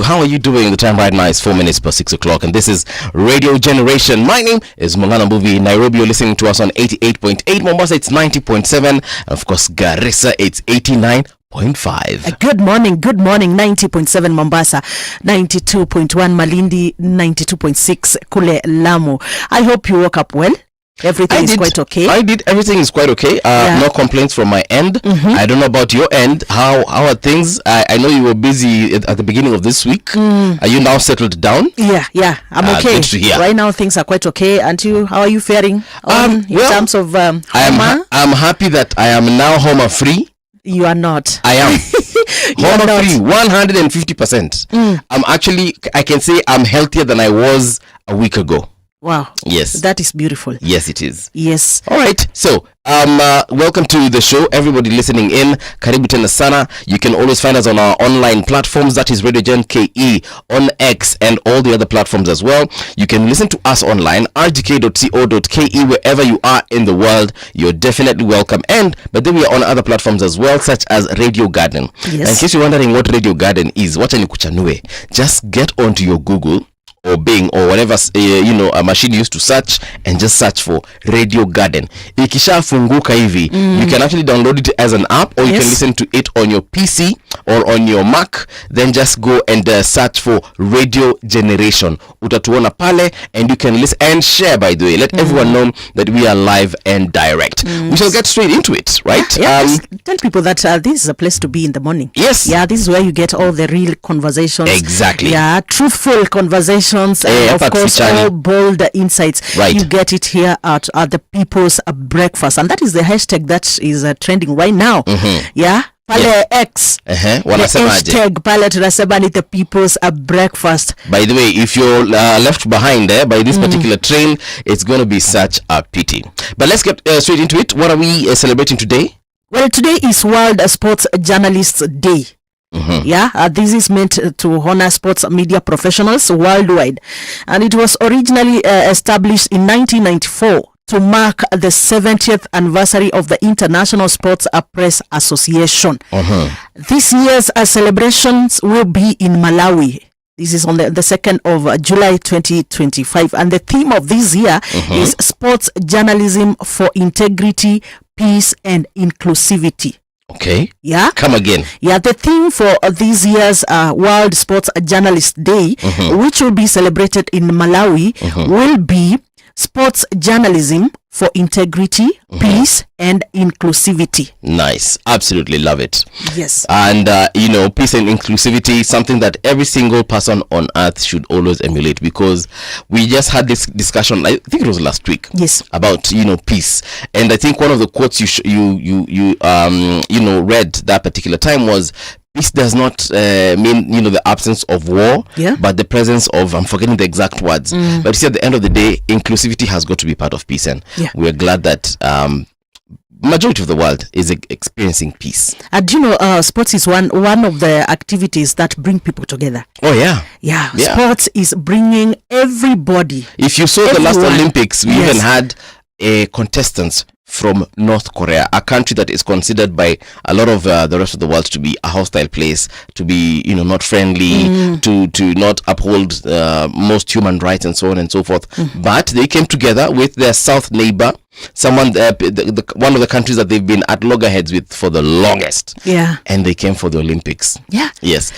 How are you doing? The time right now is 4 minutes past 6 o'clock, and this is Radio Generation. My name is Mulana Mbuvi. Nairobi, you're listening to us on 88.8. Mombasa, it's 90.7. And of course, Garissa, it's 89.5. Good morning. 90.7 Mombasa, 92.1 Malindi, 92.6 Kule Lamu. I hope you woke up well. Everything is quite okay. I did. Everything is quite okay. No complaints from my end. I don't know about your end. How are things? I know you were busy at the beginning of this week. Are you now settled down? Yeah. I'm okay. Good to hear. Right now things are quite okay. And you, how are you faring in terms of I'm happy that I am now Homa free. You are not. I am. Homa free, 150%. I'm actually, I can say I'm healthier than I was a week ago. Wow. Yes. That is beautiful. Yes, it is. Yes. All right. So, welcome to the show. Everybody listening in, karibu tena sana. You can always find us on our online platforms. That is Radio Gen KE on X and all the other platforms as well. You can listen to us online, rgk.co.ke, wherever you are in the world. You're definitely welcome. But then we are on other platforms as well, such as Radio Garden. Yes. In case you're wondering what Radio Garden is, wacha nikuchanue. Just get onto your Google or Bing or whatever a machine used to search, and just search for Radio Garden. Ikisha funguka hivi, you can actually download it as an app, or you can listen to it on your PC or on your Mac. Then just go and search for Radio Generation. Utatuona pale, and you can listen and share, by the way. Let everyone know that we are live and direct. We shall get straight into it, right? Yeah, tell people that this is a place to be in the morning. Yes. Yeah, this is where you get all the real conversations. Exactly. Yeah, truthful conversations. And of course, all bold insights. Right. You get it here at the People's Breakfast, and that is the hashtag that is trending right now. Yeah. Pale X. The hashtag pale tunasema ni the People's Breakfast. By the way, if you're left behind by this particular train, it's going to be such a pity. But let's get straight into it. What are we celebrating today? Well, today is World Sports Journalists Day. This is meant to honor sports media professionals worldwide, and it was originally established in 1994 to mark the 70th anniversary of the International Sports Press Association. This year's celebrations will be in Malawi. This is on the 2nd of July 2025, and the theme of this year is Sports Journalism for Integrity, Peace and Inclusivity. Okay. Yeah. Come again. Yeah, the theme for this year's World Sports Journalist Day, which will be celebrated in Malawi, will be Sports Journalism for Integrity, Peace and Inclusivity. Nice. Absolutely love it. Yes. And, peace and inclusivity, something that every single person on earth should always emulate, because we just had this discussion, I think it was last week. Yes. About, peace. And I think one of the quotes you read that particular time was, peace does not mean, the absence of war, but the presence of, I'm forgetting the exact words. But you see, at the end of the day, inclusivity has got to be part of peace. And we're glad that majority of the world is experiencing peace. And sports is one of the activities that bring people together. Oh, yeah. Yeah. Sports is bringing everybody. If you saw the last Olympics, we even had contestants from North Korea, a country that is considered by a lot of the rest of the world to be a hostile place, to be not friendly, to not uphold most human rights and so on and so forth. But they came together with their south neighbor, someone one of the countries that they've been at loggerheads with for the longest. Yeah. And they came for the Olympics. Yeah. Yes.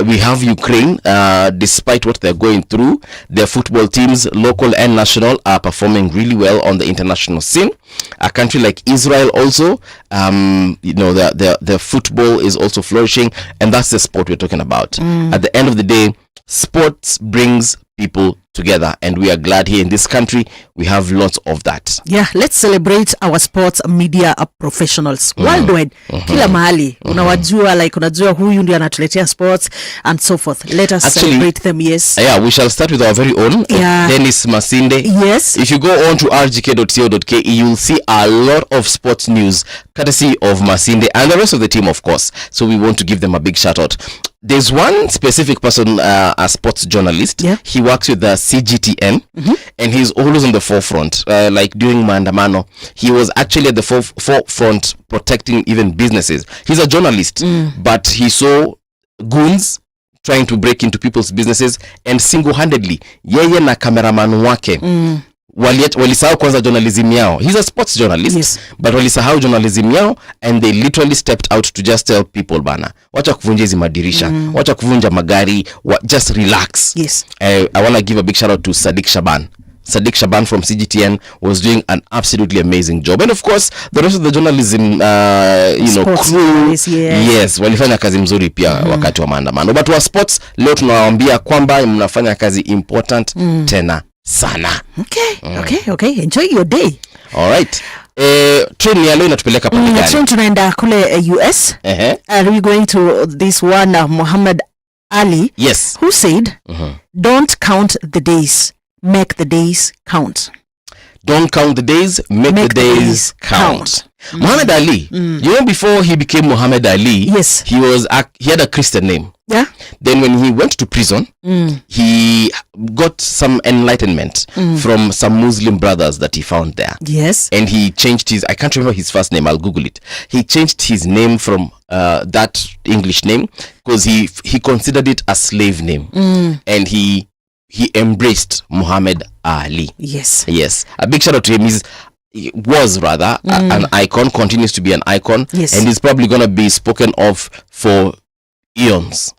We have Ukraine. Despite what they're going through, their football teams, local and national, are performing really well on the international scene. A country like Israel also, their football is also flourishing, and that's the sport we're talking about. At the end of the day, sports brings people together, and we are glad here in this country we have lots of that. Yeah, let's celebrate our sports media professionals worldwide. Kila mahali unawajua, unajua huyu ndio anatuletea sports and so forth. Let us celebrate them. Yes. Yeah, we shall start with our very own Dennis Masinde. Yes. If you go on to rgk.co.ke, you'll see a lot of sports news courtesy of Masinde and the rest of the team, of course. So we want to give them a big shout out. There's one specific person, a sports journalist. He works with the CGTN, and he's always on the forefront. Like during Maandamano, he was actually at the forefront protecting even businesses. He's a journalist, but he saw goons trying to break into people's businesses, and single-handedly yeye na cameraman wake walisahau kwanza journalism yao. He's a sports journalist, Yes. but walisahau journalism yao, and they literally stepped out to just tell people, bana, wacha kuvunja hizi madirisha, wacha kuvunja magari, just relax. Yes. I want to give a big shout out to Sadiq Shaban from CGTN was doing an absolutely amazing job, and of course the rest of the journalism Sports crew, yes, walifanya kazi mzuri pia wakati wa maandamano. But wa sports leo tunawaambia kwamba mnafanya kazi important tena sana. Okay, enjoy your day. All right. Train ya leo inatupeleka pale gani? Train tunaenda kule US. Are we going to this one Muhammad Ali? Yes. Who said, don't count the days, make the days count. Don't count the days, make the days count. Muhammad Ali, you know, before he became Muhammad Ali, Yes. he had a Christian name. Yeah. Then when he went to prison, he got some enlightenment from some Muslim brothers that he found there. Yes. And he changed I can't remember his first name, I'll Google it. He changed his name from that English name because he considered it a slave name. And he embraced Muhammad Ali. Yes. Yes. A big shout out to him. He was rather an icon, continues to be an icon. Yes. And he's probably going to be spoken of for eons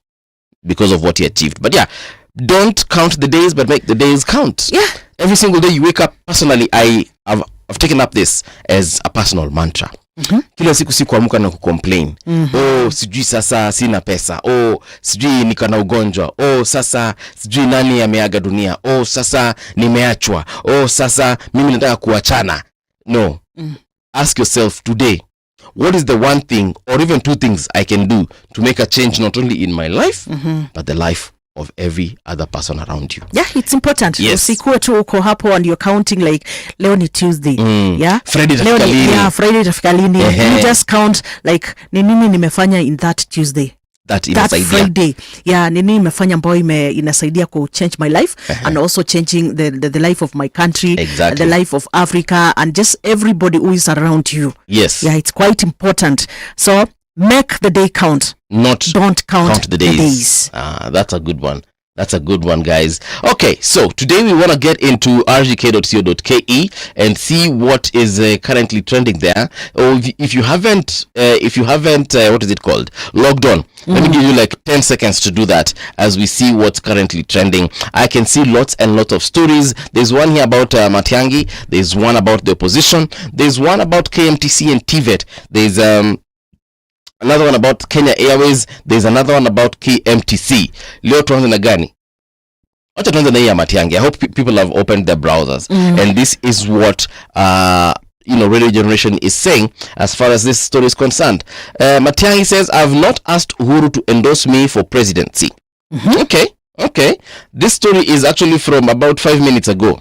because of what he achieved. But yeah, don't count the days, but make the days count. Yeah. Every single day you wake up, personally, I've taken up this as a personal mantra. Kila siku si kuamka na kucomplain. Oh, sijui sasa sina pesa. Oh, sijui niko na ugonjwa. Oh, sasa sijui nani ameaga dunia. Oh, sasa nimeachwa. Oh, sasa mimi nataka kuachana. No. Ask yourself today, what is the one thing or even two things I can do to make a change not only in my life, but the life of every other person around you? Yeah, it's important. Yes. Usikuwe tu uko hapo and you're counting like leo ni Tuesday. Yeah. Friday Leo itafika ni, lini? yeah, Friday itafika lini. You just count like ni nini nimefanya in that Tuesday. That Friday. Yeah, nini imefanya ambayo inasaidia ku change my life and also changing the life of my country, Exactly. the life of Africa and just everybody who is around you. Yes. Yeah, it's quite important. So make the day count. Don't count the days. That's a good one. That's a good one, guys. Okay, so today we want to get into rgk.co.ke and see what is currently trending there. Or if you haven't, what is it called? Logged on. Let me give you like 10 seconds to do that as we see what's currently trending. I can see lots and lots of stories. There's one here about Matiang'i. There's one about the opposition. There's one about KMTC and TVET. There's another one about Kenya Airways. There's another one about KMTC. Leo tuanze na gani? Wacha tuanze na hii ya Matiang'i. I hope people have opened their browsers. And this is what Radio Generation is saying as far as this story is concerned. Matiang'i says, I've not asked Uhuru to endorse me for presidency. Okay. This story is actually from about 5 minutes ago.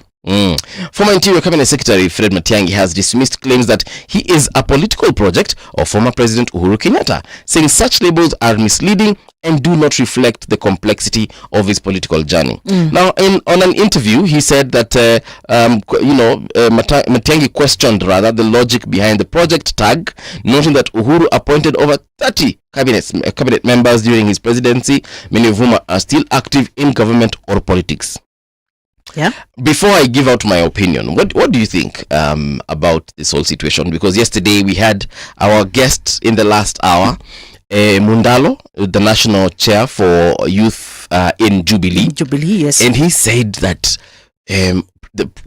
Former Interior Cabinet Secretary Fred Matiang'i has dismissed claims that he is a political project of former President Uhuru Kenyatta, saying such labels are misleading and do not reflect the complexity of his political journey. Now, on an interview, he said that Matiang'i questioned rather the logic behind the project tag, noting that Uhuru appointed over 30 cabinet members during his presidency, many of whom are still active in government or politics. Yeah. Before I give out my opinion, what do you think about this whole situation? Because yesterday we had our guest in the last hour, Mundalo, the national chair for youth in Jubilee. Jubilee, yes. And he said that the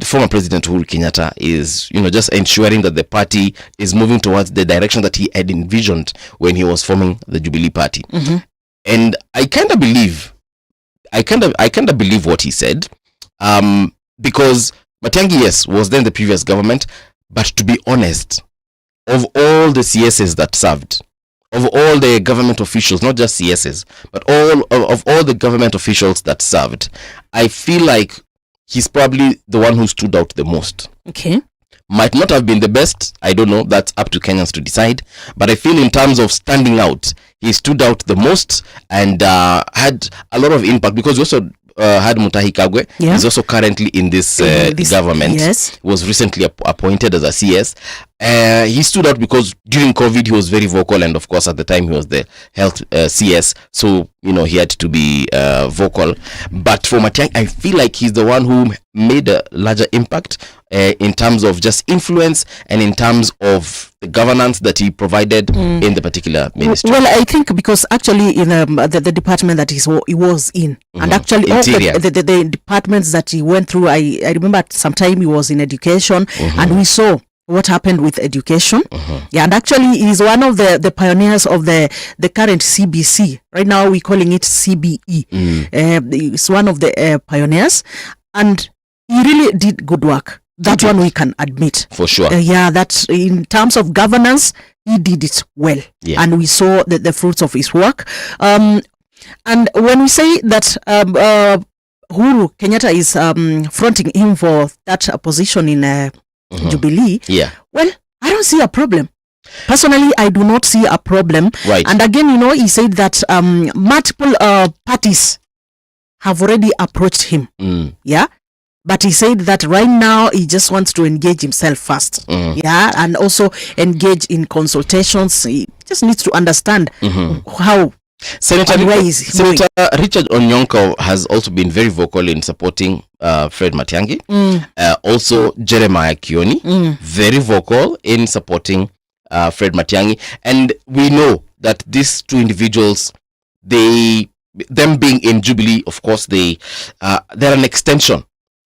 former President Uhuru Kenyatta is, just ensuring that the party is moving towards the direction that he had envisioned when he was forming the Jubilee Party. And I kind of believe what he said. Because Matiang'i, yes, was then the previous government, but to be honest, of all the CSs that served, of all the government officials, not just CSs, but of all the government officials that served, I feel like he's probably the one who stood out the most. Okay. Might not have been the best, I don't know, that's up to Kenyans to decide, but I feel in terms of standing out, he stood out the most and had a lot of impact, because he also had Mutahi Kagwe. Yeah. He's also currently in this government. Yes. Was recently appointed as a CS. He stood out because during COVID he was very vocal, and of course at the time he was the health CS, so he had to be vocal. But for Matiang'i, I feel like he's the one who made a larger impact in terms of just influence and in terms of the governance that he provided in the particular ministry. Well, I think because actually in the department that he was in, and actually all the departments that he went through, I remember at some time he was in education, and we saw what happened with education. Yeah, and actually he's one of the pioneers of the current CBC. Right now we're calling it CBE. He's one of the pioneers, and he really did good work. That one we can admit. For sure. That in terms of governance, he did it well. Yeah. And we saw the fruits of his work. And when we say that Uhuru Kenyatta is fronting him for that position in Jubilee, well, I don't see a problem. Personally, I do not see a problem. Right. And again, he said that multiple parties have already approached him. Yeah. But he said that right now he just wants to engage himself first. Yeah, and also engage in consultations. He just needs to understand how Senator Richard Onyonka has also been very vocal in supporting Fred Matiang'i. Also Jeremiah Kioni, very vocal in supporting Fred Matiang'i. And we know that these two individuals, them being in Jubilee, of course, they're an extension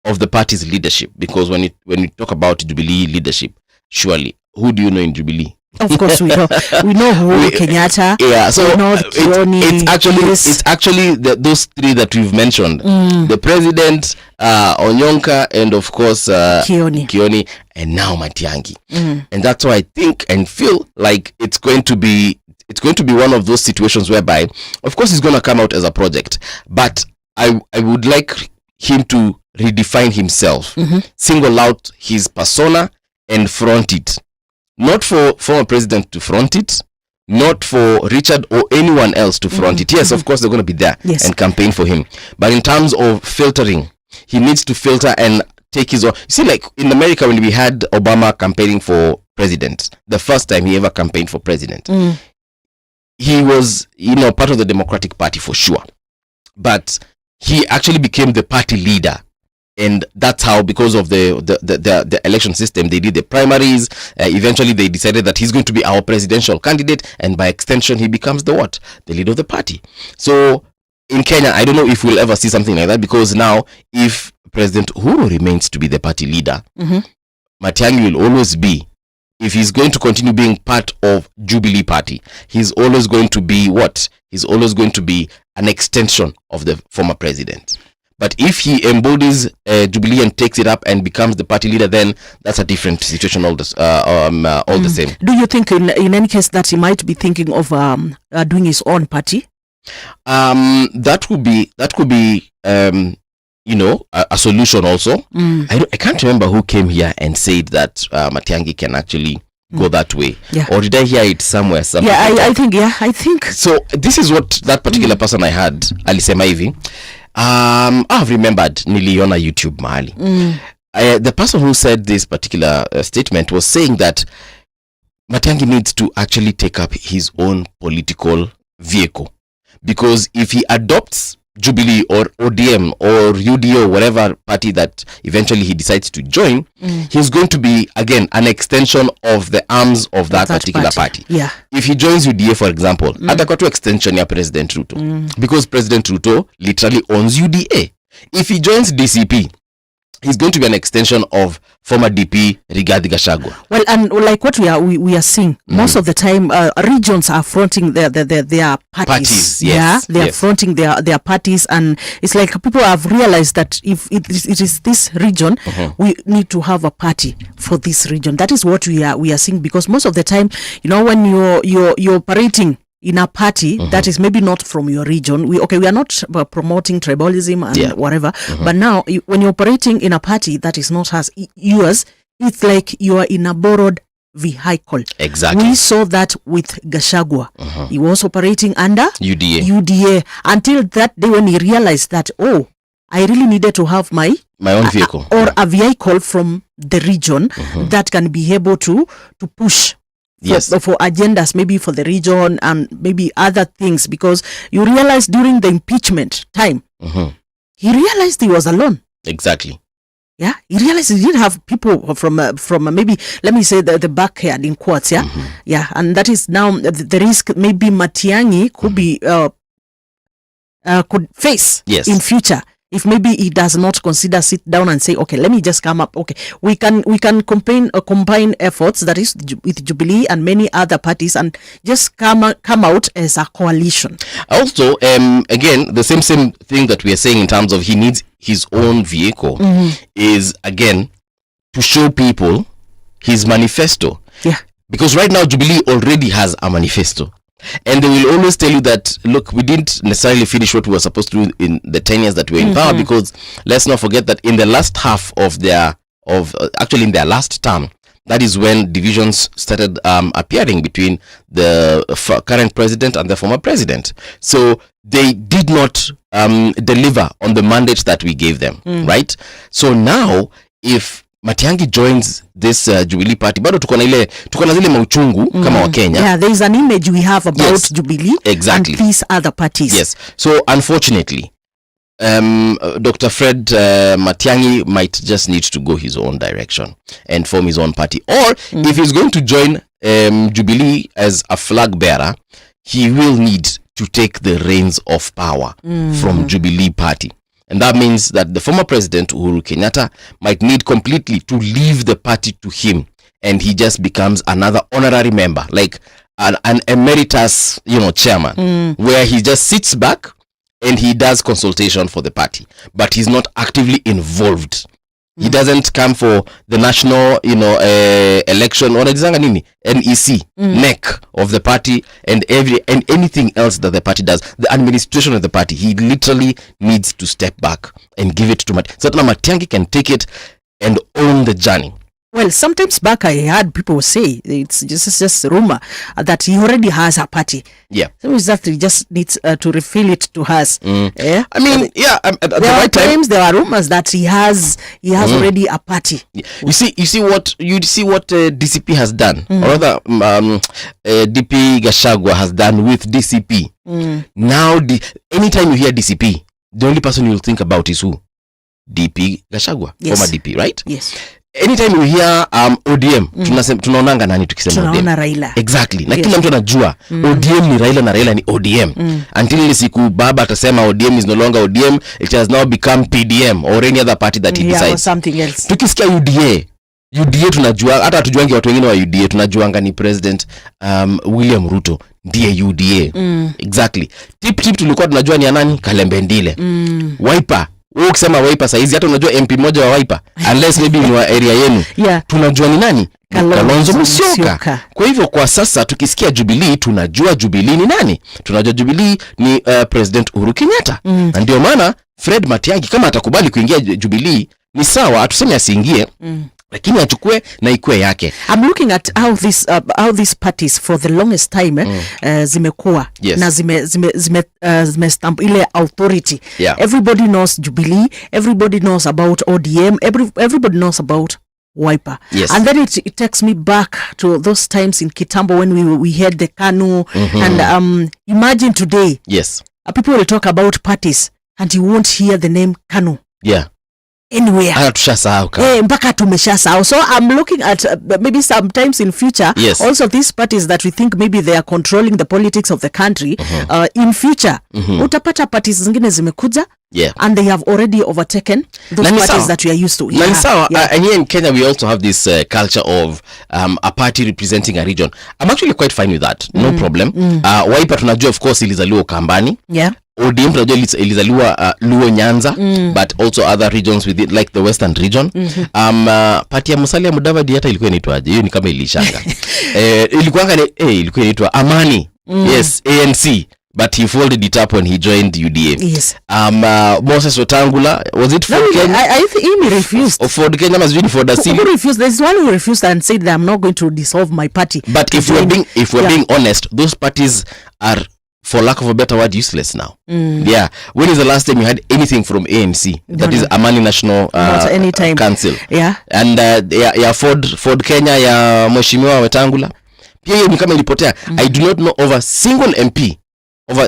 of the party's leadership, because when you talk about Jubilee leadership, surely who do you know in Jubilee? Of course we know Uhuru Kenyatta. Yeah, so we know it's actually those three that we've mentioned: the president, Onyonka, and of course Kioni, and now Matiang'i. And that's why I think and feel like it's going to be one of those situations whereby, of course, he's going to come out as a project, but I would like him to redefine himself, single out his persona and front it. Not for former president to front it, not for Richard or anyone else to front it. Yes, of course they're going to be there and campaign for him. But in terms of filtering, he needs to filter and take his own. You see, like in America, when we had Obama campaigning for president, the first time he ever campaigned for president, he was, part of the Democratic Party for sure. But he actually became the party leader. And that's how, because of the election system, they did the primaries. Eventually, they decided that he's going to be our presidential candidate, and by extension, he becomes the leader of the party. So in Kenya, I don't know if we'll ever see something like that, because now, if President Uhuru remains to be the party leader, Matiang'i will always be. If he's going to continue being part of Jubilee Party, he's always going to be what? He's always going to be an extension of the former president. But if he embodies Jubilee and takes it up and becomes the party leader, then that's a different situation all the same. Do you think in any case that he might be thinking of doing his own party? That could be a solution also. I can't remember who came here and said that Matiang'i can actually go that way. Or did I hear it somewhere? I think. So this is what that particular person I had, alisema hivi. I've remembered niliona YouTube mahali. The person who said this particular statement was saying that Matiang'i needs to actually take up his own political vehicle, because if he adopts Jubilee or ODM or UDO, whatever party that eventually he decides to join, he's going to be, again, an extension of the arms of that particular party. Yeah. If he joins UDA, for example, atakuwa tu extension ya President Ruto, because President Ruto literally owns UDA. If he joins DCP, he's going to be an extension of former DP Rigathi Gachagua. Well, and like what we are seeing, most of the time, regions are fronting their parties. They're fronting their parties, and it's like people have realized that if it is this region, we need to have a party for this region. That is what we are seeing, because most of the time, when you're operating in a party that is maybe not from your region, we are not promoting tribalism and whatever, but now when you're operating in a party that is not as yours, it's like you are in a borrowed vehicle. Exactly. We saw that with Gachagua. He was operating under UDA until that day when he realized that, I really needed to have my own vehicle or a vehicle from the region that can be able to push for agendas, maybe for the region and maybe other things, because you realize during the impeachment time, he realized he was alone. Exactly. Yeah, he realized he didn't have people from maybe, let me say, the backyard in quotes. Yeah, yeah, and that is now the risk. Maybe Matiang'i could be could face in future if maybe he does not consider sit down and say, okay, let me just come up. Okay, we can combine efforts, that is with Jubilee and many other parties, and just come out as a coalition. Also, again, the same thing that we are saying in terms of he needs his own vehicle is, again, to show people his manifesto. Yeah. Because right now Jubilee already has a manifesto. And they will always tell you that, look, we didn't necessarily finish what we were supposed to do in the 10 years that we were in power, because let's not forget that in the last half of actually in their last term, that is when divisions started appearing between the current president and the former president. So they did not deliver on the mandate that we gave them, right? So now, if Matiang'i joins this Jubilee party, bado tuko na zile mauchungu kama wa Kenya. Yeah, there is an image we have about Jubilee and these other parties. Yes. So unfortunately, Dr. Fred Matiang'i might just need to go his own direction and form his own party. Or if he's going to join Jubilee as a flag bearer, he will need to take the reins of power from Jubilee party. And that means that the former president, Uhuru Kenyatta, might need completely to leave the party to him. And he just becomes another honorary member, like an emeritus, chairman, where he just sits back and he does consultation for the party. But he's not actively involved. He doesn't come for the national, election or NEC, neck of the party and anything else that the party does. The administration of the party, he literally needs to step back and give it to Matiang'i. So that Matiang'i can take it and own the journey. Well, sometimes back I heard people say, it's just rumor, that he already has a party. Yeah. So is that he just needs to refill it to us. Yeah? I mean, at the right time, there are rumors that he has already a party. Yeah. You see what DCP has done, or rather DP Gachagua has done with DCP. Now, anytime you hear DCP, the only person you'll think about is who? DP Gachagua, former DP, right? Yes. Anytime you hear ODM, tunaonanga nani tukisema ODM? Tunaona Raila. Exactly. Na kila mtu anajua ODM ni Raila na Raila ni ODM. Until ile siku baba atasema ODM is no longer ODM, it has now become PDM or any other party that he decides. Or something else. Tukisikia UDA tunajua, hata hatujuangi watu wengine wa UDA, tunajuanga ni President William Ruto ndiye UDA. Exactly. Tip tulikuwa tunajua ni nani? Kalembe Ndile. Wiper. Wewe ukisema Wiper saizi hata unajua MP moja wa Wiper, unless maybe ni wa area yenu. Tunajua ni nani? Kalonzo Musyoka. Kwa hivyo kwa sasa tukisikia Jubilee, tunajua Jubilee ni nani? Tunajua Jubilee ni President Uhuru Kenyatta. Na ndio maana Fred Matiang'i kama atakubali kuingia Jubilee ni sawa, atuseme asiingie. Lakini achukue na ikue yake. I'm looking at how these parties for the longest time zimekuwa na zime stamp ile authority. Everybody knows Jubilee, everybody knows about ODM, everybody knows about Wiper. And then it takes me back to those times in Kitambo when we had the KANU and imagine today. People will talk about parties and you won't hear the name KANU. Anywhere. Mpaka tumeshasahau. So I'm looking at maybe sometimes in future, also these parties that we think maybe they are controlling the politics of the country, in future, utapata parties zingine zimekuja, and they have already overtaken those parties that we are used to. And here in Kenya, we also have this culture of a party representing a region. I'm actually quite fine with that. No problem. Wiper tunajua, of course, ilizaliwa Ukambani. ODM tunajua ilizaliwa Luo Nyanza, but also other regions within, like the Western region. Party ya Musalia Mudavadi hata ilikuwa inaitwaje? Hiyo ni kama ilishanga. Ilikuwa inaitwa Amani. Yes, ANC. But he folded it up when he joined UDA. Moses Wetangula, was it for Kenya? I think he refused. For Kenya, must be for the city. Who refused? There's one who refused and said that I'm not going to dissolve my party. But if we're being honest, those parties are for lack of a better word, useless now. Yeah. When is the last time you had anything from ANC? That is Amani National Council. Yeah. And Ford Kenya ya Mheshimiwa Wetangula. Pia hiyo ni kama ilipotea. I do not know of a single MP.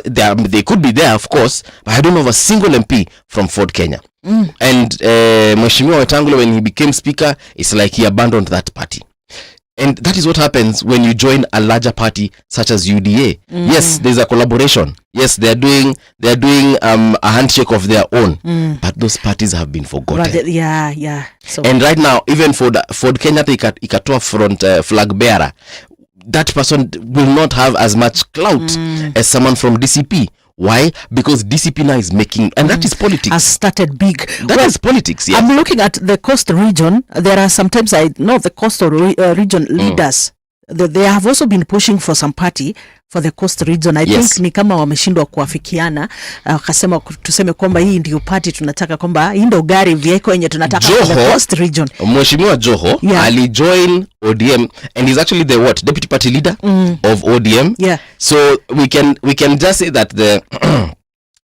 They could be there, of course, but I don't know of a single MP from Ford Kenya. And Mheshimiwa Wetangula, when he became speaker, it's like he abandoned that party. And that is what happens when you join a larger party such as UDA. Yes, there's a collaboration. Yes, they're doing a handshake of their own. But those parties have been forgotten. Yeah. So, and right now, even for Kenya ikatoa front flag bearer, that person will not have as much clout as someone from DCP. Why? Because DCP now is making, and that is politics. Has started big. That is politics, yes. I'm looking at the coastal region. There are sometimes, I know the coastal region leaders, they have also been pushing for some party for the coastal region. I think ni kama wameshindwa kuafikiana. Kasema tuseme kwamba hii ndio party tunataka, kwamba hii ndio gari vieko yenye tunataka for the coastal region. Mheshimiwa Joho alijoin ODM and he's actually the deputy party leader of ODM. Yeah. So we can just say that the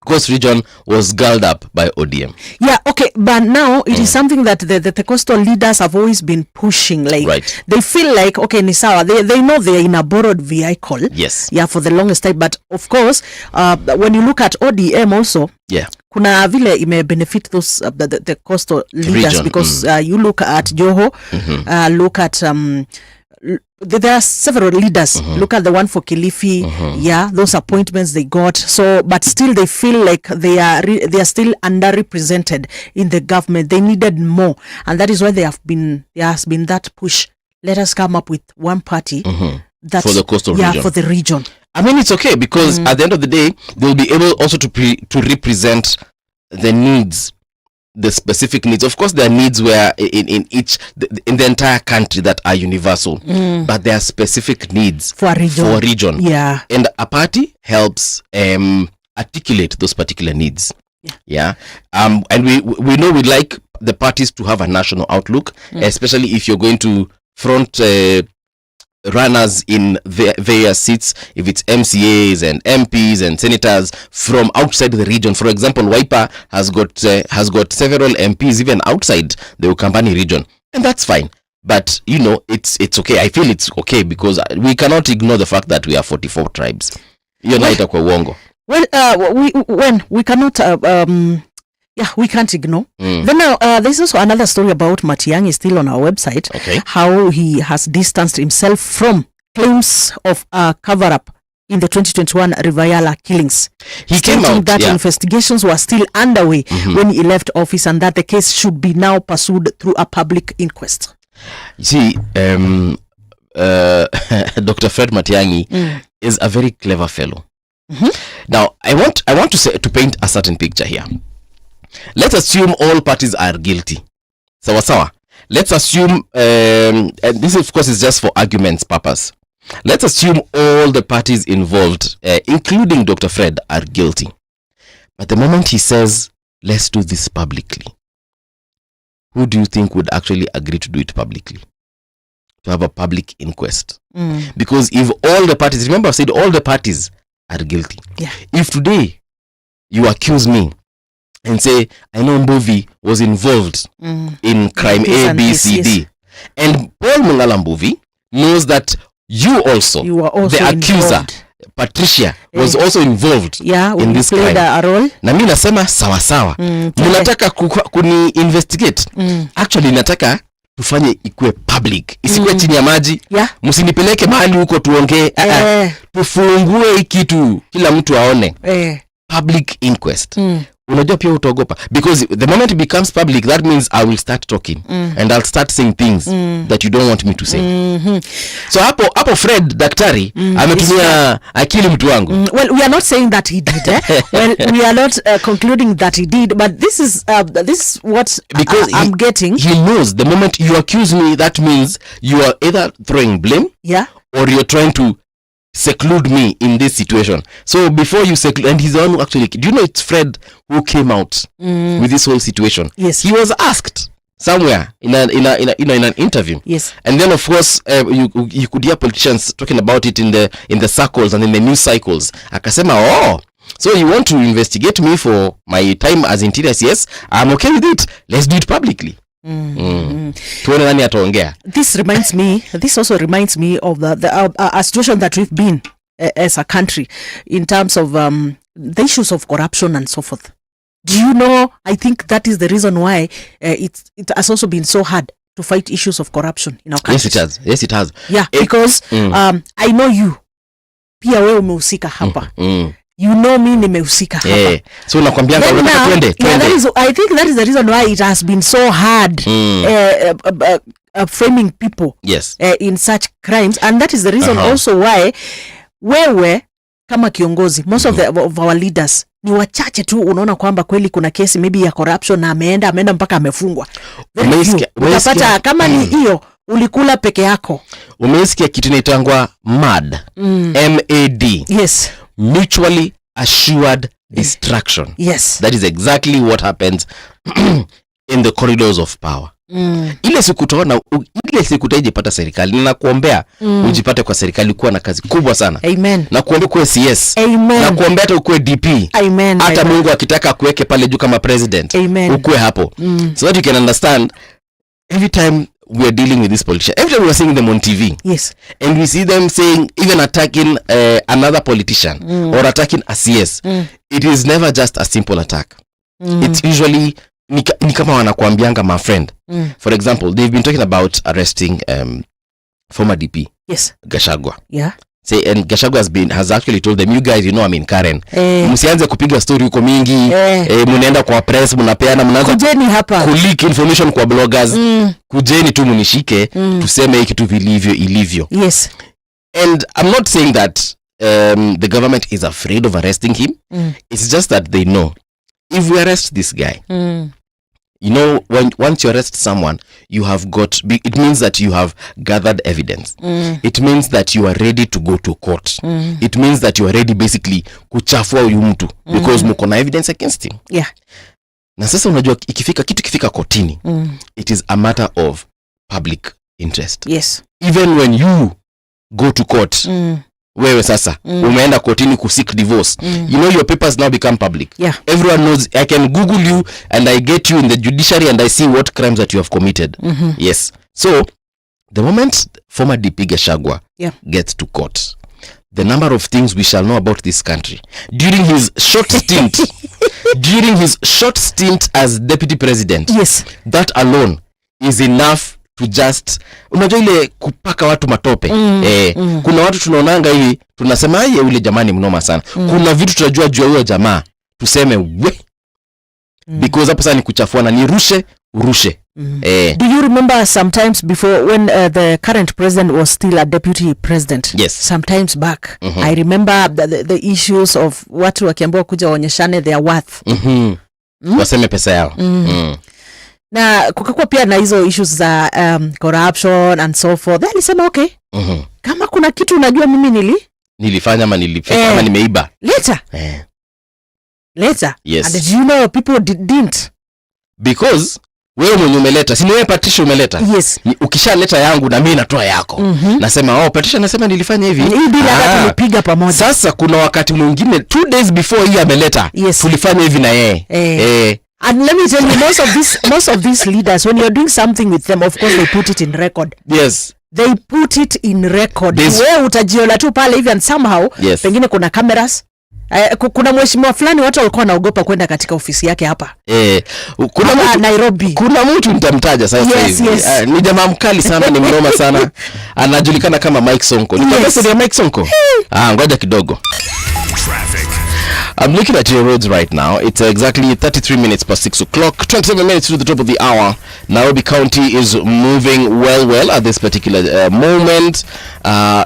Coast region was galled up by ODM. Yeah, okay, but now it is something that the coastal leaders have always been pushing. Like they feel like, okay, ni sawa, they know they are in a borrowed vehicle. Yes. Yeah, for the longest time. But of course, when you look at ODM also, kuna vile ime benefit those the coastal leaders region. Because you look at Joho, look at there are several leaders. Look at the one for Kilifi. Those appointments they got. So, but still they feel like they are still underrepresented in the government. They needed more, and that is why there has been that push. Let us come up with one party that for the coastal region. Yeah, for the region. I mean, it's okay because at the end of the day, they'll be able also to represent the needs. The specific needs. Of course, there are needs where in the entire country that are universal, but there are specific needs for a region. Yeah, and a party helps articulate those particular needs. Yeah. And we know we like the parties to have a national outlook, especially if you're going to front runners in various seats, if it's MCAs and MPs and senators from outside the region. For example, Wiper has got several MPs even outside the Ukambani region, and that's fine. But you know, it's okay. I feel it's okay because we cannot ignore the fact that we are 44 tribes. You're not kwa uongo. Well, we cannot we can't ignore. Then now, there's also another story about Matiang'i still on our website. Okay. How he has distanced himself from claims of cover-up in the 2021 Rivayala killings. He came out that investigations were still underway when he left office, and that the case should be now pursued through a public inquest. You see, Dr. Fred Matiang'i is a very clever fellow. Now, I want to paint a certain picture here. Let's assume all parties are guilty. Sawa. Let's assume, and this of course is just for argument's purpose. Let's assume all the parties involved, including Dr. Fred, are guilty. But the moment he says, let's do this publicly, who do you think would actually agree to do it publicly? To have a public inquest? Because if all the parties, remember I said all the parties are guilty. Yeah. If today you accuse me and say, I know Mbuvi was involved in crime A, B, C, D. And Paul Mungala Mbuvi knows that you were also the accuser, involved. Patricia, was also involved in this crime. A role. Na mimi nasema sawa. Mnataka kuni investigate. Actually, nataka tufanye ikue public. Isikue chini ya maji. Msinipeleke mahali huko tuongee. Tufungue kitu kila mtu aone. Public inquest. Unajua pia utaogopa because the moment it becomes public, that means I will start talking and I'll start saying things that you don't want me to say. So hapo Fred daktari ametumia akili mtu wangu. Well, we are not saying that he did. Well, we are not concluding that he did, but this is what because I'm getting. He knows the moment you accuse me, that means you are either throwing blame or you're trying to seclude me in this situation. So before you seclude, and he's the one who actually, do you know it's Fred who came out with this whole situation? Yes. He was asked, somewhere in an interview. Yes. And then of course you could hear politicians talking about it in the circles and in the news cycles. Akasema, oh, so you want to investigate me for my time as interior CS? I'm okay with it. Let's do it publicly. Tuone nani ataongea. This also reminds me of the situation that we've been as a country in terms of the issues of corruption and so forth. Do you know, I think that is the reason why it has also been so hard to fight issues of corruption in our country. Yes, it has. Yeah, because I know you. Pia wewe umehusika hapa. You know me, nimehusika hapa. So nakwambia twende. I think that is the reason why it has been so hard framing people in such crimes, and that is the reason also why wewe kama kiongozi, most of our leaders ni wachache tu unaona kwamba kweli kuna kesi maybe ya corruption na ameenda mpaka amefungwa. Unapata kama ni hiyo ulikula peke yako. Umesikia kitu inaitangwa MAD. MAD. Yes. Mutually assured destruction. Yes. That is exactly what happens in the corridors of power. Ile siku utaijipata serikali, na kuombea ujipate kwa serikali kuwa na kazi kubwa sana. Amen. Na kuombea kuwe CS. Amen. Na kuombea hata ukuwe DP. Amen. Hata Mungu akitaka kuweke pale juu kama president. Amen. Ukuwe hapo. So that you can understand, every time we are dealing with this politician, every time we are seeing them on TV. Yes. And we see them saying, even attacking another politician or attacking a CS. It is never just a simple attack. It's usually ni kama wanakuambianga, my friend. For example, they've been talking about arresting former DP. Yes. Gachagua. Yeah. Say, and Gachagua has actually told them, you guys, you know I'm in Karen. Msianze kupiga story huko mingi. Mnaenda kwa press, mnapeana, mnaanza kujeni hapa kuleak information kwa bloggers. Kujeni tu munishike, tuseme hiki tu ilivyo. Yes. And I'm not saying that the government is afraid of arresting him. It's just that they know, if we arrest this guy, you know, once you arrest someone, you have it means that you have gathered evidence. It means that you are ready to go to court. It means that you are ready basically kuchafua huyu mtu because mko na evidence against him. Yeah. Na sasa unajua ikifika kotini, it is a matter of public interest. Yes. Even when you go to court, wewe sasa umeenda kotini ku seek divorce, you know your papers now become public. Yeah. Everyone knows. I can Google you and I get you in the judiciary and I see what crimes that you have committed. Yes. So the moment former DP Gachagua gets to court, the number of things we shall know about this country during his short stint as deputy president. Yes. That alone is enough to just, unajua ile kupaka watu matope. Kuna watu tunaonanga hivi tunasema yeye ule jamani mnoma sana. Kuna vitu tunajua juu ya huyo jamaa tuseme we, because hapo sasa ni kuchafua na ni urushe. Do you remember sometimes before when the current president was still a deputy president? Yes. Sometimes back. I remember the issues of watu wakiambiwa kuja waonyeshane their worth. Waseme pesa yao. Na kukakuwa pia na hizo issues za corruption and so forth. Then alisema okay. Kama kuna kitu unajua mimi nilifanya ama nilifanya ama nimeiba. Later. Yes. And did you know people didn't? Because wewe mwenye umeleta, si wewe petition umeleta. Yes. Ukishaleta yangu na mimi natoa yako. Nasema petition nasema nilifanya hivi. Hii bila hata tulipiga pamoja. Sasa kuna wakati mwingine 2 days before hii ameleta, tulifanya hivi na yeye. And let me tell you, most of these leaders, when you're doing something with them, of course they put it in record. Yes. They put it in record. Wewe utajiona tu pale hivi and somehow pengine kuna cameras. Kuna mheshimiwa fulani watu walikuwa wanaogopa kwenda katika ofisi yake hapa. Kuna mtu Nairobi. Kuna mtu nitamtaja sasa hivi. Ni jamaa mkali sana, ni mnoma sana. Anajulikana kama Mike Sonko. Ni pesa ya Mike Sonko. Ngoja kidogo. Traffic. I'm looking at your roads right now. It's exactly 33 minutes past 6 o'clock. 27 minutes to the top of the hour. Nairobi County is moving well at this particular moment.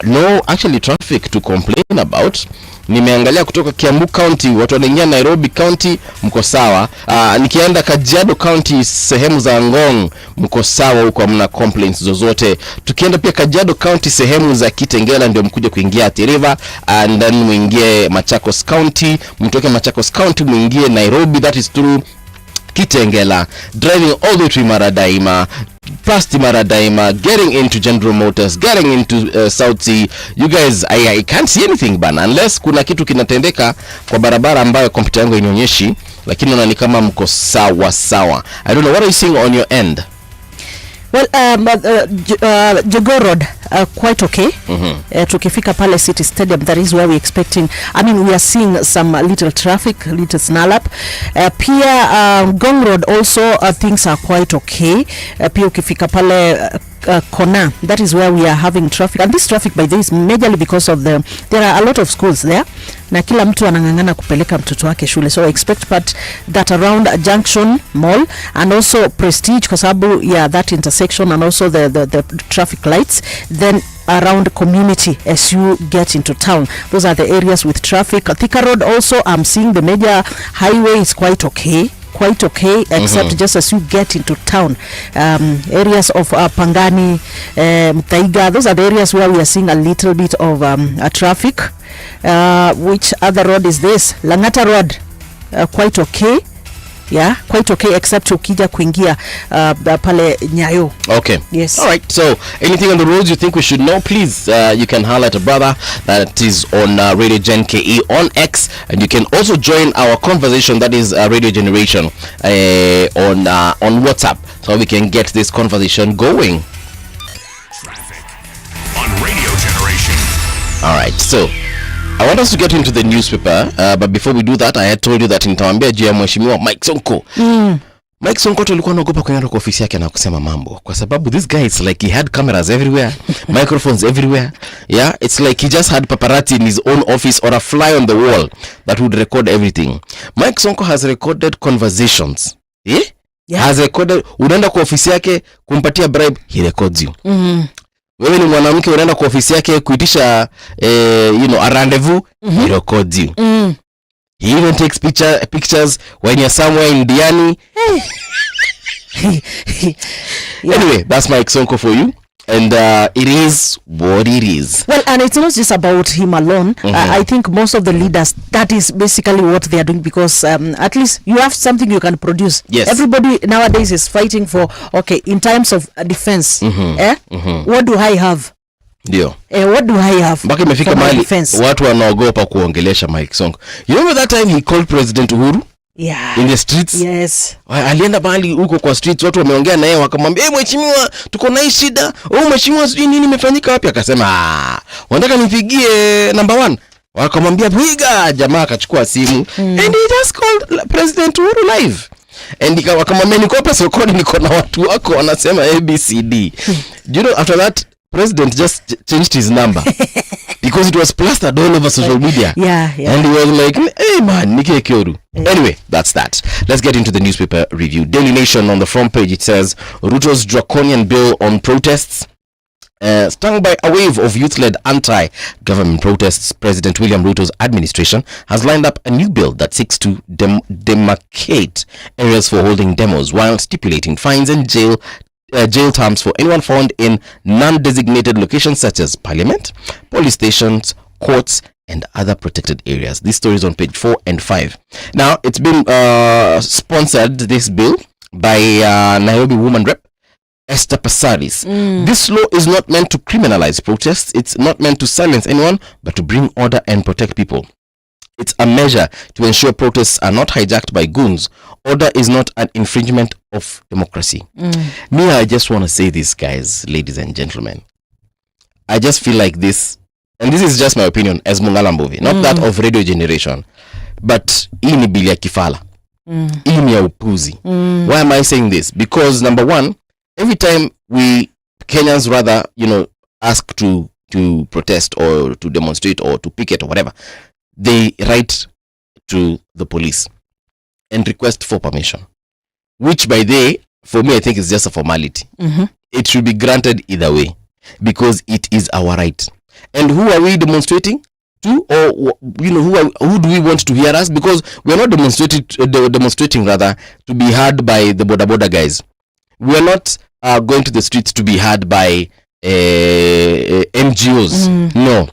No actually traffic to complain about. Nimeangalia kutoka Kiambu County, watu wanaingia Nairobi County, mko sawa. Nikienda Kajiado County, sehemu za Ngong, mko sawa huko, hamna complaints zozote. Tukienda pia Kajiado County, sehemu za Kitengela ndio mkuja kuingia Athi River, and then muingie Machakos County, mtoke Machakos County muingie Nairobi, that is through Kitengela, driving all the way to Maradaima, past Maradaima, getting into General Motors, getting into South Sea. You guys, I can't see anything bana, unless kuna kitu kinatendeka kwa barabara ambayo kompyuta yangu inionyeshi, lakini naona ni kama mko sawa sawa. I don't know, what are you seeing on your end? Well, Jogoo Road, quite okay. Tukifika pale City Stadium, that is where we're expecting. I mean, we are seeing some little traffic, little snarl up. Pia Ngong Road also, things are quite okay. Pia ukifika pale Kona, that is where we are having traffic, and this traffic by this is majorly because of there are a lot of schools there, na kila mtu anangangana kupeleka mtoto wake shule, so I expect that around Junction Mall and also Prestige kwa sababu that intersection and also the traffic lights, then around Community as you get into town. Those are the areas with traffic. Thika Road also, I'm seeing the major highway is quite okay, except just as you get into town, areas of Pangani, Mtaiga, those are the areas where we are seeing a little bit of traffic. Which other road is this? Langata Road, quite okay. Yeah, quite okay, except ukija kuingia pale Nyayo. Okay. Yes. All right. So, anything on the roads you think we should know, please, you can highlight a brother that is on Radio Gen KE on X, and you can also join our conversation, that is Radio Generation, on WhatsApp, so we can get this conversation going. Traffic on Radio Generation. All right. So, I want us to get into the newspaper, but before we do that, I had told you that nitawambia juu ya mheshimiwa Mike Sonko. Mike Sonko tulikuwa anaogopa kwenda kwa ofisi yake na kusema mambo, kwa sababu this guy, it's like he had cameras everywhere, microphones everywhere. Yeah, it's like he just had paparazzi in his own office or a fly on the wall that would record everything. Mike Sonko has recorded conversations. Has recorded, unaenda kwa ofisi yake kumpatia bribe, he records you. Wewe ni mwanamke unaenda kwa ofisi yake kuitisha a rendezvous, he records you. He even takes pictures when you're somewhere in Diani. Anyway, that's Mike Sonko for you. And it is what it is. Well, and it's not just about him alone. I think most of the leaders, that is basically what they are doing, because at least you have something you can produce. Yes. Everybody nowadays is fighting for, okay, in terms of defense, what do I have? Ndio. What do I have? Mpaka imefika mahali watu wanaogopa kuongelesha Mike Sonko. You remember that time he called President Uhuru? Yeah. In the streets? Yes. Alienda mahali huko kwa streets, watu wameongea naye wakamwambia, mheshimiwa, tuko na hii shida. Mheshimiwa, sijui nini imefanyika wapi? Akasema, wanataka nipigie number 1. Wakamwambia piga. Jamaa akachukua simu and he just called President Uhuru live. And wakamwambia, niko hapa sokoni, niko na watu wako wanasema ABCD. You know, after that President just changed his number because it was plastered all over social media. Yeah. And he was like, hey man, Nike Kyoru. Anyway, that's that. Let's get into the newspaper review. Daily Nation, on the front page, it says, Ruto's draconian bill on protests. Stung by a wave of youth-led anti-government protests, President William Ruto's administration has lined up a new bill that seeks to demarcate areas for holding demos while stipulating fines and jail terms for anyone found in non-designated locations such as Parliament, police stations, courts, and other protected areas. This story is on page 4 and 5. Now, it's been sponsored, this bill, by Nairobi woman rep Esther Passaris. This law is not meant to criminalize protests. It's not meant to silence anyone, but to bring order and protect people. It's a measure to ensure protests are not hijacked by goons. Order is not an infringement of democracy. Me, I just want to say this, guys, ladies and gentlemen. I just feel like this, and this is just my opinion as Mungala Mbovi, not that of Radio Generation, but hii ni bili ya kifala. Hii ni ya upuzi. Why am I saying this? Because number one, every time we Kenyans rather, ask to protest or to demonstrate or to picket or whatever, they write to the police and request for permission, which by the for me, I think is just a formality. It should be granted either way because it is our right. And who are we demonstrating to, or who do we want to hear us? Because we are not demonstrating rather to be heard by the boda guys. We are not going to the streets to be heard by NGOs. No,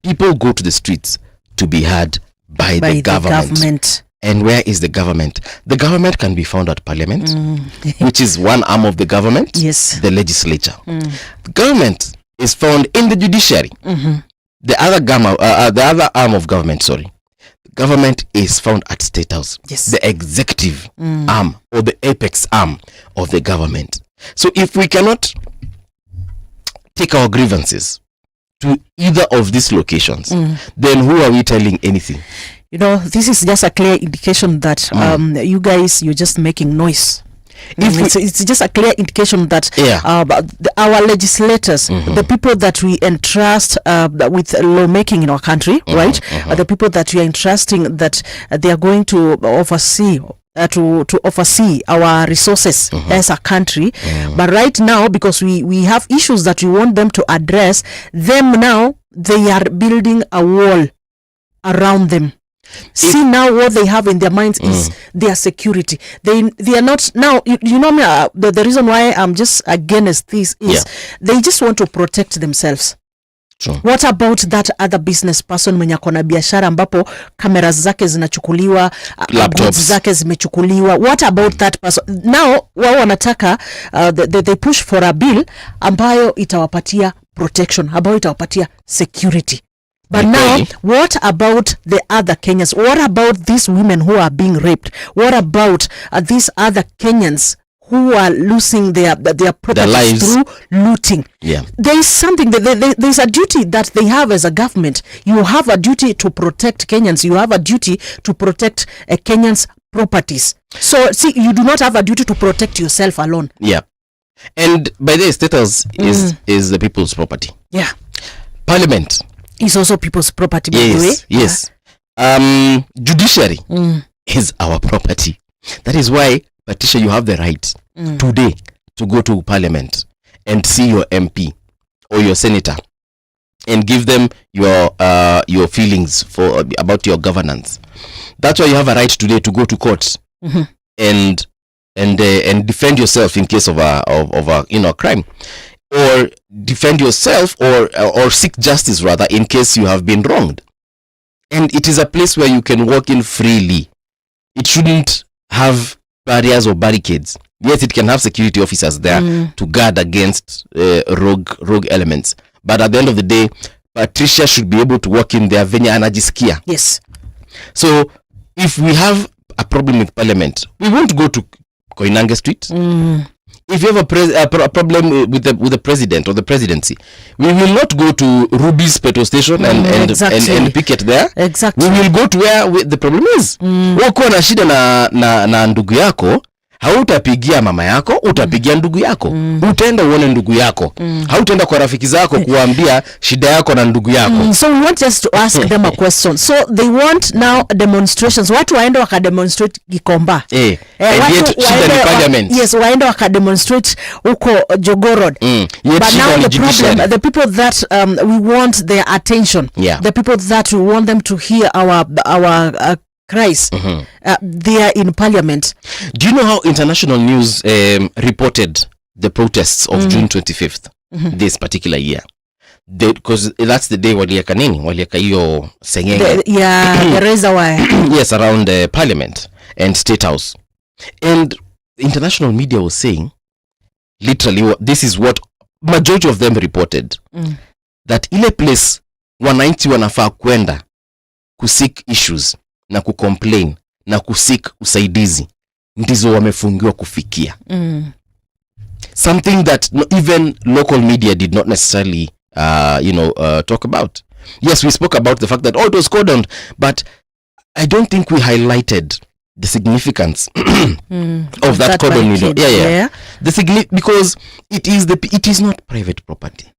people go to the streets to be heard by the government. And where is the government? The government can be found at parliament, which is one arm of the government. Yes. The legislature. The government is found in the judiciary. The other arm of government, government is found at State House. Yes. The executive arm, or the apex arm of the government. So if we cannot take our grievances to either of these locations, then who are we telling anything? You know, this is just a clear indication that you guys, you're just making noise. It's just a clear indication that our legislators, the people that we entrust with lawmaking in our country, right? The people that we are entrusting that they are going to oversee to oversee our resources as a country. But right now, because we have issues that we want them to address, them now, they are building a wall around them. See, now what they have in their minds is their security. They are not now. You know me. The reason why I'm just against this is they just want to protect themselves. Sure. What about that other business person mwenye akona biashara ambapo cameras zake zinachukuliwa, laptops zake zimechukuliwa? What about that person? Now wao wanataka they push for a bill ambayo itawapatia protection, ambayo itawapatia security. But now, what about the other Kenyans? What about these women who are being raped? What about these other Kenyans who are losing their properties through looting? Yeah. There is something, there's a duty that they have as a government. You have a duty to protect Kenyans. You have a duty to protect Kenyans' properties. So, see, you do not have a duty to protect yourself alone. Yeah. And by the way, status is the people's property. Yeah. Parliament is also people's property, by the way. Yes. Judiciary is our property. That is why, Patricia, you have the right today to go to parliament and see your MP or your senator and give them your feelings about your governance. That's why you have a right today to go to court and defend yourself in case of a crime, or defend yourself or seek justice rather in case you have been wronged. And it is a place where you can walk in freely. It shouldn't have barriers or barricades. Yes, it can have security officers there to guard against rogue elements. But at the end of the day, Patricia should be able to walk in there venye anajisikia. Yes. So if we have a problem with parliament, we won't go to Koinange Street. If you have a problem with the president or the presidency, we will not go to Ruby's petrol station and picket there. Exactly. We will go to where the problem is. Uko na shida na ndugu yako, hautapigia mama yako, utapigia ndugu yako. Utaenda uone ndugu yako. Hautaenda kwa rafiki zako kuambia shida yako na ndugu yako. So we want just to ask them a question. So they want now demonstrations. Watu waende wakademonstrate Gikomba. And yet shida ni parliament. Yes, waende wakademonstrate huko Jogoo Road. But now the problem, the people that we want their attention, the people that we want them to hear our cries, they are in parliament. Do you know how international news reported the protests of June 25th this particular year? Because that's the day walieka hiyo sengenge. The razor wire. Yes, around parliament and State House. And international media was saying, literally, this is what majority of them reported, that ile place wananchi wanafaa kwenda kusik issues na kucomplain na kusik usaidizi ndizo wamefungiwa kufikia. Something that even local media did not necessarily talk about. Yes, we spoke about the fact that it was cordoned, but I don't think we highlighted the significance of that cordon. Because it is not private property.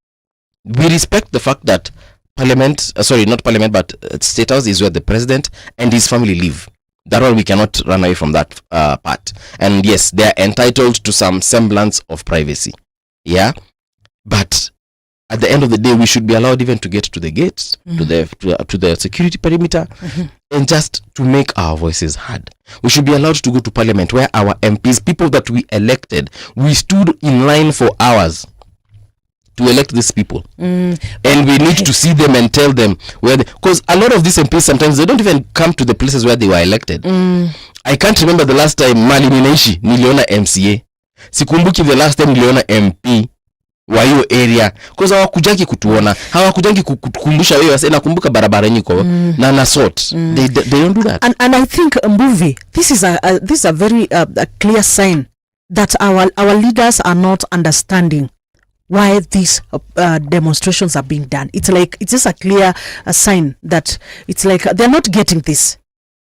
We respect the fact that State House is where the president and his family live. That one, we cannot run away from that part. And yes, they are entitled to some semblance of privacy. Yeah, but at the end of the day, we should be allowed even to get to the gates, to the security perimeter, and just to make our voices heard. We should be allowed to go to parliament where our MPs, people that we elected, we stood in line for hours to elect these people. And we need to see them and tell them where because a lot of these MPs sometimes they don't even come to the places where they were elected. I can't remember the last time mali ninaishi niliona MCA. Sikumbuki the last time niliona MP wa hiyo area because hawakujaki kutuona, hawakujaki kukumbusha wewe sasa nakumbuka barabara nyiko na sort. They don't do that. And I think Mbuvi, this is a very a clear sign that our leaders are not understanding why these demonstrations are being done. It's just a clear sign that it's like they're not getting this.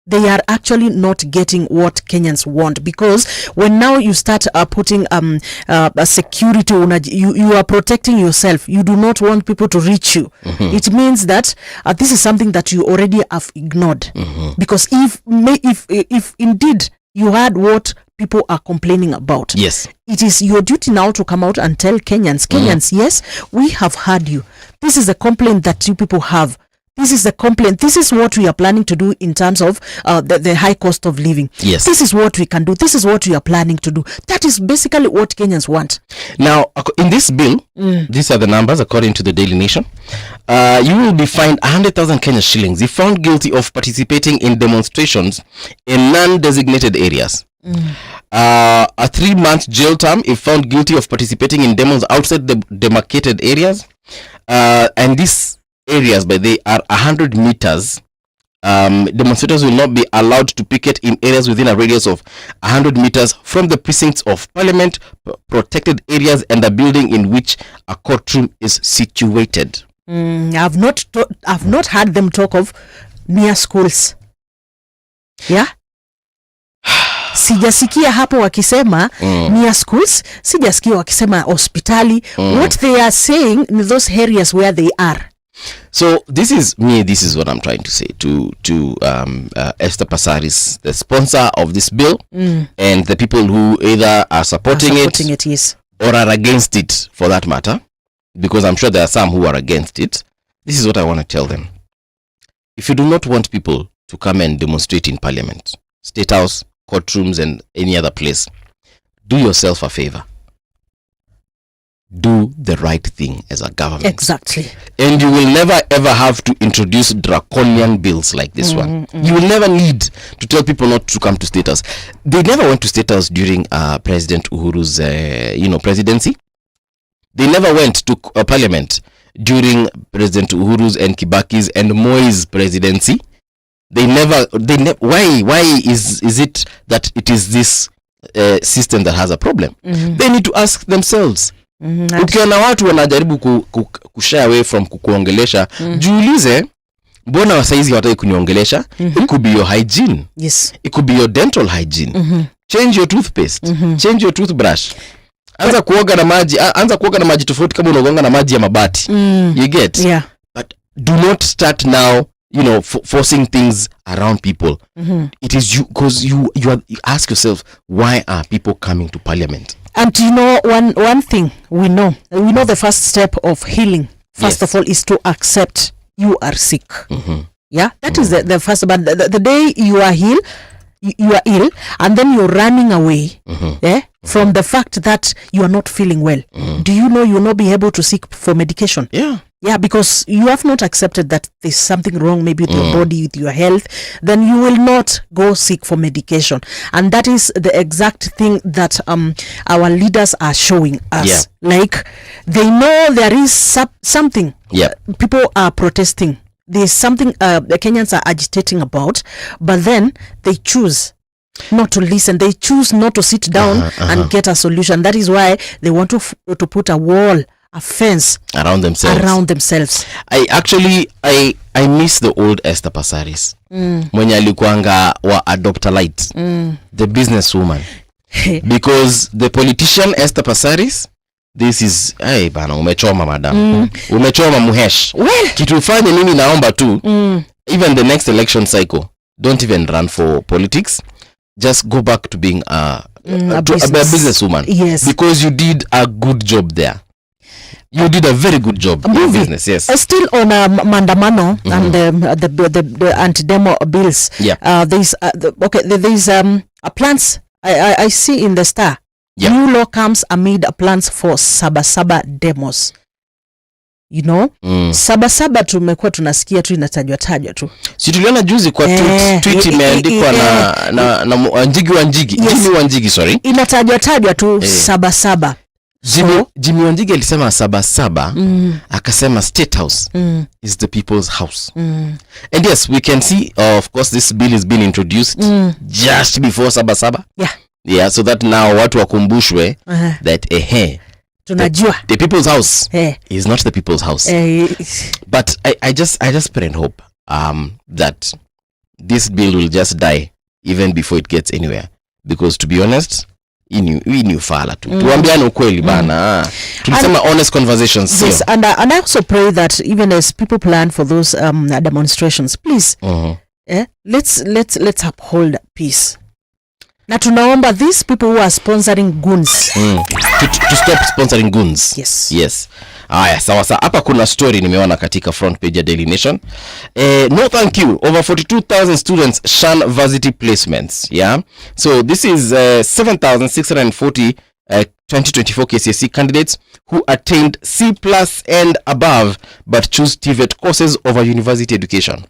They are actually not getting what Kenyans want, because when now you start putting a security, you are protecting yourself. You do not want people to reach you. It means that this is something that you already have ignored. Because if indeed you heard what people are complaining about, yes, it is your duty now to come out and tell Kenyans, yes, we have heard you. This is a complaint that you people have. This is the complaint. This is what we are planning to do in terms of the high cost of living. Yes. This is what we can do. This is what we are planning to do. That is basically what Kenyans want. Now, in this bill, these are the numbers according to the Daily Nation. You will be fined 100,000 Kenya shillings if found guilty of participating in demonstrations in non-designated areas. A 3-month jail term if found guilty of participating in demos outside the demarcated areas. And these areas, but they are 100 meters. Demonstrators will not be allowed to picket in areas within a radius of 100 meters from the precincts of parliament, protected areas, and the building in which a courtroom is situated. I've not heard them talk of near schools. Yeah. Sijasikia hapo wakisema near schools, sijasikia wakisema hospitali. What they are saying in those areas where they are. So this is what I'm trying to say to Esther Passaris, the sponsor of this bill, and the people who either are supporting it yes, or are against it, for that matter, because I'm sure there are some who are against it. This is what I want to tell them. If you do not want people to come and demonstrate in Parliament, State House, courtrooms, and any other place, do yourself a favor. Do the right thing as a government. Exactly. And you will never ever have to introduce draconian bills like this one. You will never need to tell people not to come to State House. They never went to State House during President Uhuru's presidency. They never went to Parliament during President Uhuru's and Kibaki's and Moi's presidency. Why is it that it is this system that has a problem? They need to ask themselves. Ukiona watu wanajaribu kushare away from kukuongelesha, jiulize mbona wasaizi hawataki kuniongelesha? It could be your hygiene. Yes. It could be your dental hygiene. Change your toothpaste. Change your toothbrush. Anza kuoga na maji tofauti kama unaoga na maji ya mabati. You get? Yeah. But do not start now, forcing things around people. It is you, because you ask yourself, why are people coming to Parliament? And one thing we know the first step of healing, first of all, is to accept you are sick. Yeah, that is the first. But the day you are ill, and then you're running away from the fact that you are not feeling well. Do you know you will not be able to seek for medication? Yeah, because you have not accepted that there's something wrong maybe with your body, with your health, then you will not go seek for medication. And that is the exact thing that our leaders are showing us. Like, they know there is something. People are protesting. There's something the Kenyans are agitating about, but then they choose not to listen. They choose not to sit down and get a solution. That is why they want to put a wall, a fence around themselves. I miss the old Esther Passaris. Mwenye alikuanga wa Adoptalite, the businesswoman. Because the politician Esther Passaris, this is bana umechoma madam. Umechoma muhesh. Kitu ufanye mimi naomba tu, even the next election cycle, don't even run for politics. Just go back to being a businesswoman. Yes. Because you did a good job there. You did a very good job in business, yes. Still on Mandamano and the anti-demo bills. There's a plans I see in the Star. New law comes amid plans for Sabasaba demos. you know. Saba tumekuwa tunasikia tu inatajwa tu. Si tuliona juzi kwa tweet imeandikwa na Njigi Wanjigi, yes. Jimmy Wanjigi, sorry. Inatajwa tu saba. Jimmy Wanjigi alisema saba, akasema State House is the people's house. And yes, we can see, of course, this bill is being introduced just before saba. Yeah, so that now watu wakumbushwe that tunajua the people's house is not the people's house. But I just pray and hope that this bill will just die even before it gets anywhere, because to be honest, we knew fala tu. Tuambiane ukweli bana. Tulisema honest conversations. Yes, and I also pray that even as people plan for those demonstrations, please let's uphold peace. Na tunaomba these people who are sponsoring goons to stop sponsoring goons. Yes. Aya, sawa. Hapa kuna story nimeona katika front page ya Daily Nation. No thank you. Over 42,000 students shun varsity placements. Yeah. So this is 7,640 2024 KCSE candidates who attained C+ and above but choose TVET courses over university education.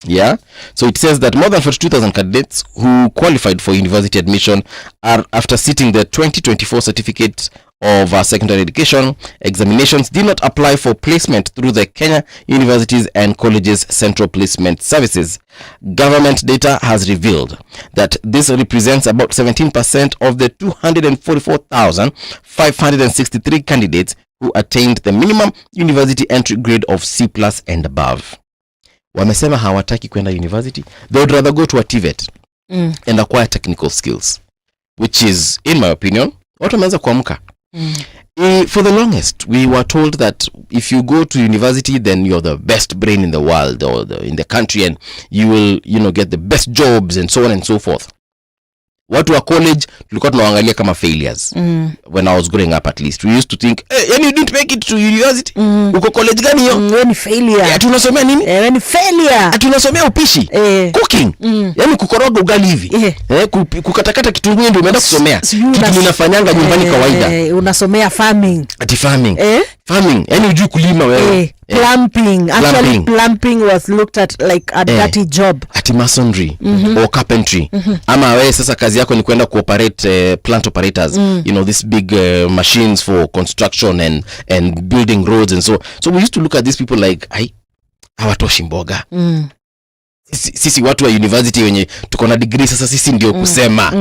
Yeah, so it says that more than 42,000 candidates who qualified for university admission are, after sitting the 2024 certificate of secondary education examinations, did not apply for placement through the Kenya Universities and Colleges Central Placement Services. Government data has revealed that this represents about 17% of the 244,563 candidates who attained the minimum university entry grade of C+ and above. Wamesema hawataki kwenda university. They would rather go to a TVET and acquire technical skills, which is, in my opinion, watu wameanza kuamka. For the longest, we were told that if you go to university, then you're the best brain in the world or in the country, and you will, get the best jobs and so on and so forth. Watu wa college tulikuwa tunaangalia kama failures. When I was growing up, at least we used to think, hey, you didn't make it to university. Uko college gani hiyo? Wewe ni failure. Tunasomea nini? Wewe ni failure. Tunasomea upishi. Cooking. Yani kukoroga ugali hivi. Kukatakata kitunguu ndio umeenda kusomea. Kitu ninafanyanga nyumbani kawaida. Unasomea farming. Farming. Farming. Yani unajua kulima wewe. Plumbing. Actually, plumbing was looked at like a dirty job. At masonry or carpentry. Ama wewe sasa kazi yako ni kwenda cooperate plant operators, this big machines for construction and building roads and so we used to look at these people like hawatoshi mboga. Sisi watu wa university wenye tuko na degree sasa sisi ndio kusema.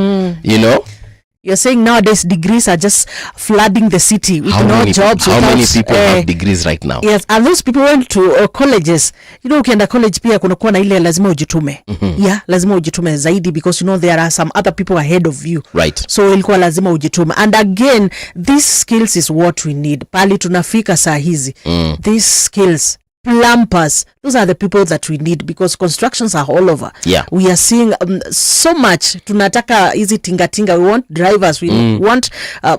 You're saying nowadays degrees are just flooding the city with jobs. How many people have degrees right now? Yes, and those people went to colleges. Ukienda college pia kunakuwa na ile lazima ujitume. Yeah, lazima ujitume zaidi because there are some other people ahead of you. Right. So ilikuwa lazima ujitume. And again, these skills is what we need. Pali tunafika saa hizi. These skills, plumbers, those are the people that we need because constructions are all over. Yeah. We are seeing so much. Tunataka hizi tinga. We want drivers. We want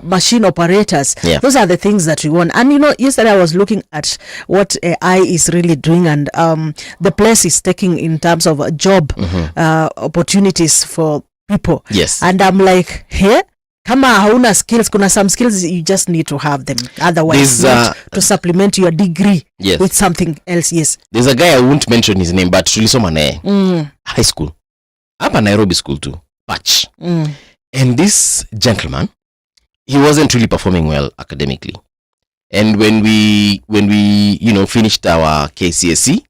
machine operators. Yeah. Those are the things that we want. And yesterday I was looking at what AI is really doing and the place is taking in terms of job opportunities for people. Yes. And I'm like, hey, kama hauna skills, kuna some skills you just need to have them. Otherwise, not to supplement your degree with something else. Yes. There's a guy, I won't mention his name, but tulisoma naye. High school. Hapa Nairobi school too. Patch. And this gentleman, he wasn't really performing well academically. And when we finished our KCSE,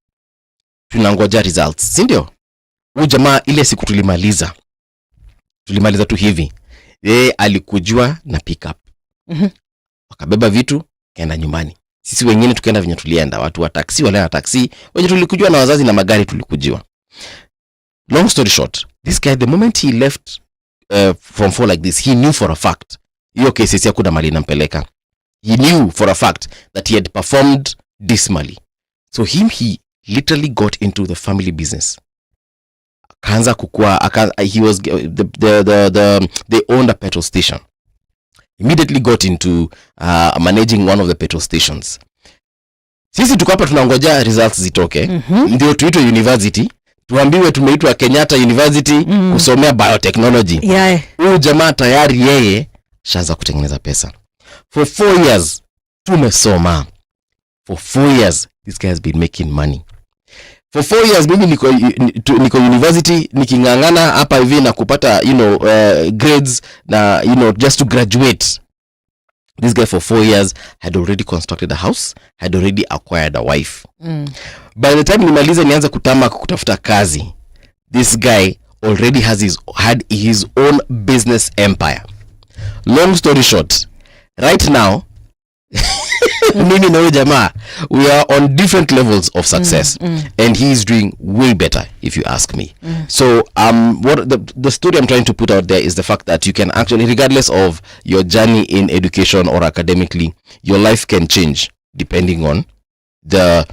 tunangoja results. Sindio? Huyu jamaa ile siku tulimaliza tu hivi. Alikujua na pick up. Wakabeba vitu kaenda nyumbani. Sisi wengine tukaenda venye tulienda. Watu wa taxi wale na taxi, wenye tulikujua na wazazi na magari tulikujiwa. Long story short, this guy the moment he left from 4 like this, he knew for a fact hiyo kesi hakuna mali inampeleka. He knew for a fact that he had performed dismally. So he literally got into the family business. Kaanza kukua, he was they owned a petrol station. Immediately got into managing one of the petrol stations. Sisi tuko hapa tunangoja results zitoke. Ndio tuitwe university, tuambiwe tumeitwa Kenyatta University kusomea biotechnology. Huyu jamaa tayari yeye shaanza kutengeneza pesa. For 4 years tumesoma. For 4 years this guy has been making money. For 4 years mimi niko university nikingangana hapa hivi na kupata grades na just to graduate. This guy for 4 years had already constructed a house, had already acquired a wife. By the time nimaliza nianza kutafuta kazi, this guy already had his own business empire. Long story short, right now mimi na jamaa, we are on different levels of success, and he is doing way better if you ask me. So what the story I'm trying to put out there is the fact that you can actually, regardless of your journey in education or academically, your life can change depending on your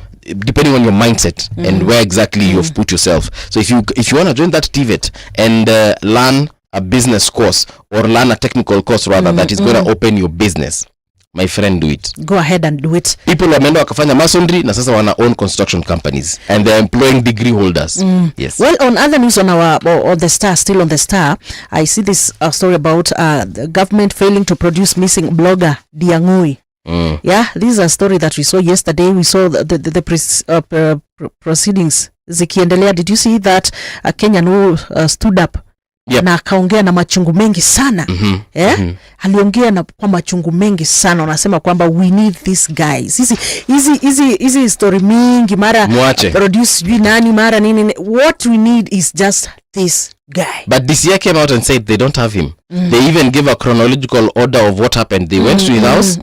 mindset and where exactly you've put yourself. So if you want to join that TVET and learn a business course or learn a technical course rather that is going to open your business, my friend, do it. Go ahead and do it. People wameenda wakafanya masonry na sasa wana own construction companies and they're employing degree holders. Yes. Well, on other news on the Star, still on the Star, I see this story about the government failing to produce missing blogger Diangui. Yeah, this is a story that we saw yesterday. We saw the proceedings zikiendelea. Did you see that a Kenyan who stood up? Yep. Na akaongea na machungu mengi sana. Aliongea kwa machungu mengi sana. Unasema kwamba we need these guys. Hizi story mingi mara produce nani mara nini. What we need is just this guy. But DCI came out and said they don't have him. They even gave a chronological order of what happened. They went to his house,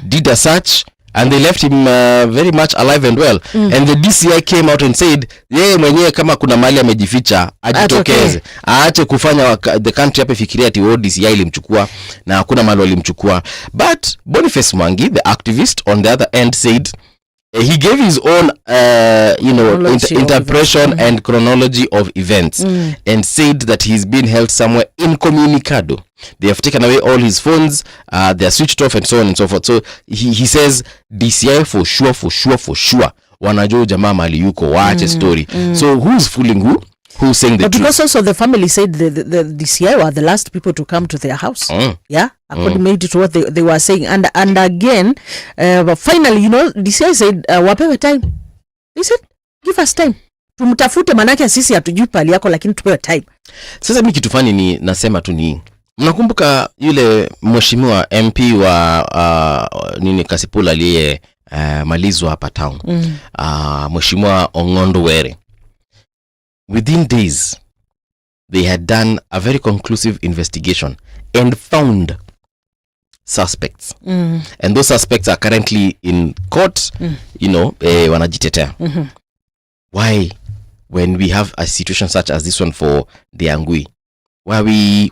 did a search, and they left him very much alive and well. And the DCI came out and said yeye mwenyewe kama kuna mahali amejificha ajitokeze, aache kufanya the country hapa fikiria ati DCI ilimchukua na hakuna mahali alimchukua. But Boniface Mwangi, the activist on the other end, said he gave his own interpretation and chronology of events and said that he's been held somewhere incommunicado. They have taken away all his phones, they are switched off and so on and so forth. So he says DCI for sure wanajua jamaa mali yuko, waache story. So who's fooling who? Who's saying the truth? Because also the family said the DCI were the last people to come to their house. Yeah, according to what they were saying. And again, finally, DCI said, wapewe time. They said, give us time. Tumtafute manake sisi hatujui pali yako lakini tupewe time. Sasa mimi kitu fani ni nasema tu ni, mnakumbuka yule mheshimiwa MP wa Kasipul aliye malizwa hapa town. Mheshimiwa Ongondo Were. Within days, they had done a very conclusive investigation and found suspects. And those suspects are currently in court, wanajitetea. Why, when we have a situation such as this one for Diangui, why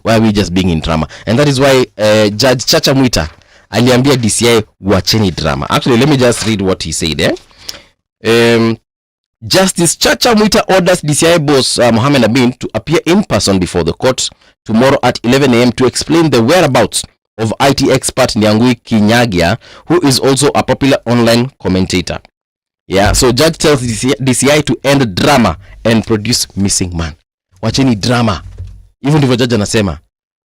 are we just being in drama? And that is why Judge Chacha Mwita aliambia DCI wacheni drama. Actually, let me just read what he said. Justice Chacha Mwita orders DCI boss Mohamed Amin to appear in person before the court tomorrow at 11 a.m. to explain the whereabouts of IT expert Nyangui Kinyagia, who is also a popular online commentator. Yeah, so judge tells DCI to end drama and produce missing man. Wacheni drama. Even ndivyo judge anasema.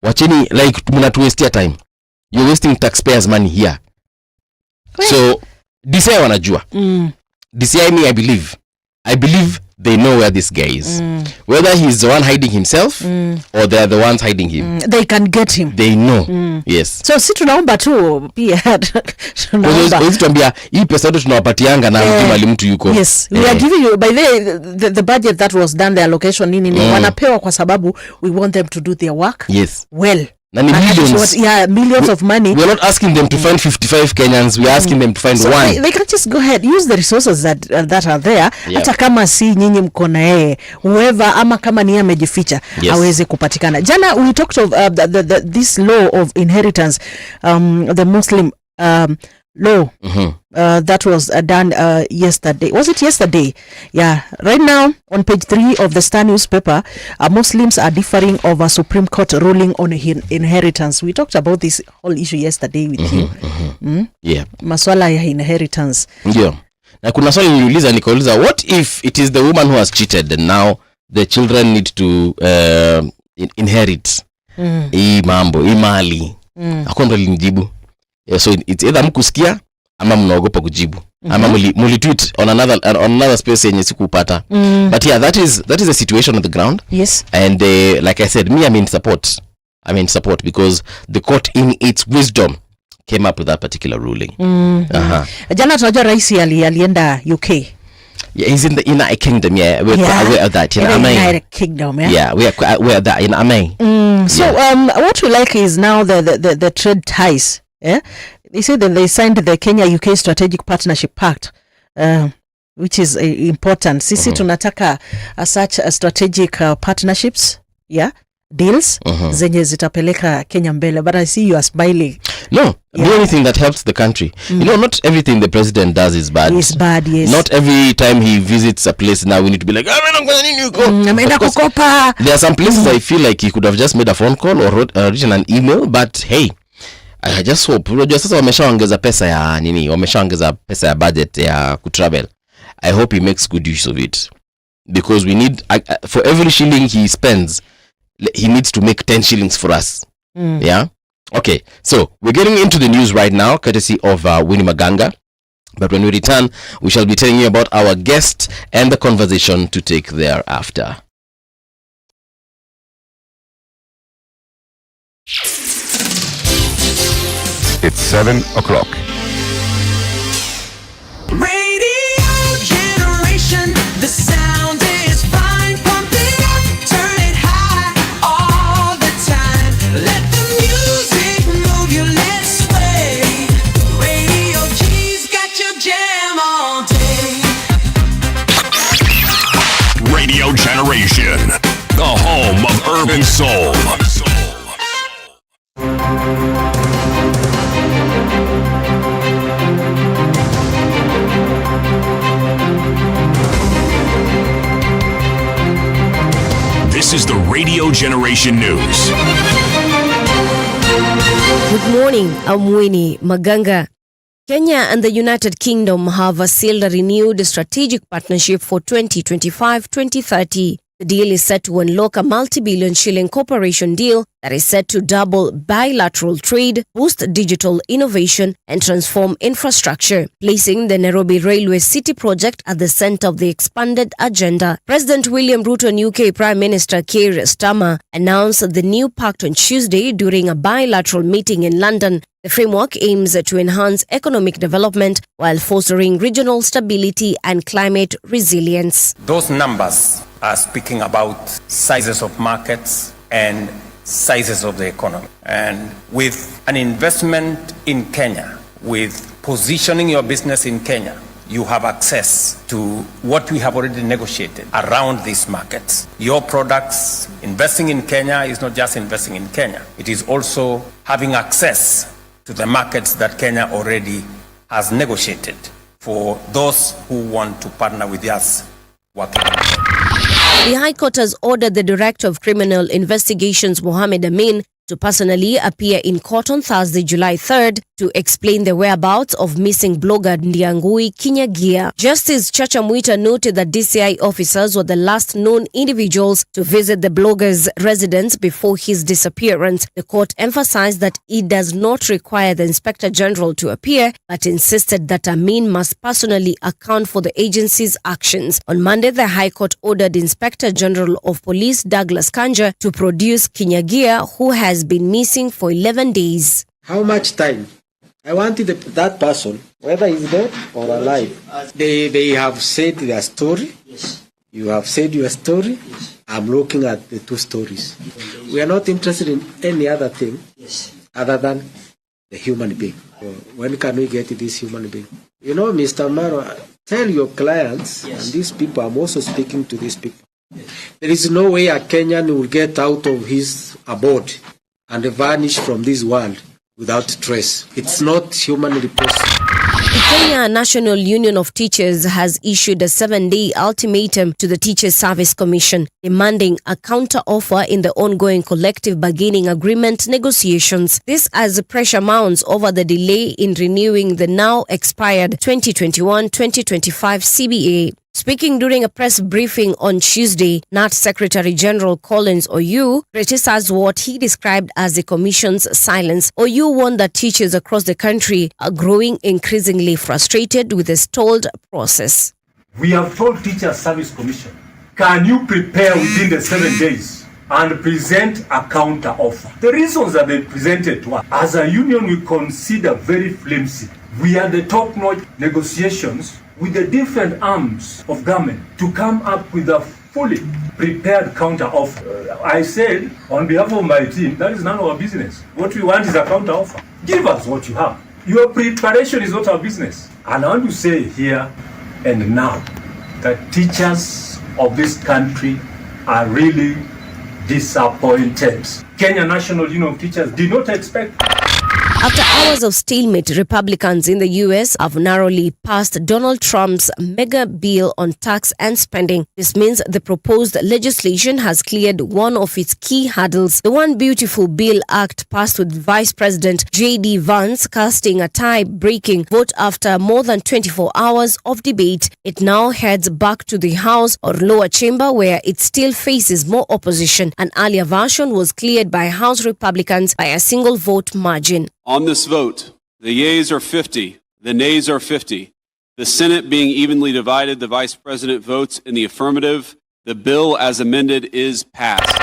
Wacheni, like mnatuwestia time. You're wasting taxpayers' money here. So DCI wanajua. DCI me, I believe they know where this guy is. Whether he's the one hiding himself or they're the ones hiding him. They can get him. They know. Yes. So si tunaomba tu pia. Tunaomba. Tuambia hii pesa yote tunawapatianga na mali mtu yuko. Yes. We are giving you by the budget that was done, the allocation nini wanapewa kwa sababu we want them to do their work. Yes. Well. Millions. Millions of money. We're not asking them to find 55 Kenyans. We're asking them to find one. They can just go ahead, use the resources that are there. Hata kama si nyinyi mko na yeye, whoever ama kama ni amejificha aweze kupatikana. Jana we talked of this law of inheritance, the Muslim law that was done yesterday. Was it yesterday? Yeah. Right now, on page 3 of the Star newspaper, Muslims are differing over Supreme Court ruling on inheritance. We talked about this whole issue yesterday with you. Yeah. Maswala ya inheritance. Yeah. Na kuna swali nikauliza, what if it is the woman who has cheated and now the children need to inherit hii mambo, hii mali? Hakuwa ndo linijibu. Yeah, so it's either mkusikia ama mnaogopa kujibu ama muli tweet on another space yenye sikupata. But yeah, that is the situation on the ground. Yes. And like I said, me I'm in support because the court in its wisdom came up with that particular ruling. Jana tunajua rais alienda UK. Yeah, he's in the United Kingdom. Yeah, we're quite aware of that. You know, United Kingdom. Yeah, we're quite aware of that. You know, So what we like is now the trade ties. Yeah, they say that they signed the Kenya-UK Strategic Partnership Pact, which is important. Sisi tunataka such strategic partnerships. Yeah. Deals zenye zitapeleka Kenya mbele. But I see you are smiling. No, the only thing that helps the country. You know, not everything the president does is bad. It's bad, yes. Not every time he visits a place now we need to be like, ameenda kukopa. There are some places I feel like he could have just made a phone call or written an email, but hey, I just hope. Unajua sasa wameshaongeza pesa ya nini? Wameshaongeza pesa ya budget ya kutravel. I hope he makes good use of it. Because we need, for every shilling he spends, he needs to make 10 shillings for us. Yeah? Okay, so we're getting into the news right now, courtesy of Winnie Maganga. But when we return, we shall be telling you about our guest and the conversation to take thereafter. It's 7 o'clock. Radio generation, the sound is fine. Pump it up, turn it high all the time. Let the music move you, let's sway. Radio G's got your jam all day. Radio Generation, the home of urban soul. This is the Radio Generation News. Good morning, I'm Winnie Maganga. Kenya and the United Kingdom have sealed a renewed strategic partnership for 2025-2030. The deal is set to unlock a multi-billion shilling cooperation deal that is set to double bilateral trade, boost digital innovation, and transform infrastructure, placing the Nairobi Railway City project at the center of the expanded agenda. President William Ruto and UK Prime Minister Keir Starmer announced the new pact on Tuesday during a bilateral meeting in London. The framework aims to enhance economic development while fostering regional stability and climate resilience. Those numbers are speaking about sizes of markets and sizes of the economy. And with an investment in Kenya, with positioning your business in Kenya, you have access to what we have already negotiated around these markets. Your products, investing in Kenya is not just investing in Kenya. It is also having access to the markets that Kenya already has negotiated for those who want to partner with us working. The High Court has ordered the Director of Criminal Investigations, Mohamed Amin, to personally appear in court on Thursday, July 3rd, to explain the whereabouts of missing blogger Ndiangui Kinyagia. Justice Chacha Mwita noted that DCI officers were the last known individuals to visit the blogger's residence before his disappearance. The court emphasized that it does not require the Inspector General to appear, but insisted that Amin must personally account for the agency's actions. On Monday, the High Court ordered Inspector General of Police Douglas Kanja to produce Kinyagia, who has been missing for 11 days. How much time? I wanted that person, whether he's dead or alive. They have said their story. Yes. You have said your story. Yes. I'm looking at the two stories. We are not interested in any other thing other than the human being. So when can we get this human being? You know, Mr. Maro, tell your clients, and these people, I'm also speaking to these people. There is no way a Kenyan will get out of his abode and vanish from this world without trace. It's not humanly possible. The Kenya National Union of Teachers has issued a 7-day ultimatum to the Teachers Service Commission, demanding a counter-offer in the ongoing collective bargaining agreement negotiations. This as pressure mounts over the delay in renewing the now expired 2021-2025 CBA. Speaking during a press briefing on Tuesday, NAT Secretary General Collins Oyu criticized what he described as the Commission's silence. Oyu warned that teachers across the country are growing increasingly frustrated with the stalled process. We have told Teacher Service Commission, can you prepare within the 7 days and present a counter offer? The reasons that they presented to us, as a union, we consider very flimsy. We are the top-notch negotiations with the different arms of government to come up with a fully prepared counter offer. I said, on behalf of my team, that is none of our business. What we want is a counter offer. Give us what you have. Your preparation is not our business. And I want to say here and now that teachers of this country are really disappointed. Kenya National Union of Teachers did not expect. After hours of stalemate, Republicans in the U.S. have narrowly passed Donald Trump's mega bill on tax and spending. This means the proposed legislation has cleared one of its key hurdles. The One Beautiful Bill Act passed with Vice President J.D. Vance casting a tie-breaking vote after more than 24 hours of debate. It now heads back to the House or lower chamber where it still faces more opposition. An earlier version was cleared by House Republicans by a single vote margin. On this vote, the yeas are 50, the nays are 50. The Senate being evenly divided, the Vice President votes in the affirmative. The bill as amended is passed.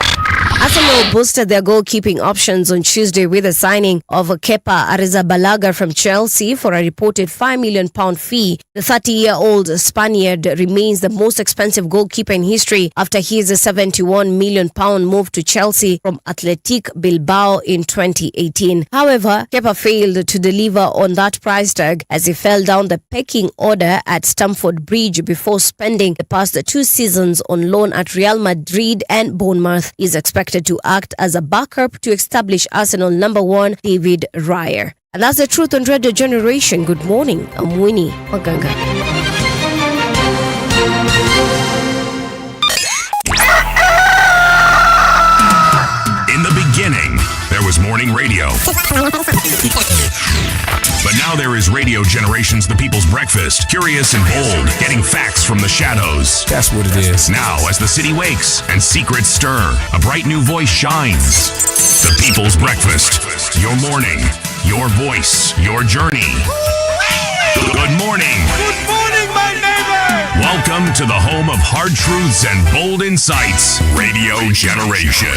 Arsenal boosted their goalkeeping options on Tuesday with the signing of Kepa Arrizabalaga from Chelsea for a reported £5 million fee. The 30-year-old Spaniard remains the most expensive goalkeeper in history after his £71 million move to Chelsea from Athletic Bilbao in 2018. However, Kepa failed to deliver on that price tag as he fell down the pecking order at Stamford Bridge before spending the past 2 seasons on loan at Real Madrid and Bournemouth. He is expected to act as a backup to establish Arsenal number 1 David Raya. And that's the truth on Radio Generation. Good morning. I'm Winnie Maganga. In the beginning, there was morning radio. But now there is Radio Generations, the people's breakfast. Curious and bold, getting facts from the shadows. That's what it is. Now, as the city wakes and secrets stir, a bright new voice shines. The people's breakfast. Your morning, your voice, your journey. Good morning. Good morning, my neighbor! Welcome to the home of hard truths and bold insights. Radio Generation.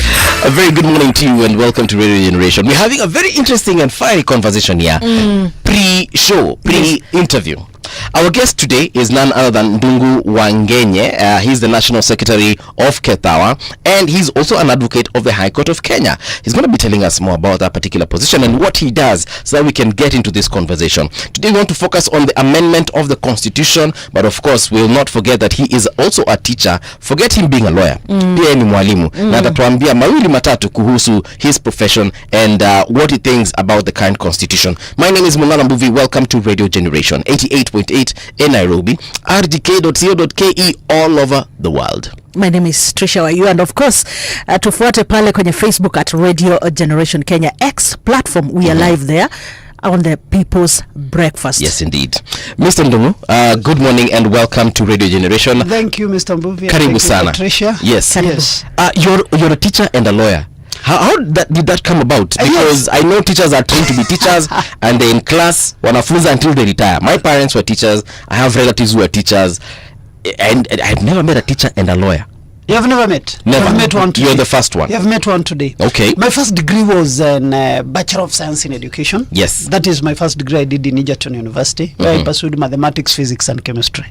A very good morning to you and welcome to Radio Generation. We're having a very interesting and fiery conversation here. Pre-show, pre-interview. Our guest today is none other than Ndungu Wangenye. He's the National Secretary of Ketawa and he's also an advocate of the High Court of Kenya. He's going to be telling us more about that particular position and what he does so that we can get into this conversation. Today we want to focus on the amendment of the Constitution, but of course we'll not forget that he is also a teacher. Forget him being a lawyer. Pia ni mwalimu. Na atatuambia mawili matatu kuhusu his profession and what he thinks about the current Constitution. My name is Mulala Mbuvi. Welcome to Radio Generation 88.8 in Nairobi, rdk.co.ke all over the world. My name is Trisha Wayu and of course tufuate pale kwenye Facebook at Radio Generation Kenya X platform. We are live there on the People's Breakfast. Yes, indeed. Mr. Ndungu, good morning and welcome to Radio Generation. Thank you, Mr. Mbuvi. Karibu sana. Trisha. Yes. Yes. You're a teacher and a lawyer. How did that come about? Because I know teachers are trained to be teachers and they're in class, wanafunza until they retire. My parents were teachers. I have relatives who are teachers. And I've never met a teacher and a lawyer. You have never met? Never. I've met one today. You're the first one. You have met one today. Okay. My first degree was in Bachelor of Science in Education. Yes. That is my first degree I did in Egerton University, where I pursued mathematics, physics, and chemistry.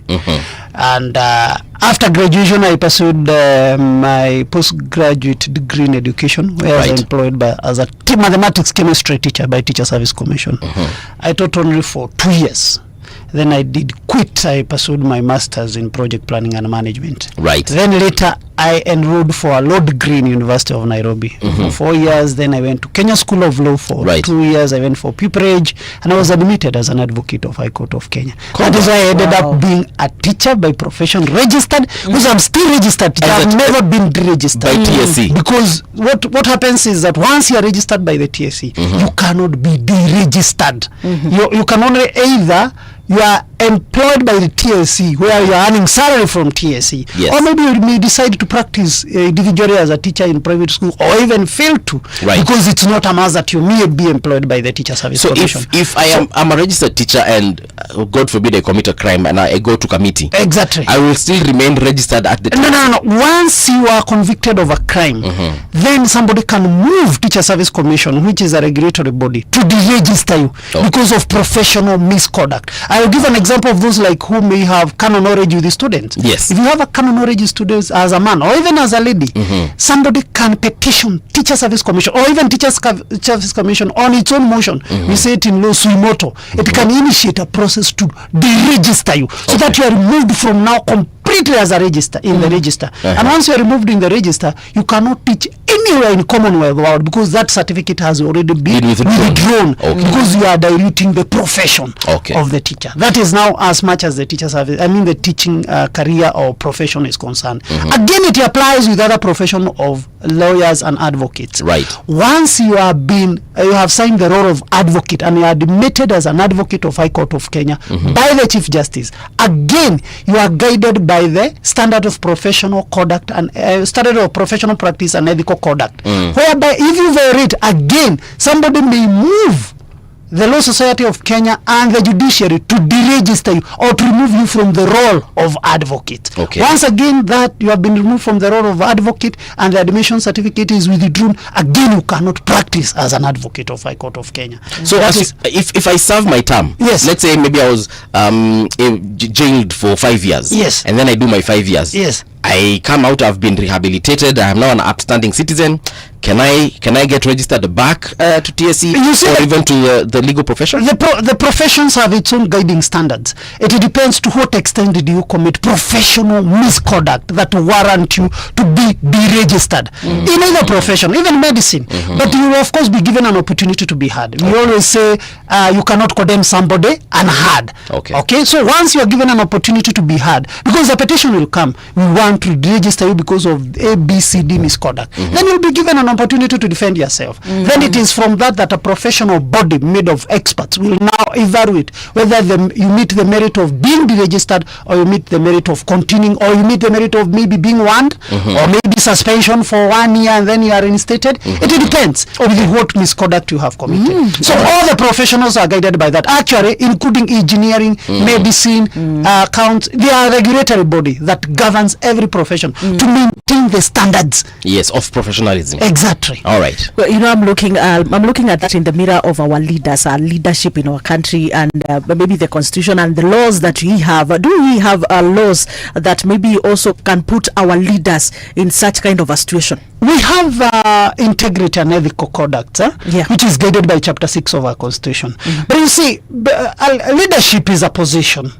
And after graduation, I pursued my postgraduate degree in education, where I was employed as a mathematics chemistry teacher by Teacher Service Commission. I taught only for 2 years. Then I did quit. I pursued my master's in project planning and management. Right. Then later I enrolled for a law degree in University of Nairobi for 4 years. Then I went to Kenya School of Law for 2 years. I went for pupillage and I was admitted as an advocate of High Court of Kenya. That is why I ended up being a teacher by profession, registered, because I'm still registered. I've never been deregistered by TSC. Because what happens is that once you are registered by the TSC, you cannot be deregistered. You can only either you are employed by the TSC, where you are earning salary from TSC, Yes. or maybe you may decide to practice individually as a teacher in private school, or even fail to, Right. because it's not a must that you may be employed by the Teacher Service So Commission. if I'm a registered teacher and God forbid I commit a crime and I go to committee, Exactly. I will still remain registered at the No. Once you are convicted of a crime, then somebody can move Teacher Service Commission, which is a regulatory body, to deregister you because of professional misconduct. I will give an example of those like who may have canon knowledge with the students. Yes. If you have a canon knowledge students as a man or even as a lady, somebody can petition Teacher Service Commission or even Teacher Service Commission on its own motion. We say it in law sui moto. It can initiate a process to deregister you so that you are removed from now completely as a register in the register. And once you are removed in the register, you cannot teach anywhere in Commonwealth world because that certificate has already been withdrawn because you are diluting the profession of the teacher. That is now as much as the teacher service, the teaching career or profession is concerned. Again, it applies with other profession of lawyers and advocates. Right. Once you have signed the role of advocate and you are admitted as an advocate of High Court of Kenya by the Chief Justice, again you are guided by the standard of professional conduct and standard of professional practice and ethical conduct, whereby if you violate, again somebody may move the Law Society of Kenya and the judiciary to deregister you or to remove you from the role of advocate. Once again that you have been removed from the role of advocate and the admission certificate is withdrawn, again you cannot practice as an advocate of High Court of Kenya. So if I serve my term, yes, let's say maybe I was jailed for 5 years, yes, and then I do my 5 years, yes, I come out, I've been rehabilitated, I am now an upstanding citizen. Can I get registered back to TSC or even to the legal profession? The professions have its own guiding standards. It depends to what extent did you commit professional misconduct that warrant you to be deregistered in either profession, even medicine. But you will of course be given an opportunity to be heard. We always say you cannot condemn somebody unheard. Okay. So once you are given an opportunity to be heard, because the petition will come, we want to deregister you because of ABCD misconduct, then you'll be given an opportunity to defend yourself. Then it is from that a professional body made of experts will now evaluate whether you meet the merit of being deregistered or you meet the merit of continuing or you meet the merit of maybe being warned or maybe suspension for 1 year and then you are reinstated. It depends on what misconduct you have committed. So all the professionals are guided by that, actually including engineering, medicine, accounts. They are a regulatory body that governs every profession to maintain the standards of professionalism. Exactly. All right. Well, I'm looking at that in the mirror of our leaders, our leadership in our country, and maybe the constitution and the laws that we have. Do we have laws that maybe also can put our leaders in such kind of a situation? We have integrity and ethical conduct, which is guided by Chapter 6 of our constitution. But you see, leadership is a position,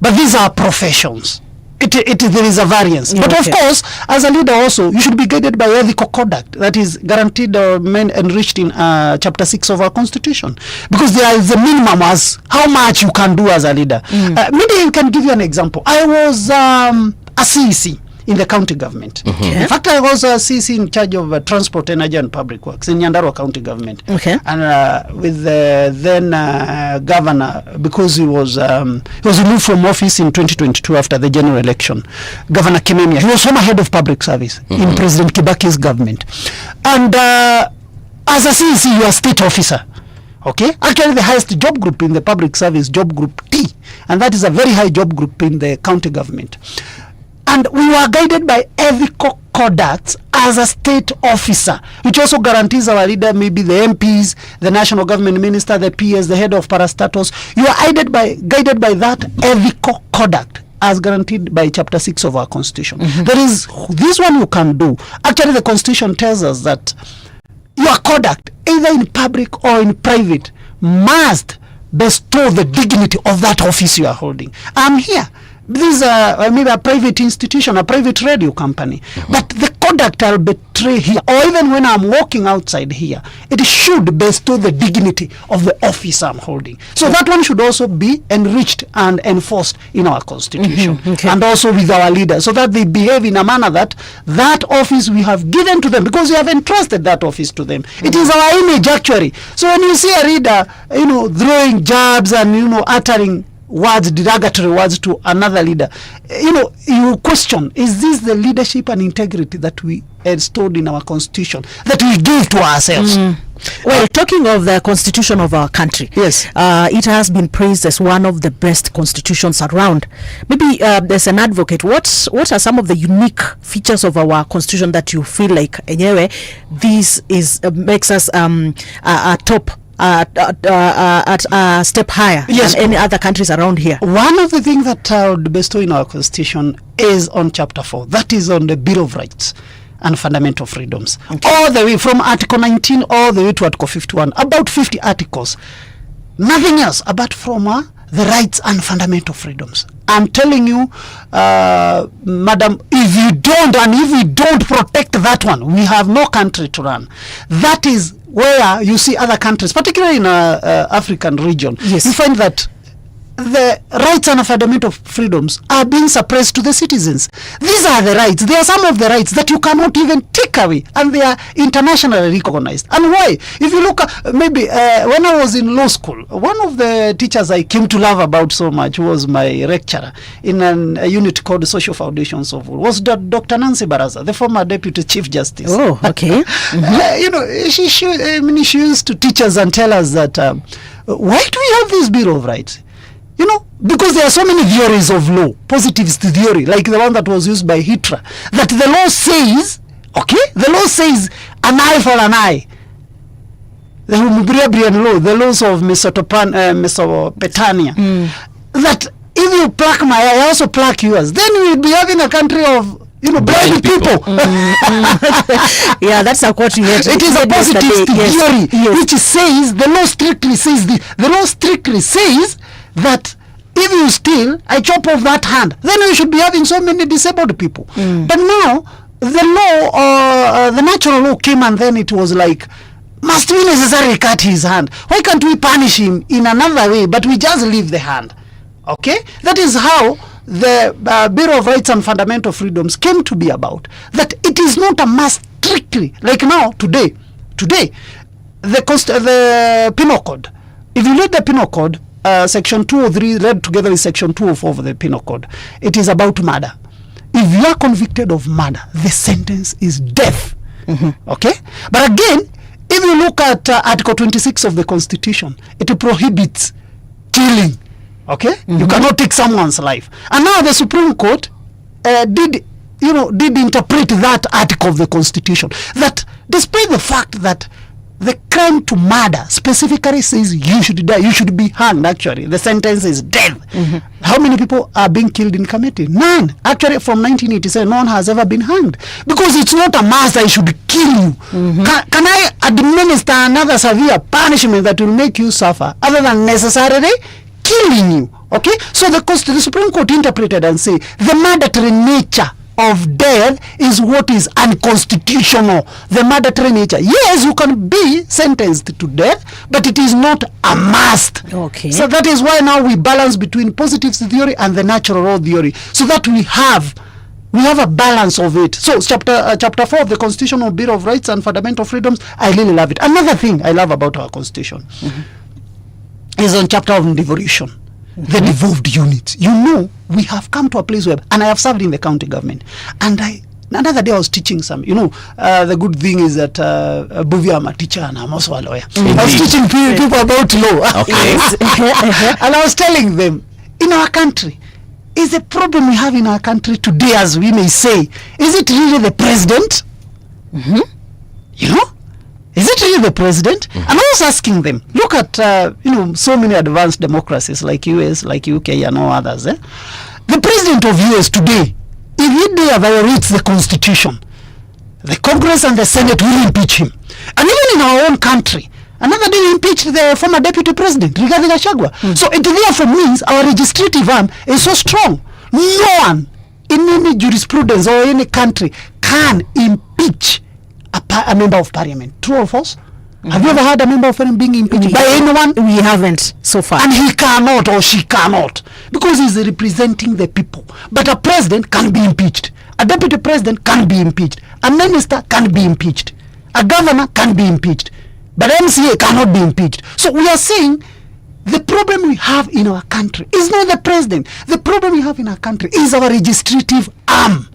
but these are professions. There is a variance. But of course, as a leader also, you should be guided by ethical conduct that is guaranteed or enriched in Chapter 6 of our Constitution. Because there is a minimum as how much you can do as a leader. Maybe I can give you an example. I was a CEC in the county government. In fact, I was a CC in charge of transport, energy and public works in Nyandarua county government. And with the then governor, because he was removed from office in 2022 after the general election, Governor Kimemia, he was former head of public service in President Kibaki's government. And as a CC, you are a state officer. Actually the highest job group in the public service, job group T, and that is a very high job group in the county government. And we were guided by ethical conduct as a state officer, which also guarantees our leader, maybe the MPs, the national government minister, the PS, the head of parastatus. You are guided by that ethical conduct as guaranteed by Chapter 6 of our Constitution. There is this one you can do. Actually, the Constitution tells us that your conduct, either in public or in private, must bestow the dignity of that office you are holding. I'm here. This is maybe a private institution, a private radio company. But the conduct I'll betray here, or even when I'm walking outside here, it should bestow the dignity of the office I'm holding. So that one should also be enriched and enforced in our Constitution. And also with our leaders, so that they behave in a manner that office we have given to them, because we have entrusted that office to them. It is our image, actually. So when you see a leader, throwing jabs and, uttering words, derogatory words to another leader, you question, is this the leadership and integrity that we installed in our constitution, that we give to ourselves? Well, talking of the constitution of our country, yes, it has been praised as one of the best constitutions around. Maybe there's an advocate. What are some of the unique features of our constitution that you feel like, anyway, this is makes us a top at a step higher yes, than any other countries around here? One of the things that I would bestow in our constitution is on chapter 4. That is on the Bill of Rights and Fundamental Freedoms. Okay. All the way from Article 19 all the way to Article 51. About 50 articles. Nothing else apart from the rights and fundamental freedoms. I'm telling you, madam, if you don't protect that one, we have no country to run. That is where you see other countries, particularly in African region, yes, you find that the rights and fundamental freedoms are being suppressed to the citizens. These are the rights. They are some of the rights that you cannot even take away, and they are internationally recognized. And why? If you look at, maybe when I was in law school, one of the teachers I came to love about so much was my lecturer in a unit called Social Foundations of Rule, was Dr. Nancy Baraza, the former Deputy Chief Justice. Oh, okay. She used to teach us and tell us that why do we have this Bill of Rights? Because there are so many theories of law, positivist theory, like the one that was used by Hitler, that the law says, the law says an eye for an eye. The Humbriabrian law, the laws of Mesopotamia, that if you pluck my eye, I also pluck yours. Then we will be having a country of blind people. Yeah, that's a quote you had. It is a positive theory, which says the law strictly says the law strictly says that if you steal, I chop off that hand. Then we should be having so many disabled people. But now the law, the natural law came, and then it was like, must we necessarily cut his hand? Why can't we punish him in another way, but we just leave the hand? That is how the Bill of Rights and Fundamental Freedoms came to be about. That it is not a must strictly, like now, today, the Penal Code. If you read the Penal Code, Section 203 read together with Section 204 of the Penal Code, it is about murder. If you are convicted of murder, the sentence is death. But again, if you look at Article 26 of the Constitution, it prohibits killing. You cannot take someone's life. And now the Supreme Court did interpret that article of the Constitution, that despite the fact that the crime to murder specifically says you should die, you should be hanged, actually. The sentence is death. How many people are being killed in Kamiti? None. Actually, from 1987, no one has ever been hanged. Because it's not a must, I should kill you. Can I administer another severe punishment that will make you suffer, other than necessarily killing you? So the Supreme Court interpreted and say the mandatory nature of death is what is unconstitutional. The mandatory nature. Yes, you can be sentenced to death, but it is not a must. So that is why now we balance between positivist theory and the natural law theory, so that we have a balance of it. So chapter 4 of the Constitutional Bill of Rights and Fundamental Freedoms, I really love it. Another thing I love about our Constitution is on chapter of devolution. The devolved units. We have come to a place where, and I have served in the county government, and another day I was teaching some, the good thing is that Buvia, I'm a teacher and I'm also a lawyer. I was teaching people about law. And I was telling them, in our country, is the problem we have in our country today, as we may say, is it really the president? Is it really the president? And I was asking them, look at, so many advanced democracies like US, like UK and all others. The president of US today, if he violates the Constitution, the Congress and the Senate will impeach him. And even in our own country, another day we impeached the former deputy president, Rigathi Gachagua. So it therefore means our legislative arm is so strong. No one in any jurisprudence or any country can impeach a member of parliament. True or false? Have you ever had a member of parliament being impeached by anyone? We haven't so far. And he cannot or she cannot, because he's representing the people. But a president can be impeached. A deputy president can be impeached. A minister can be impeached. A governor can be impeached. But MCA cannot be impeached. So we are saying the problem we have in our country is not the president. The problem we have in our country is our legislative arm.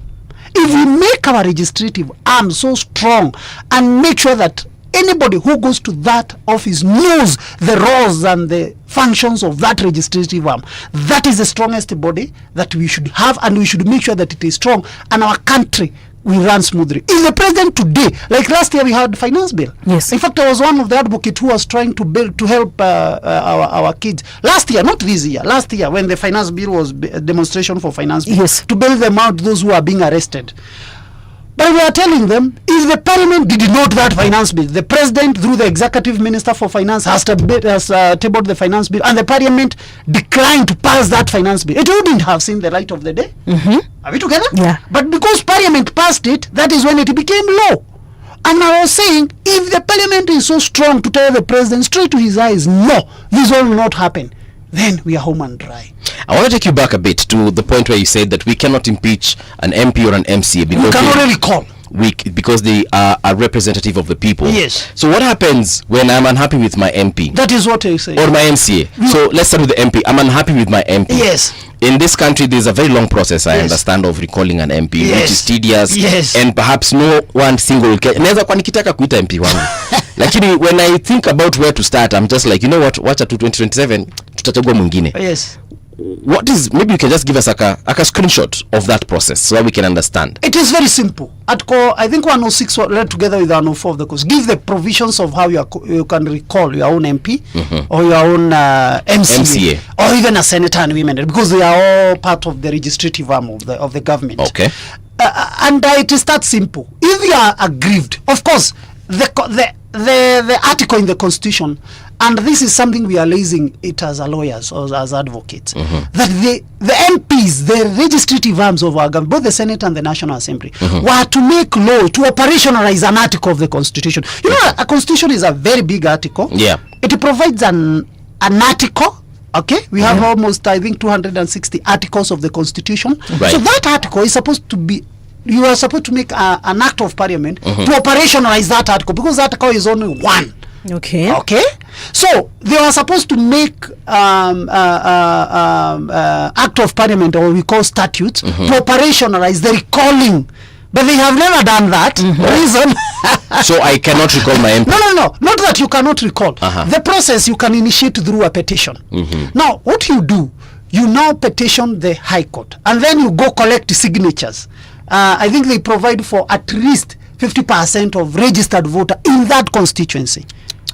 If we make our legislative arm so strong and make sure that anybody who goes to that office knows the roles and the functions of that legislative arm, that is the strongest body that we should have, and we should make sure that it is strong and our country will run smoothly. If the president today, like last year we had finance bill. Yes. In fact, I was one of the advocates who was trying to help our kids. Last year, not this year, last year when the finance bill was a demonstration for finance bill. Yes. To bail them out, those who are being arrested. But we are telling them, if the parliament did not that finance bill, the president through the executive minister for finance has tabled the finance bill, and the parliament declined to pass that finance bill, it wouldn't have seen the light of the day. Are we together? Yeah. But because parliament passed it, that is when it became law. And I was saying, if the parliament is so strong to tell the president straight to his eyes, no, this will not happen, then we are home and dry. I want to take you back a bit to the point where you said that we cannot impeach an MP or an MCA because We cannot really call. because they are a representative of the people. Yes. So what happens when I'm unhappy with my MP That is what I say. or my MCA? So let's start with the MP. I'm unhappy with my MP. Yes. In this country, there's a very long process, I Yes. understand, of recalling an MP, Yes. which is tedious, Yes. and perhaps no one single naweza kwa nikitaka kuita MP wangu. Lakini when I think about where to start, I'm just like, you know what, wacha tu 2027 tutachagua mwingine. Yes. What is, maybe you can just give us like a screenshot of that process so that we can understand. It is very simple. I think 106 led together with 104 of the course give the provisions of how you can recall your own MP or your own MCA or even a senator and women, because they are all part of the legislative arm of the government. Okay. And it is that simple. If you are aggrieved, of course, the article in the Constitution, and this is something we are raising it as a lawyers or as advocates, that the MPs, the legislative arms of our government, both the Senate and the National Assembly, were to make law, to operationalize an article of the Constitution. You know, a Constitution is a very big article. Yeah. It provides an article. Okay, we have almost, I think, 260 articles of the Constitution. Right. So that article is supposed to be, you are supposed to make an act of parliament to operationalize that article, because that article is only one. Okay. Okay, so they are supposed to make act of parliament, or we call statutes, to operationalize the recalling. But they have never done that. Reason. So I cannot recall my MP. No. Not that you cannot recall. The process you can initiate through a petition. Now, what you do, you now petition the High Court, and then you go collect signatures. I think they provide for at least 50% of registered voter in that constituency.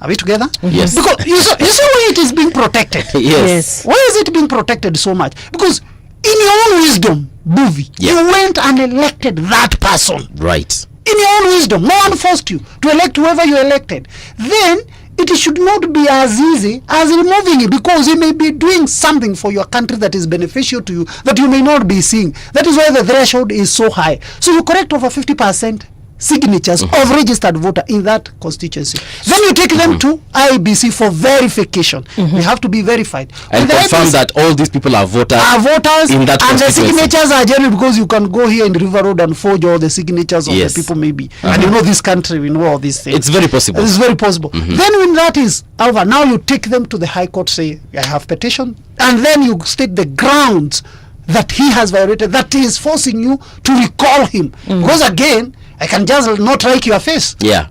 Are we together? Yes. Because you see why it is being protected. Yes. Why is it being protected so much? Because in your own wisdom, Buvi, you went and elected that person. Right. In your own wisdom, no one forced you to elect whoever you elected. Then it should not be as easy as removing it, because you may be doing something for your country that is beneficial to you that you may not be seeing. That is why the threshold is so high. So you collect over 50% signatures of registered voter in that constituency. Then you take them to IEBC for verification. They have to be verified. And confirm that all these people are voters in that and the constituency. signatures are genuine, because you can go here in River Road and forge all the signatures of the people maybe. And you know this country, we know all these things. It's very possible. It's very possible. Then when that is over, now you take them to the High Court, say, I have petition, and then you state the grounds that he has violated, that he is forcing you to recall him. Because again, I can just not like your face. Yeah.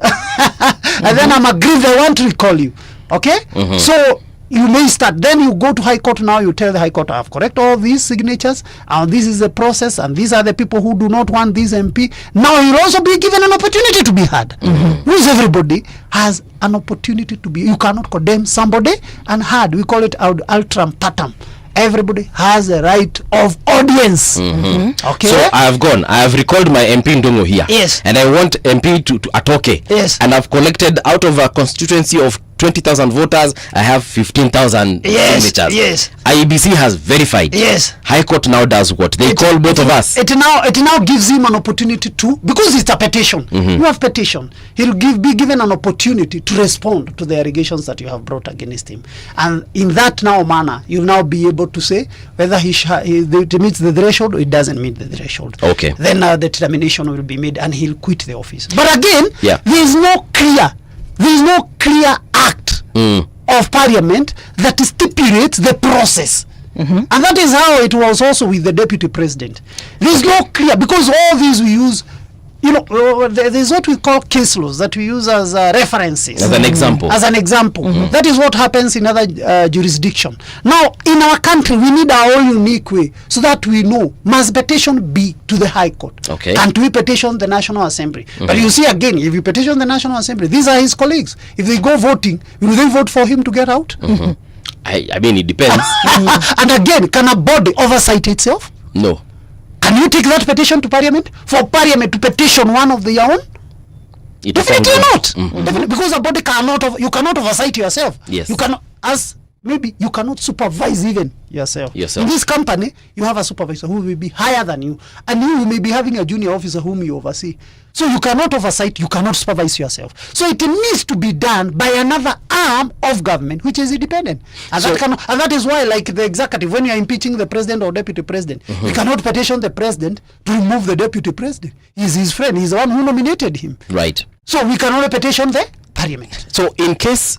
And then I'm aggrieved, I want to recall you. Okay? So you may start, then you go to High Court. Now you tell the High Court, I have correct all these signatures, and this is the process, and these are the people who do not want this MP. Now you'll also be given an opportunity to be heard. Because everybody has an opportunity to be, you cannot condemn somebody and heard. We call it ultram patam. Everybody has a right of audience. Okay. So I have recalled my MP Ndongo here. Yes. And I want MP to Atoke. Yes. And I've collected out of a constituency of 20,000 voters, I have 15,000 signatures. Yes. IEBC has verified. Yes. High Court now does what? They call both of us. It now gives him an opportunity to, because it's a petition. You have petition. He'll be given an opportunity to respond to the allegations that you have brought against him. And in that now manner, you'll now be able to say whether it meets the threshold or it doesn't meet the threshold. Okay. Then the determination will be made and he'll quit the office. But again, Yeah. there is no clear act of parliament that stipulates the process. And that is how it was also with the deputy president. There's no clear, because all these we use, you know, there's what we call case laws that we use as references. As an example. As an example. That is what happens in other jurisdiction. Now, in our country, we need our own unique way so that we know, must petition be to the High Court? Okay. Can't we petition the National Assembly? But you see, again, if you petition the National Assembly, these are his colleagues. If they go voting, will they vote for him to get out? I mean, it depends. And again, can a body oversight itself? No. Can you take that petition to Parliament for Parliament to petition one of their own? Definitely not. Definitely, because a body cannot, you cannot oversight yourself. Yes. You cannot, as maybe you cannot supervise even yourself. In this company, you have a supervisor who will be higher than you, and you may be having a junior officer whom you oversee. So you cannot oversight, you cannot supervise yourself. So it needs to be done by another arm of government, which is independent. And, and that is why, like the executive, when you are impeaching the president or deputy president, you cannot petition the president to remove the deputy president. He's his friend. He's the one who nominated him. Right. So we can only petition the parliament. So in case,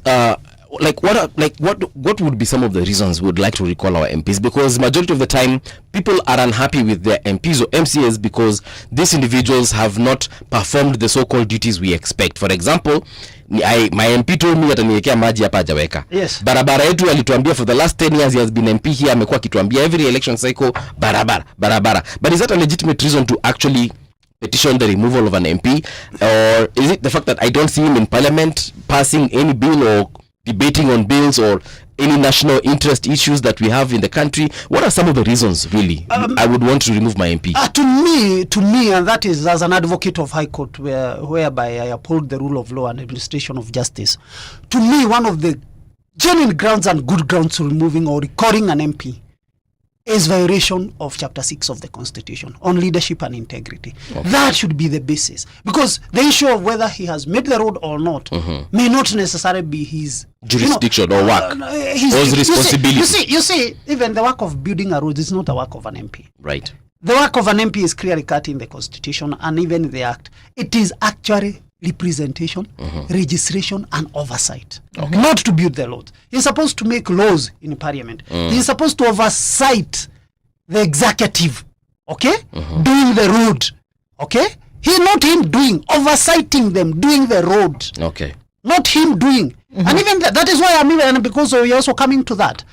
what would be some of the reasons we would like to recall our MPs? Because majority of the time people are unhappy with their MPs or MCAs because these individuals have not performed the so-called duties we expect. For example, my MP told me ataniwekea maji hapa hajaweka. Yes. Barabara yetu alituambia for the last 10 years he has been MP here, amekuwa akituambia every election cycle barabara. But is that a legitimate reason to actually petition the removal of an MP, or is it the fact that I don't see him in parliament passing any bill or debating on bills or any national interest issues that we have in the country? What are some of the reasons, really, I would want to remove my MP? To me, and that is as an advocate of High Court, whereby I uphold the rule of law and administration of justice. To me, one of the genuine grounds and good grounds to removing or recalling an MP is violation of Chapter 6 of the Constitution on leadership and integrity. That should be the basis, because the issue of whether he has made the road or not may not necessarily be his jurisdiction or work, his responsibility. You see, even the work of building a road is not a work of an MP. Right. The work of an MP is clearly cut in the Constitution and even in the Act. It is actually representation, registration, and oversight. Not to build the laws. He's supposed to make laws in Parliament. He's supposed to oversight the executive, doing the road, He not him doing, oversighting them, doing the road. Not him doing. And even that is why I'm even, because we're also coming to that,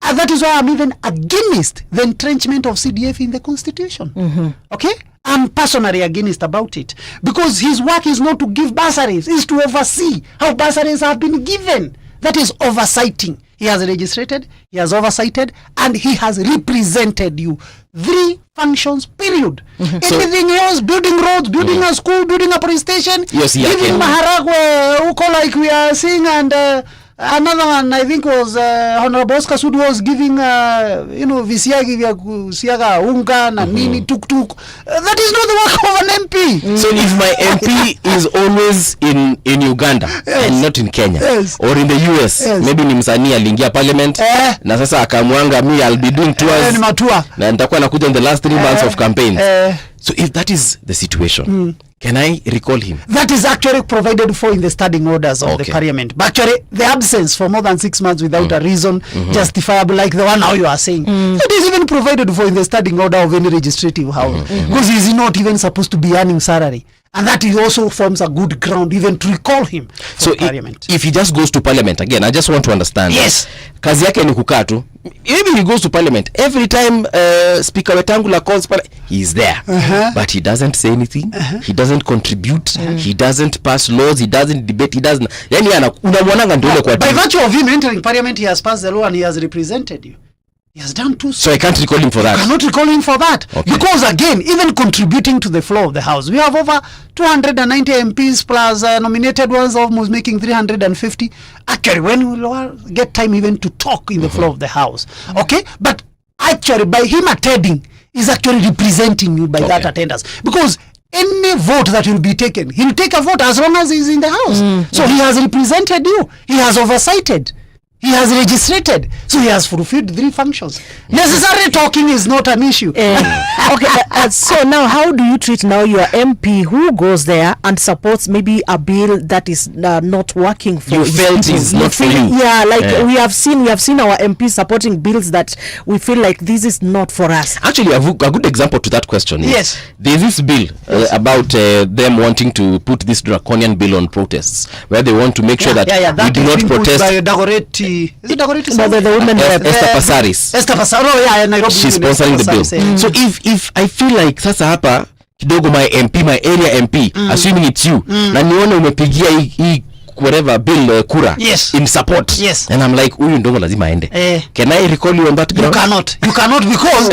and that is why I'm even against the entrenchment of CDF in the Constitution. I'm personally against about it, because his work is not to give bursaries, is to oversee how bursaries have been given. That is oversighting. He has registered, he has oversighted, and he has represented you. 3 functions, period. Anything else, building roads, building a school, building a police station, giving Maharagwe, Uko, like we are seeing, and another one, I think, was Honorable Oscar Sud was giving, visiagi vya kusiaga unga na nini tuk-tuk. That is not the work of an MP. So if my MP is always in Uganda and not in Kenya or in the US, maybe ni msanii aliingia parliament na sasa akamwanga me, I'll be doing tours na nitakuwa nakuja in the last 3 months of campaigns. So if that is the situation, can I recall him? That is actually provided for in the standing orders of the Parliament. But actually, the absence for more than 6 months without a reason justifiable, like the one now you are saying, that is even provided for in the standing order of any legislative house. Because he is not even supposed to be earning salary. And that also forms a good ground even to recall him so Parliament. If he just goes to Parliament, again, I just want to understand. Yes. Kazi yake ni kukaa tu. Maybe he goes to Parliament. Every time Speaker Wetangula calls, he's there. But he doesn't say anything. He doesn't contribute. He doesn't pass laws. He doesn't debate. He doesn't. Unamwonanga ndio kwa by virtue of him entering Parliament, he has passed the law and he has represented you. He has done too. So I can't recall him for that. I cannot recall him for that. Because again, even contributing to the flow of the House, we have over 290 MPs plus nominated ones, almost making 350. Actually, when we get time even to talk in the flow of the House. But actually, by him attending, is actually representing you by that attendance. Because any vote that will be taken, he'll take a vote as long as he's in the House. So he has represented you. He has oversighted. He has registered, so he has fulfilled 3 functions. Necessary talking is not an issue. Okay, so now how do you treat now your MP who goes there and supports maybe a bill that is not working for You felt is not for you. Yeah, like we have seen our MP supporting bills that we feel like this is not for us. Actually, a good example to that question is Yes. there's this bill about them wanting to put this draconian bill on protests, where they want to make sure that we do not protest. By Dagoretti. Is it Dagoretti? No, the women Esther Passaris. Esther Passaris. Oh yeah, Nairobi. She's sponsoring the bill. So if I feel like sasa hapa kidogo my area MP, assuming it's you, na nione umepigia hii whatever bill kura in support, and I'm like huyu ndio lazima aende. Can I recall you on that ground? You cannot because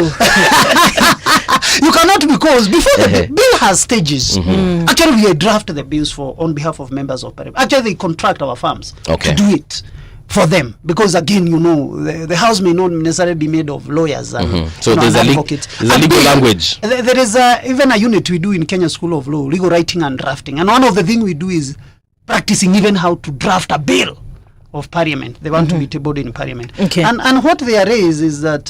you cannot because before the bill has stages. Actually, we draft the bills on behalf of members of parliament. Actually, they contract our firms to do it for them, because again, the house may not necessarily be made of lawyers and so there's a legal language. There is even a unit we do in Kenya School of Law, legal writing and drafting, and one of the things we do is practicing even how to draft a bill of parliament. They want to be tabled in parliament. And what they raise is that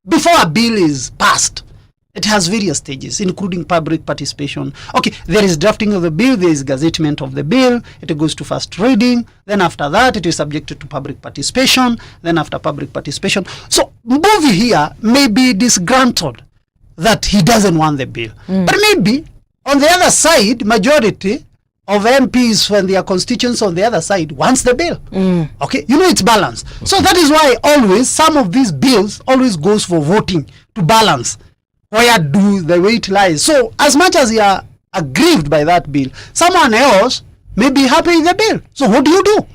before a bill is passed, it has various stages, including public participation. Okay, there is drafting of the bill, there is gazettement of the bill, it goes to first reading, then after that it is subjected to public participation, then after public participation. So Mbuvi here may be disgruntled that he doesn't want the bill. But maybe on the other side, majority of MPs when their constituents on the other side wants the bill. Okay, it's balanced. So that is why always some of these bills always goes for voting to balance. Where do the weight lies? So as much as you are aggrieved by that bill, someone else may be happy with the bill. So what do?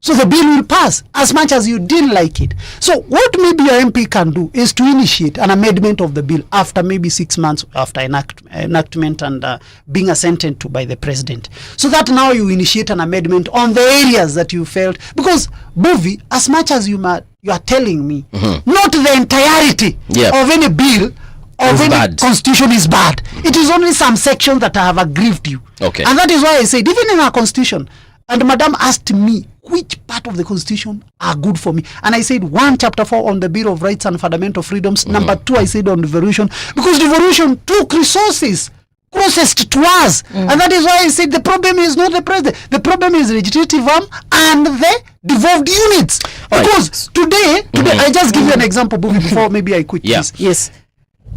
So the bill will pass as much as you didn't like it. So what maybe your MP can do is to initiate an amendment of the bill after maybe 6 months after enactment and being assented to by the president. So that now you initiate an amendment on the areas that you felt, because Buvi, as much as you are telling me, not the entirety of any bill of any constitution is bad. It is only some sections that have aggrieved you. Okay. And that is why I said, even in our constitution, and Madam asked me which part of the constitution are good for me, and I said 1 chapter 4 on the Bill of Rights and Fundamental Freedoms. Number 2, I said on devolution, because devolution took resources closest to us, and that is why I said the problem is not the president, the problem is legislative arm and the devolved units. Because today I just give you an example before maybe I quit this. Yes.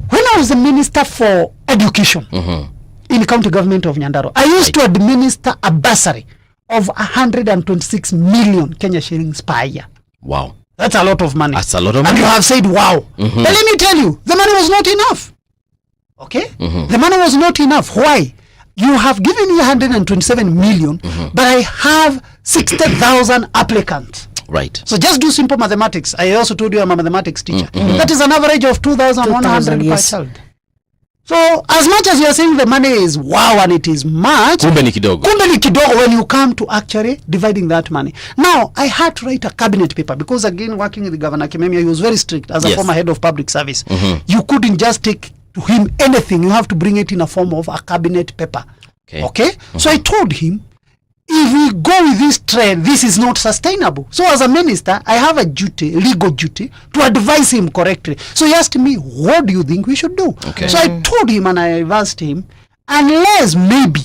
When I was the minister for education in the county government of Nyandarua, I used to administer a bursary of 126 million Kenya shillings per year. Wow. That's a lot of money. That's a lot of money. And you have said, wow. But let me tell you, the money was not enough. Okay? The money was not enough. Why? You have given me 127 million, but I have 60,000 applicants. Right. So just do simple mathematics. I also told you I'm a mathematics teacher. That is an average of 2,100 per child. So as much as you are saying the money is wow and it is much, kumbe ni kidogo when you come to actually dividing that money. Now I had to write a cabinet paper, because again, working with the Governor Kimemia, he was very strict as a former head of public service. You couldn't just take to him anything. You have to bring it in a form of a cabinet paper. Okay? So I told him, if we go with this trend, this is not sustainable. So as a minister, I have a duty, legal duty, to advise him correctly. So he asked me, what do you think we should do? So I told him and I advised him, unless maybe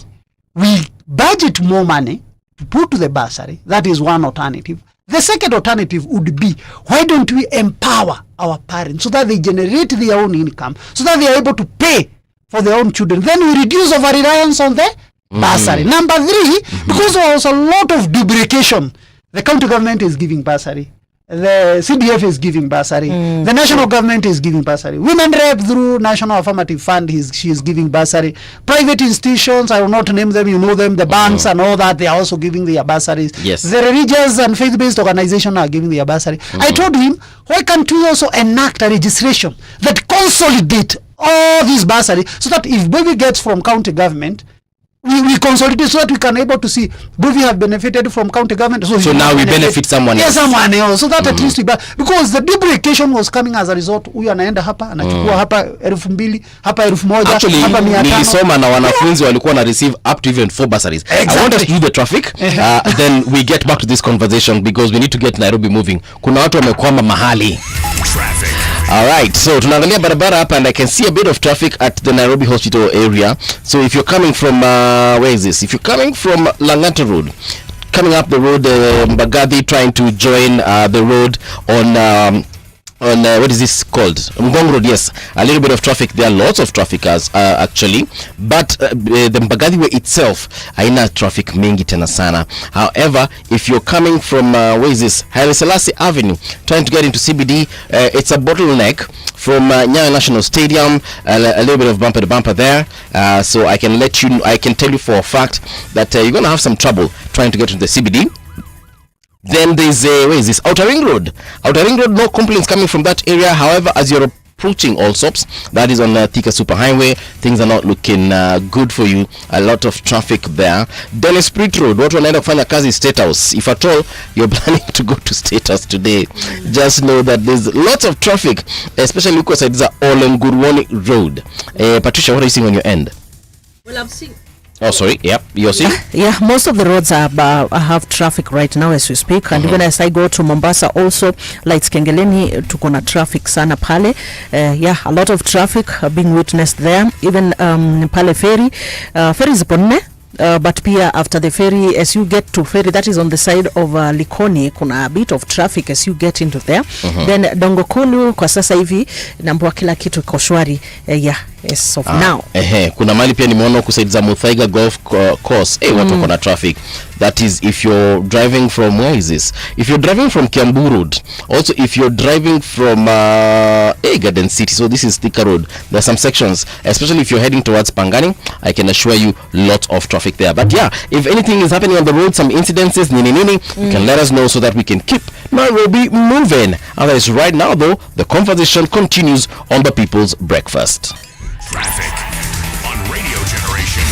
we budget more money to put to the bursary, that is one alternative. The second alternative would be, why don't we empower our parents so that they generate their own income, so that they are able to pay for their own children. Then we reduce over reliance on the bursary. Number 3, because there was a lot of duplication. The county government is giving bursary. The CDF is giving bursary. The national government is giving bursary. Women Rep through National Affirmative Fund, she is giving bursary. Private institutions, I will not name them, you know them, the banks and all that, they are also giving their bursaries. The religious and faith-based organizations are giving their bursary. I told him, why can't we also enact a registration that consolidate all these bursaries, so that if baby gets from county government, we consolidate so that we can able to see do we have benefited from county government, so now we benefit someone else. Yes, someone else, so that at least because the duplication was coming as a result. Huyu anaenda hapa anachukua hapa 2,000 hapa 1,000 actually hapa 500. nilisoma na wanafunzi walikuwa na receive up to even 4 bursaries. Exactly. I want us to do the traffic then we get back to this conversation because we need to get Nairobi moving. Kuna watu wamekwama mahali. Traffic. Alright, so tunaangalia barabara hapa and I can see a bit of traffic at the Nairobi hospital area. So if you're coming from where is this? If you're coming from Langata Road, coming up the road, Mbagathi trying to join the road on what is this called? Ngong Road, yes. A little bit of traffic there, lots of traffickers actually, but the Mbagathi way itself haina traffic mingi tena sana. However, if you're coming from where is this? Haile Selassie Avenue, trying to get into CBD, it's a bottleneck from Nyayo National Stadium, a little bit of bumper to bumper there. So I can tell you for a fact that you're gonna have some trouble trying to get into the CBD. Then there's where is this? Outer Ring Road. Outer Ring Road, no complaints coming from that area. However, as you're approaching Allsops, that is on Thika Superhighway, things are not looking good for you. A lot of traffic there. Then Spirit Road, watu wanaenda kufanya kazi State House. If at all you're planning to go to State House today, just know that there's lots of traffic, especially because it's Olengurwoni Road. Patricia, what are you seeing on your end? Well, I'm seeing. Oh, sorry. Yep, you're seeing? Yeah, most of the roads have traffic right now as we speak, and even as I go to Mombasa also, lights Kengeleni, tuko na traffic sana pale. Yeah, a lot of traffic being witnessed there. Even pale ferry is ponne. But pia after the ferry, as you get to ferry, that is on the side of Likoni, kuna a bit of traffic as you get into there. Then Dongokulu kwa sasa hivi nambua kila kitu koshwari. Yeah, as of now. Kuna mali pia nimeona kusaidia Muthaiga Golf Course. Watu wako na traffic. That is if you're driving from, where is this? If you're driving from Kiambu Road. Also if you're driving from Garden City. So this is Thika Road. There are some sections, especially if you're heading towards Pangani. I can assure you lots of traffic there. But yeah, if anything is happening on the road, some incidences, you can let us know so that we can keep Nairobi moving. Otherwise, right now though, the conversation continues on the People's Breakfast. Traffic on Radio Generation.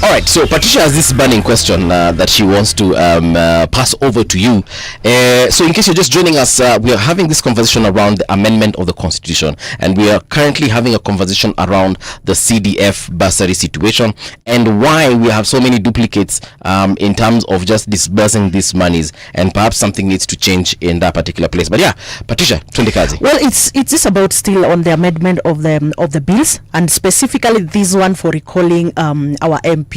All right, so Patricia has this burning question that she wants to pass over to you. So in case you're just joining us, we are having this conversation around the amendment of the Constitution, and we are currently having a conversation around the CDF bursary situation and why we have so many duplicates in terms of just disbursing these monies, and perhaps something needs to change in that particular place. But yeah, Patricia, twende kazi. Well, it's about still on the amendment of the bills, and specifically this one for recalling our MPs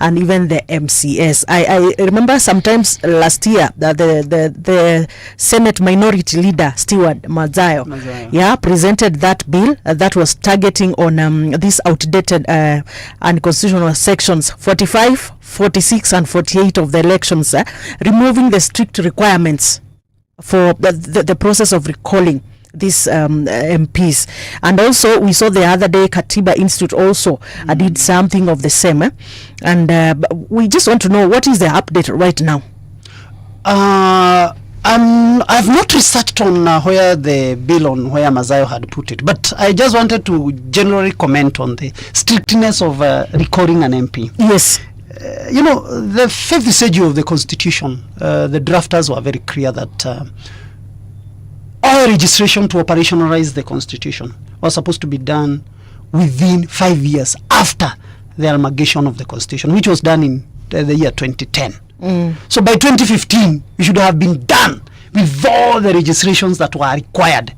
and even the MCS. I remember sometimes last year that the Senate Minority Leader Stewart Mazayo presented that bill that was targeting on these outdated unconstitutional sections 45, 46 and 48 of the elections, removing the strict requirements for the process of recalling these MPs. And also we saw the other day Katiba Institute also did something of the same, and we just want to know what is the update right now. I've not researched on where the bill on where Mazayo had put it, but I just wanted to generally comment on the strictness of recalling an MP. Yes. The fifth schedule of the Constitution, the drafters were very clear that all registration to operationalize the Constitution was supposed to be done within 5 years after the amalgamation of the Constitution, which was done in the year 2010. So by 2015, we should have been done with all the registrations that were required,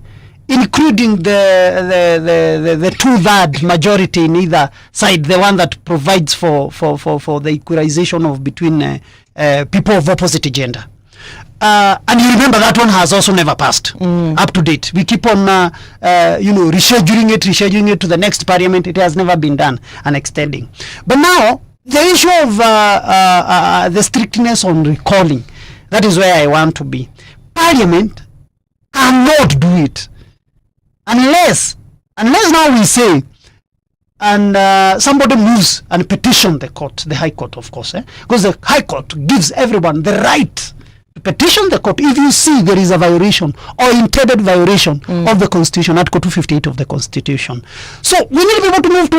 including the 2/3 majority in either side, the one that provides for the equalization of between people of opposite gender. And you remember that one has also never passed up to date. We keep on rescheduling it to the next parliament. It has never been done, and extending. But now the issue of the strictness on recalling, that is where I want to be. Parliament cannot do it unless now we say, and somebody moves and petition the court, the High Court, of course, because the High Court gives everyone the right to petition the court if you see there is a violation or intended violation of the Constitution, Article 258 of the Constitution. So we need to be able to move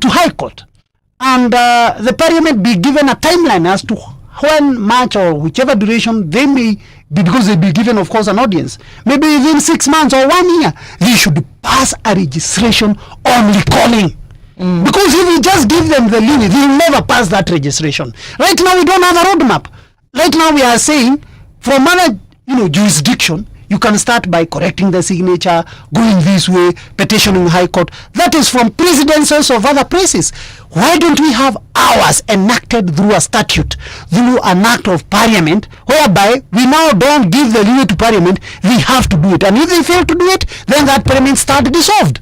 to High Court and the parliament be given a timeline as to when much or whichever duration they may be, because they be given, of course, an audience. Maybe within 6 months or 1 year, they should pass a registration on recalling. Because if we just give them the leeway, they will never pass that registration. Right now, we don't have a roadmap. Right now, we are saying from other, jurisdiction, you can start by correcting the signature, going this way, petitioning High Court. That is from precedences of other places. Why don't we have ours enacted through a statute, through an act of parliament, whereby we now don't give the leeway to parliament, we have to do it. And if they fail to do it, then that parliament starts dissolved.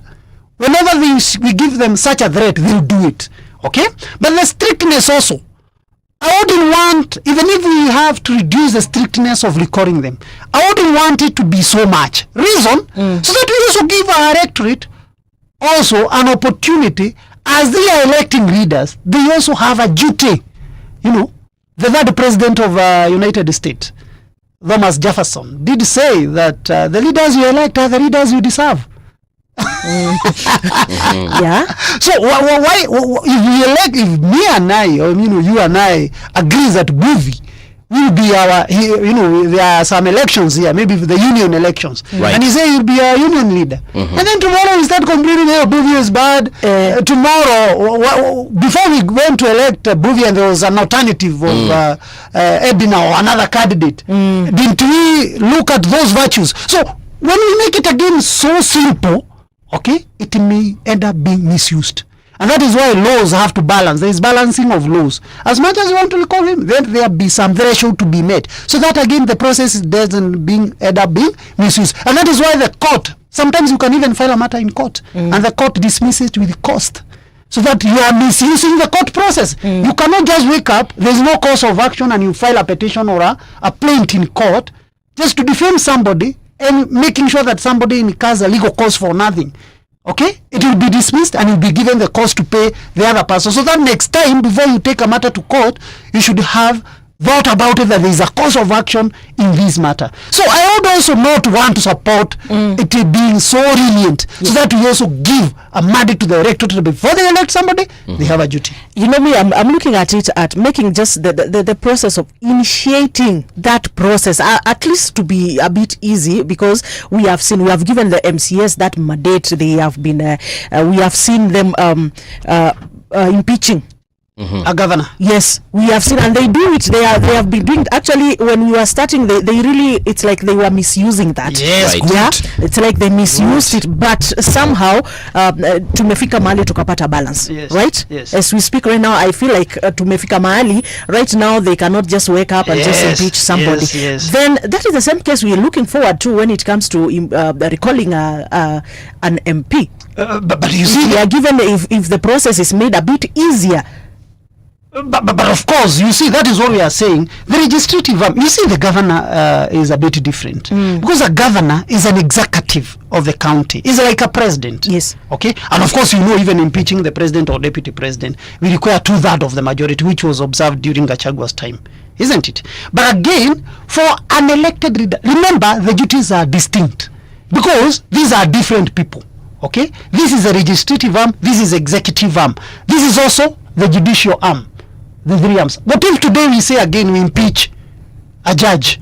Whenever we give them such a threat, they'll do it. Okay? But the strictness also, I wouldn't want, even if we have to reduce the strictness of recording them, I wouldn't want it to be so much. Reason, so that we also give our electorate also an opportunity, as they are electing leaders, they also have a duty. The third president of United States, Thomas Jefferson, did say that the leaders you elect are the leaders you deserve. Yeah. So why if me and I, or you and I agree that Buvi will be our, there are some elections here, maybe the union elections, right, and he say he'll be a union leader, and then tomorrow we start complaining, Buvi is bad. Tomorrow, before we went to elect Buvi, and there was an alternative of Edina or another candidate, didn't we look at those virtues? So when we make it again so simple, okay, it may end up being misused. And that is why laws have to balance. There is balancing of laws. As much as you want to recall him, then there be some threshold to be met. So that again, the process doesn't end up being misused. And that is why the court, sometimes you can even file a matter in court, and the court dismisses it with cost. So that you are misusing the court process. You cannot just wake up, there is no cause of action, and you file a petition or a plaint in court just to defame somebody, and making sure that somebody incurs a legal cause for nothing. Okay? It will be dismissed, and you'll be given the cost to pay the other person. So that next time, before you take a matter to court, you should have thought about it, that there is a cause of action in this matter. So I would also not want to support it being so lenient, so that we also give a mandate to the electorate before they elect somebody, they have a duty. Me, I'm looking at it at making just the process of initiating that process at least to be a bit easy, because we have given the MCS that mandate. They have been we have seen them impeaching a governor. Yes, we have seen, and they do it. They have been doing. Actually, when we were starting, they really, it's like they were misusing that. Yes, right. Yeah, it's like they misused it, but somehow tumefika mahali tukapata balance. Yes. Right? Yes. As we speak right now, I feel like tumefika mahali right now they cannot just wake up and just impeach somebody. Yes. Then that is the same case we are looking forward to when it comes to recalling an MP. But you see, we are given if the process is made a bit easier. But of course, you see, that is what we are saying. The legislative arm, you see, the governor is a bit different. Because a governor is an executive of the county. It's like a president. Yes. Okay? And of course, even impeaching the president or deputy president, we require 2/3 of the majority, which was observed during Gachagwa's time. Isn't it? But again, for an elected leader, remember, the duties are distinct. Because these are different people. Okay? This is a legislative arm. This is executive arm. This is also the judicial arm. The three arms. But if today we say again we impeach a judge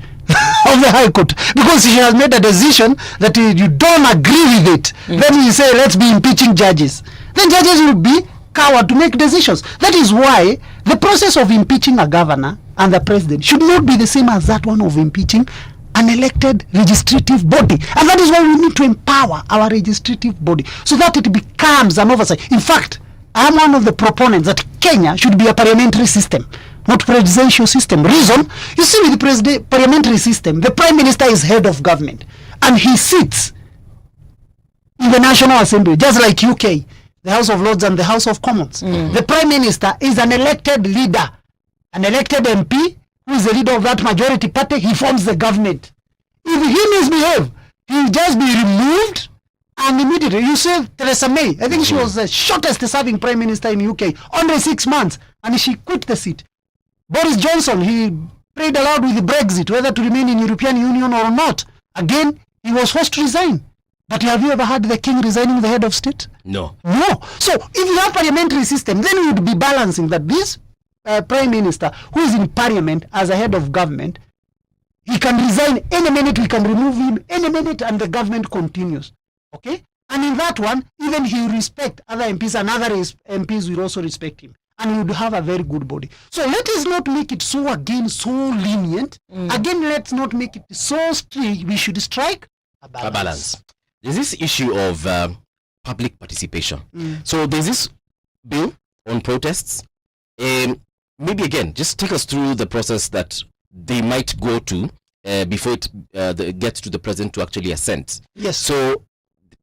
of the High Court because she has made a decision that you don't agree with it, then we say let's be impeaching judges. Then judges will be coward to make decisions. That is why the process of impeaching a governor and the president should not be the same as that one of impeaching an elected legislative body. And that is why we need to empower our legislative body so that it becomes an oversight. In fact, I am one of the proponents that Kenya should be a parliamentary system, not presidential system. Reason, you see, with the parliamentary system, the Prime Minister is head of government, and he sits in the National Assembly, just like UK, the House of Lords and the House of Commons. The Prime Minister is an elected leader, an elected MP, who is the leader of that majority party. He forms the government. If he misbehave, he will just be removed. And immediately, you see Theresa May, I think she was the shortest serving Prime Minister in UK, only 6 months, and she quit the seat. Boris Johnson, he prayed aloud with the Brexit, whether to remain in European Union or not. Again, he was forced to resign. But have you ever heard the king resigning the head of state? No. No. So if you have parliamentary system, then you would be balancing that this prime minister who is in parliament as a head of government, he can resign any minute, we can remove him any minute, and the government continues. Okay? And in that one, even he will respect other MPs, and other MPs will also respect him. And he would have a very good body. So let us not make it so lenient. Again, let's not make it so strict. We should strike a balance. There's this issue of public participation. So there's this bill on protests. Maybe again, just take us through the process that they might go to before it gets to the president to actually assent. Yes. So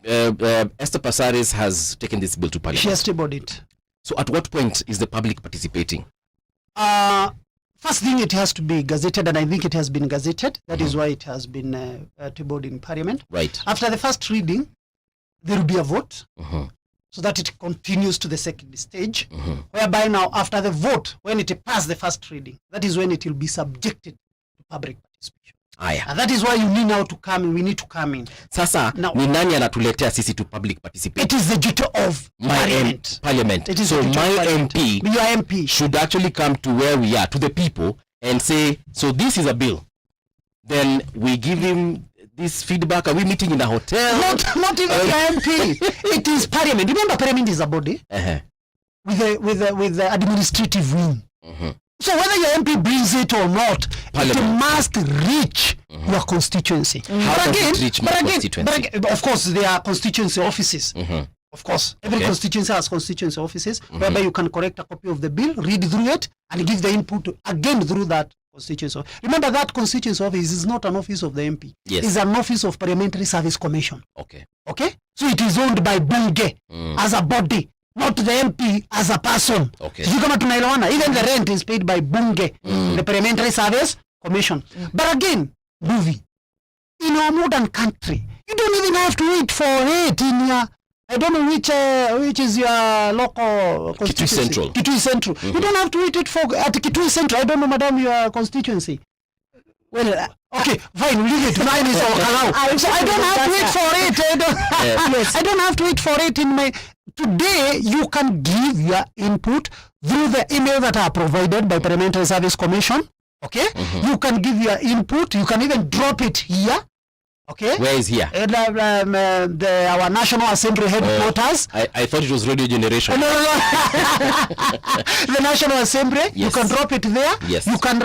Esther Passaris has taken this bill to parliament. She has tabled it. So at what point is the public participating? First thing, it has to be gazetted, and I think it has been gazetted. That is why it has been tabled in parliament. Right. After the first reading, there will be a vote, so that it continues to the second stage, whereby now after the vote, when it passed the first reading, that is when it will be subjected to public participation. And that is why you need now to come in. We need to come in. Sasa Now, ni nani anatuletea sisi to public participate? it is the duty of Parliament. It is So the duty of my Parliament. MP Your MP should actually come to where we are, to the people, and say, so this is a bill. Then we give him this feedback. Are we meeting in a hotel? not even your MP. It is Parliament. Remember, Parliament is a body with the administrative wing. So whether your MP brings it or not, it must reach your constituency. How does it reach my constituency? Of course, there are constituency offices. Of course, every constituency has constituency offices whereby you can correct a copy of the bill, read through it, and give the input again through that constituency. Remember, that constituency office is not an office of the MP. Yes. It's an office of Parliamentary Service Commission. Okay. So it is owned by Bunge as a body, not the MP as a person. Okay. Sijui kama tunaelewana. Even the rent is paid by Bunge, the Parliamentary Service Commission. But again, movie, in our modern country, you don't even have to wait for it in your, I don't know which is your local constituency. Central. Kitui Central. You don't have to wait it for at Kitui Central. I don't know, madam, your constituency. Well, okay, fine, leave it. Mine is Okalau. So I don't have to wait for it. I don't have to wait for it in my. Today, you can give your input through the email that are provided by Parliamentary Service Commission. Okay, you can give your input. You can even drop it here. Okay, Where is here? Our National Assembly headquarters. I thought it was Radio Generation. No. The National Assembly. Yes. You can drop it there. Yes. You can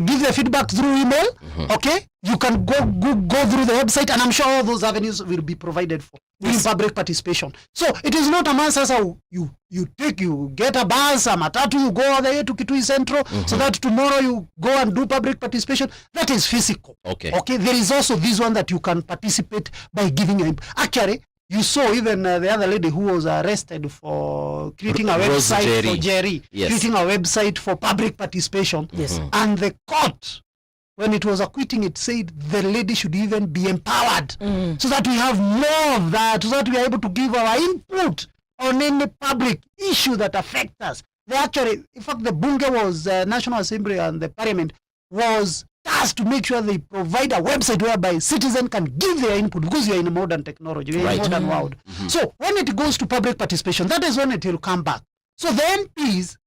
give the feedback through email. Okay. You can go through the website, and I'm sure all those avenues will be provided for in public participation. So it is not a matter of you get a bus, a matatu, you go all the way to Kitui Central, so that tomorrow you go and do public participation. That is physical. Okay. There is also this one that you can participate by giving your input. Actually, you saw even the other lady who was arrested for creating a website for Jerry, creating a website for public participation. Yes. And the court, when it was acquitting, it said the lady should even be empowered so that we have more of that, so that we are able to give our input on any public issue that affects us. They actually, in fact, the Bunge was National Assembly and the Parliament was tasked to make sure they provide a website whereby citizens can give their input, because you're in a modern technology, you're in a modern world. So when it goes to public participation, that is when it will come back. So the MPs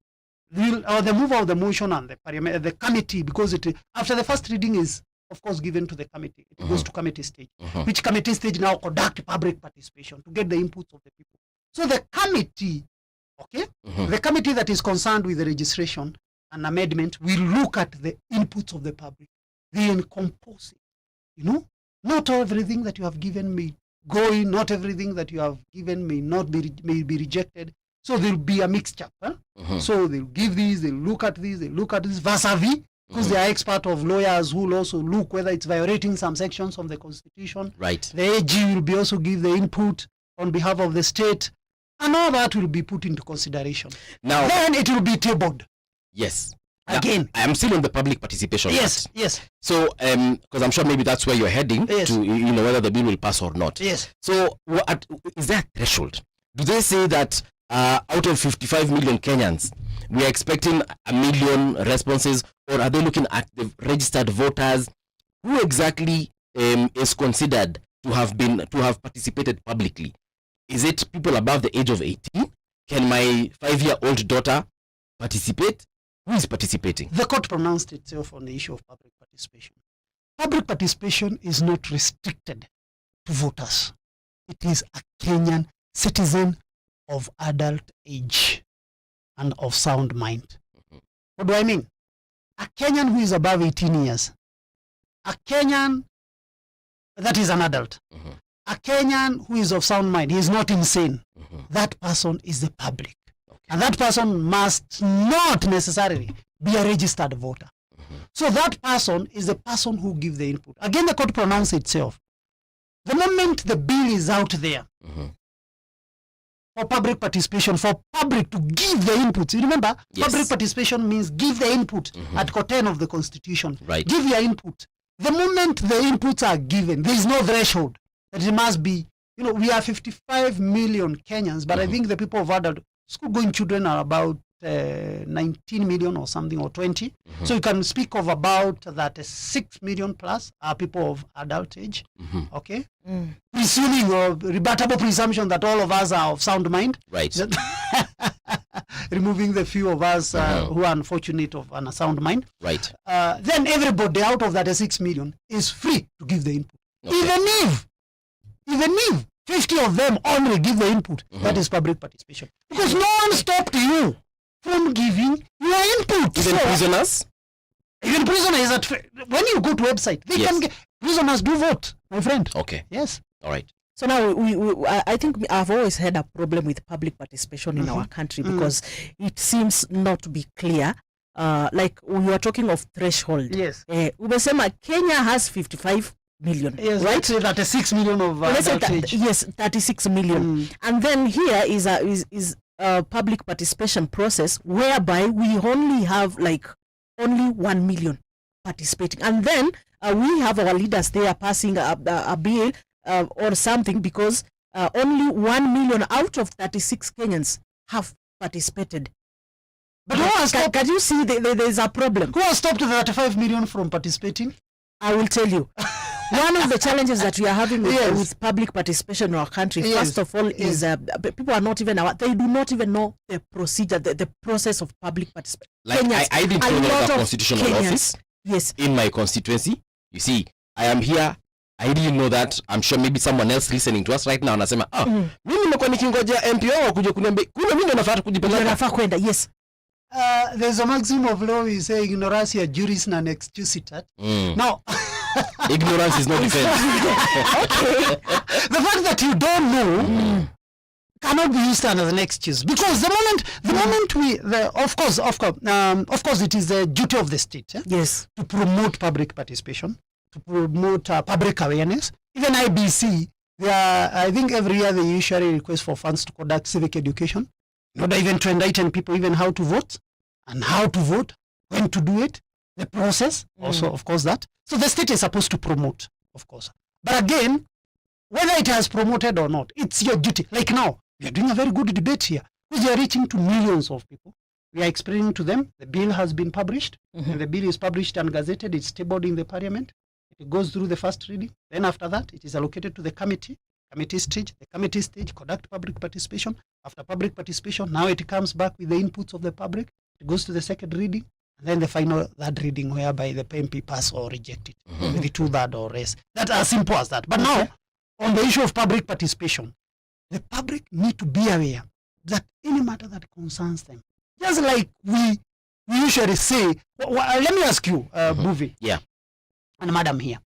or the mover of the motion and the parliament, the committee, because it after the first reading is of course given to the committee, it goes to committee stage, which committee stage now conduct public participation to get the inputs of the people. So the committee, the committee that is concerned with the registration and amendment will look at the inputs of the public. They encompass it. Not everything that you have given may go in, not everything that you have given may be rejected. So there will be a mixture. So they'll give these, they'll look at this, vis-a-vis, because they are expert of lawyers who will also look whether it's violating some sections of the Constitution. Right. The AG will be also give the input on behalf of the state, and all that will be put into consideration. Now, then it will be tabled. Yes. Again. I'm still on the public participation. Yes. So, because I'm sure maybe that's where you're heading to, whether the bill will pass or not. Yes. So, is there a threshold? Do they say that out of 55 million Kenyans, we are expecting 1 million responses, or are they looking at the registered voters? Who exactly is considered to have participated publicly? Is it people above the age of 18? Can my 5-year-old daughter participate? Who is participating? The court pronounced itself on the issue of public participation. Public participation is not restricted to voters. It is a Kenyan citizen of adult age and of sound mind. What do I mean? A Kenyan who is above 18 years, a Kenyan that is an adult, a Kenyan who is of sound mind, he is not insane. That person is the public. And that person must not necessarily be a registered voter. So that person is the person who gives the input. Again, the court pronounced itself. The moment the bill is out there for public participation, for public to give the input. You remember, public participation means give the input. Article 10 of the Constitution. Right. Give your input. The moment the inputs are given, there is no threshold that it must be. You know, we are 55 million Kenyans, but I think the people of adult school-going children are about 19 million or something, or 20. So you can speak of about that 6 million plus are people of adult age. Okay, presuming or rebuttable presumption that all of us are of sound mind. Right. Removing the few of us who are unfortunate of a sound mind. Right. Then everybody out of that 6 million is free to give the input. Okay. Even if 50 of them only give the input, that is public participation. Because no one stopped you from giving your input. Even prisoners? Even prisoners, when you go to website, they can get, prisoners do vote, my friend. Okay. Yes. All right. So now I think I've always had a problem with public participation in our country because it seems not to be clear. Like we were talking of threshold. Yes. Umesema Kenya has 55 million. Yes, right? Let's say that 6 million of adult age. Yes, 36 million. And then here is a public participation process whereby we only have like only 1 million participating. And then we have our leaders there passing a bill or something because only 1 million out of 36 Kenyans have participated. But can you see there's a problem? Who has stopped the 35 million from participating? I will tell you. One of the challenges that we are having with public participation in our country, first of all, is people are not even aware. They do not even know the procedure, the process of public participation. Like I didn't know the constitutional office. Yes. In my constituency. You see, I am here. I didn't know that. I'm sure maybe someone else listening to us right now anasema, mimi nimekuwa nikingojea MP wao kuja kuniambia, kuna mimi nafaa kujipeleka. Nafaa kwenda, yes. There's a maxim of law we say ignorantia juris non excusitat. Now, ignorance is not defense. Okay. The fact that you don't know cannot be used as an excuse, because the moment of course it is the duty of the state yes, to promote public participation, to promote public awareness. Even IBC, I think every year they usually request for funds to conduct civic education, in order even to enlighten people even how to vote, and how to vote, when to do it, the process also, of course, that. So the state is supposed to promote, of course. But again, whether it has promoted or not, it's your duty. Like now, we are doing a very good debate here, because we are reaching to millions of people. We are explaining to them, the bill has been published, and the bill is published and gazetted, it's tabled in the parliament, it goes through the first reading, then after that, it is allocated to the committee stage, the committee stage, conduct public participation. After public participation, now it comes back with the inputs of the public, it goes to the second reading, and then the final third reading, whereby the MP pass or reject it with the 2/3 or less. That's as simple as that. But now, on the issue of public participation, the public need to be aware that any matter that concerns them, just like we usually say, let me ask you, Buvi, and Madam here,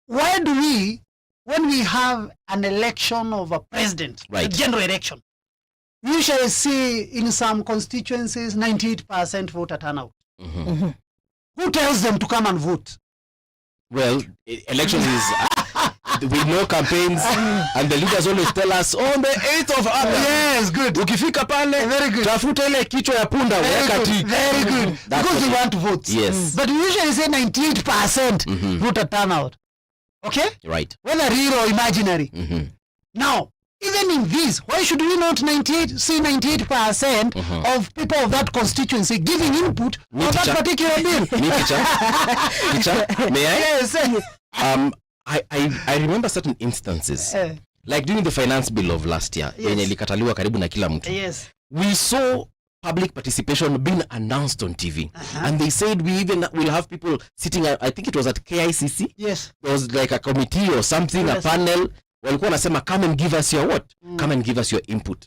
why do we, when we have an election of a president, a general election, we usually see in some constituencies 98% voter turnout? Who tells them to come and vote? Well, elections is with no campaigns, and the leaders always tell us on the 8th of August. Yes, good. Ukifika pale, very good. Tafuta ile kichwa ya punda weka tik. Very good. Because they want to vote. Yes. But we usually say 98% voter turnout. Okay? Right. Whether real or imaginary. Now, even in this, why should we not see 98% of people of that constituency giving input on that particular bill? May I? Yes. I remember certain instances like during the finance bill of last year, yenye ilikataliwa karibu na kila mtu. Yes. We saw public participation being announced on TV. And they said we even will have people sitting, I think it was at KICC. Yes. There was like a committee or something, Yes. a panel. Walikuwa nasema, come and give us your what? Come and give us your input.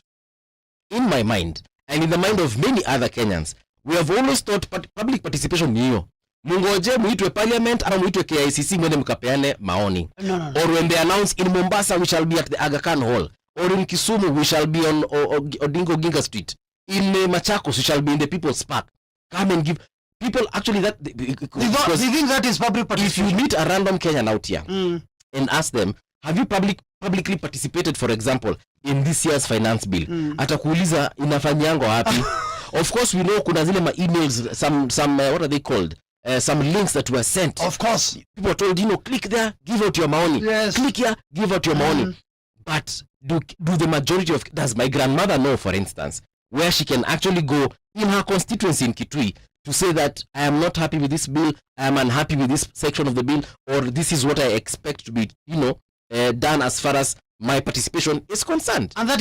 In my mind, and in the mind of many other Kenyans, we have always thought public participation ni hiyo. Mungoje muitwe parliament ama muitwe KICC mwende mkapeane maoni. No. Or when they announce in Mombasa we shall be at the Aga Khan Hall. Or in Kisumu we shall be on Odinga Oginga Street. In Machakos we shall be in the People's Park. Come and give people actually that because they think that is public participation. If you meet a random Kenyan out here and ask them, have you publicly participated, for example, in this year's finance bill? Atakuuliza inafanyango wapi? Of course we know kuna zile emails, some what are they called? Some links that were sent. Of course. People are told, click there, give out your money. Yes. Click here, give out your money. But do the majority of, does my grandmother know, for instance, where she can actually go in her constituency in Kitui to say that I am not happy with this bill, I am unhappy with this section of the bill, or this is what I expect to be, done as far as my participation is concerned. And that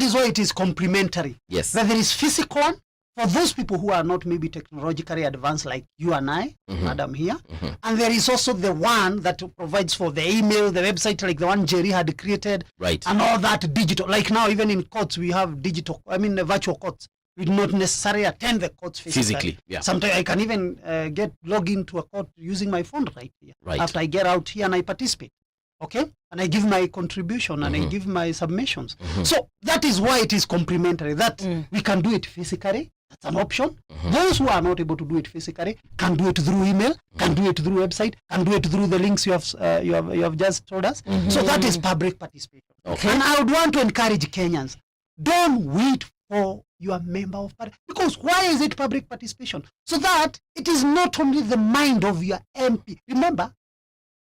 is why it is complementary. Yes. That there is physical one for those people who are not maybe technologically advanced like you and I, Madam here. And there is also the one that provides for the email, the website, like the one Jerry had created. Right. And all that digital. Like now, even in courts, we have virtual courts. We do not necessarily attend the courts physically. Yeah. Sometimes I can even log into a court using my phone right here. Right. After I get out here and I participate. Okay? And I give my contribution and I give my submissions. So that is why it is complementary. That we can do it physically. That's an option. Those who are not able to do it physically can do it through email, can do it through website, can do it through the links you have just told us. So that is public participation. Okay. And I would want to encourage Kenyans, don't wait for your member of parliament. Because why is it public participation? So that it is not only the mind of your MP. Remember,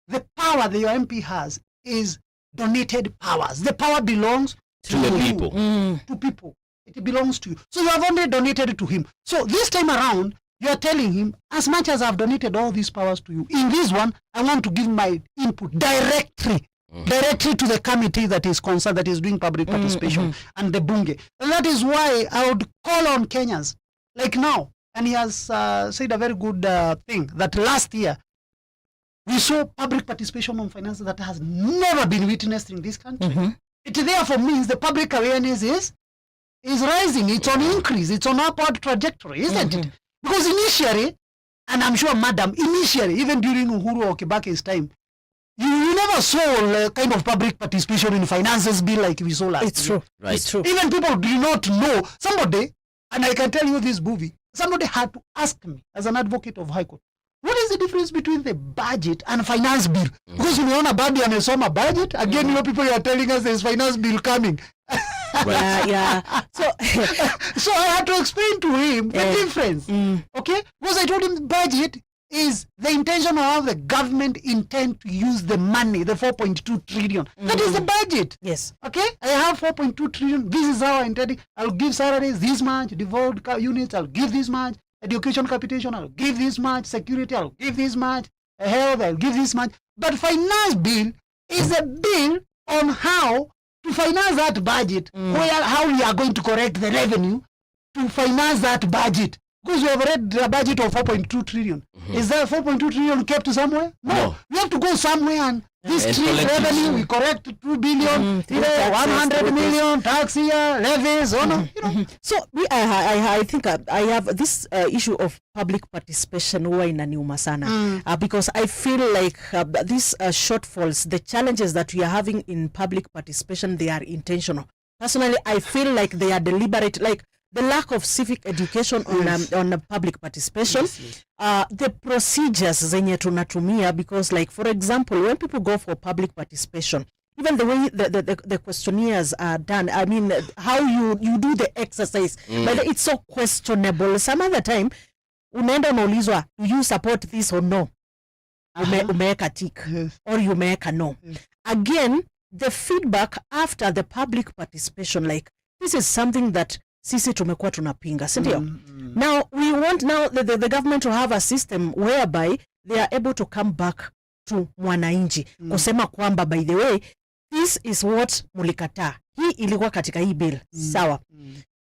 the power that your MP has is donated powers. The power belongs To the you, people. to people. It belongs to you. So you have only donated to him. So this time around, you are telling him, as much as I've donated all these powers to you, in this one, I want to give my input directly to the committee that is concerned, that is doing public participation, and the bunge. And that is why I would call on Kenyans, like now, and he has said a very good thing, that last year, we saw public participation on finance that has never been witnessed in this country. It therefore means the public awareness is rising. It's on increase. It's on upward trajectory, isn't it? Because initially, and I'm sure, Madam, initially, even during Uhuru or Kibaki's time, you never saw kind of public participation in finances bill like we saw last year. It's true. Right. It's true. Even people do not know. Somebody, and I can tell you this movie, somebody had to ask me as an advocate of High Court, what is the difference between the budget and finance bill? Because we own a budget and a budget. Again, people are telling us there's finance bill coming. Yeah. So I had to explain to him the difference. Okay? Because I told him the budget is the intention of how the government intend to use the money, the 4.2 trillion. That is the budget. yes. Okay? I have 4.2 trillion. This is how I intend. I'll give salaries this much, devolved units, I'll give this much, education capitation, I'll give this much, security, I'll give this much, health, I'll give this much. But finance bill is a bill on how to finance that budget, how we are going to correct the revenue to finance that budget. Because we have read a budget of 4.2 trillion. Is that 4.2 trillion kept somewhere? No. We have to go somewhere and this revenue, we correct 2 billion, 100 million, tax here, levies, So I think I have this issue of public participation huwa inaniuma sana because I feel like these shortfalls, the challenges that we are having in public participation, they are intentional. Personally, I feel like they are deliberate, like the lack of civic education on public participation, the procedures zenye tunatumia, because like for example, when people go for public participation, even the way the questionnaires are done, I mean how you do the exercise, but it's so questionable. Some other time unaenda unaulizwa, do you support this or no? Umeweka tick or you umeweka no. Again, the feedback after the public participation, like this is something that sisi tumekuwa tunapinga, si ndio? Now we want the government to have a system whereby they are able to come back to mwananchi kusema kwamba by the way this is what mulikataa. Hii ilikuwa katika hii bill. Sawa.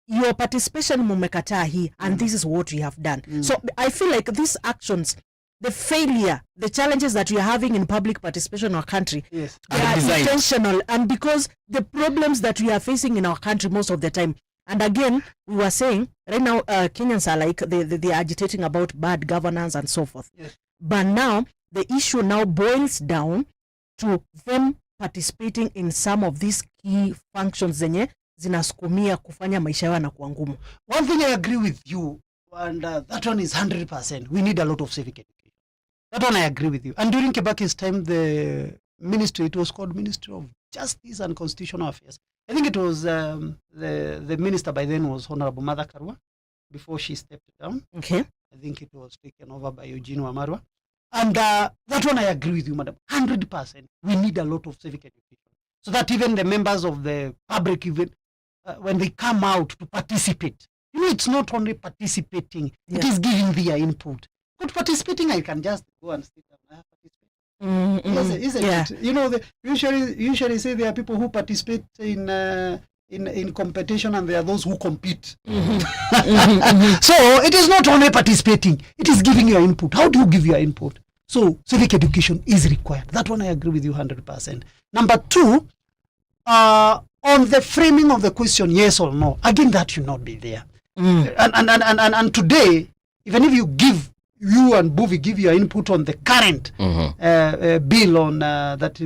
Your participation mumekataa hii, and this is what we have done. So I feel like these actions, the failure, the challenges that we are having in public participation in our country, Yes. they are intentional, and because the problems that we are facing in our country most of the time. And again, we were saying right now, Kenyans are like they are agitating about bad governance and so forth. Yes. But now the issue now boils down to them participating in some of these key functions zenye zinasukumia kufanya maisha yao na kuwa ngumu. One thing I agree with you, and that one is 100%. We need a lot of civic education. That one I agree with you. And during Kebaki's time, the ministry, it was called Ministry of Justice and Constitutional Affairs. I think it was the minister by then was Honorable Mother Karua before she stepped down. Okay. I think it was taken over by Eugene Wamarwa. And that one I agree with you, madam. 100%. We need a lot of civic education. So that even the members of the public, even when they come out to participate, it's not only participating, it is giving their input. But participating, I can just go and sit down. I participate. Isn't it? Usually say there are people who participate in competition, and there are those who compete. So it is not only participating, it is giving your input. How do you give your input? So civic education is required. That one I agree with you 100%. Number two, on the framing of the question, yes or no, again, that should not be there. And today, even if you and Buvi give your input on the current bill on that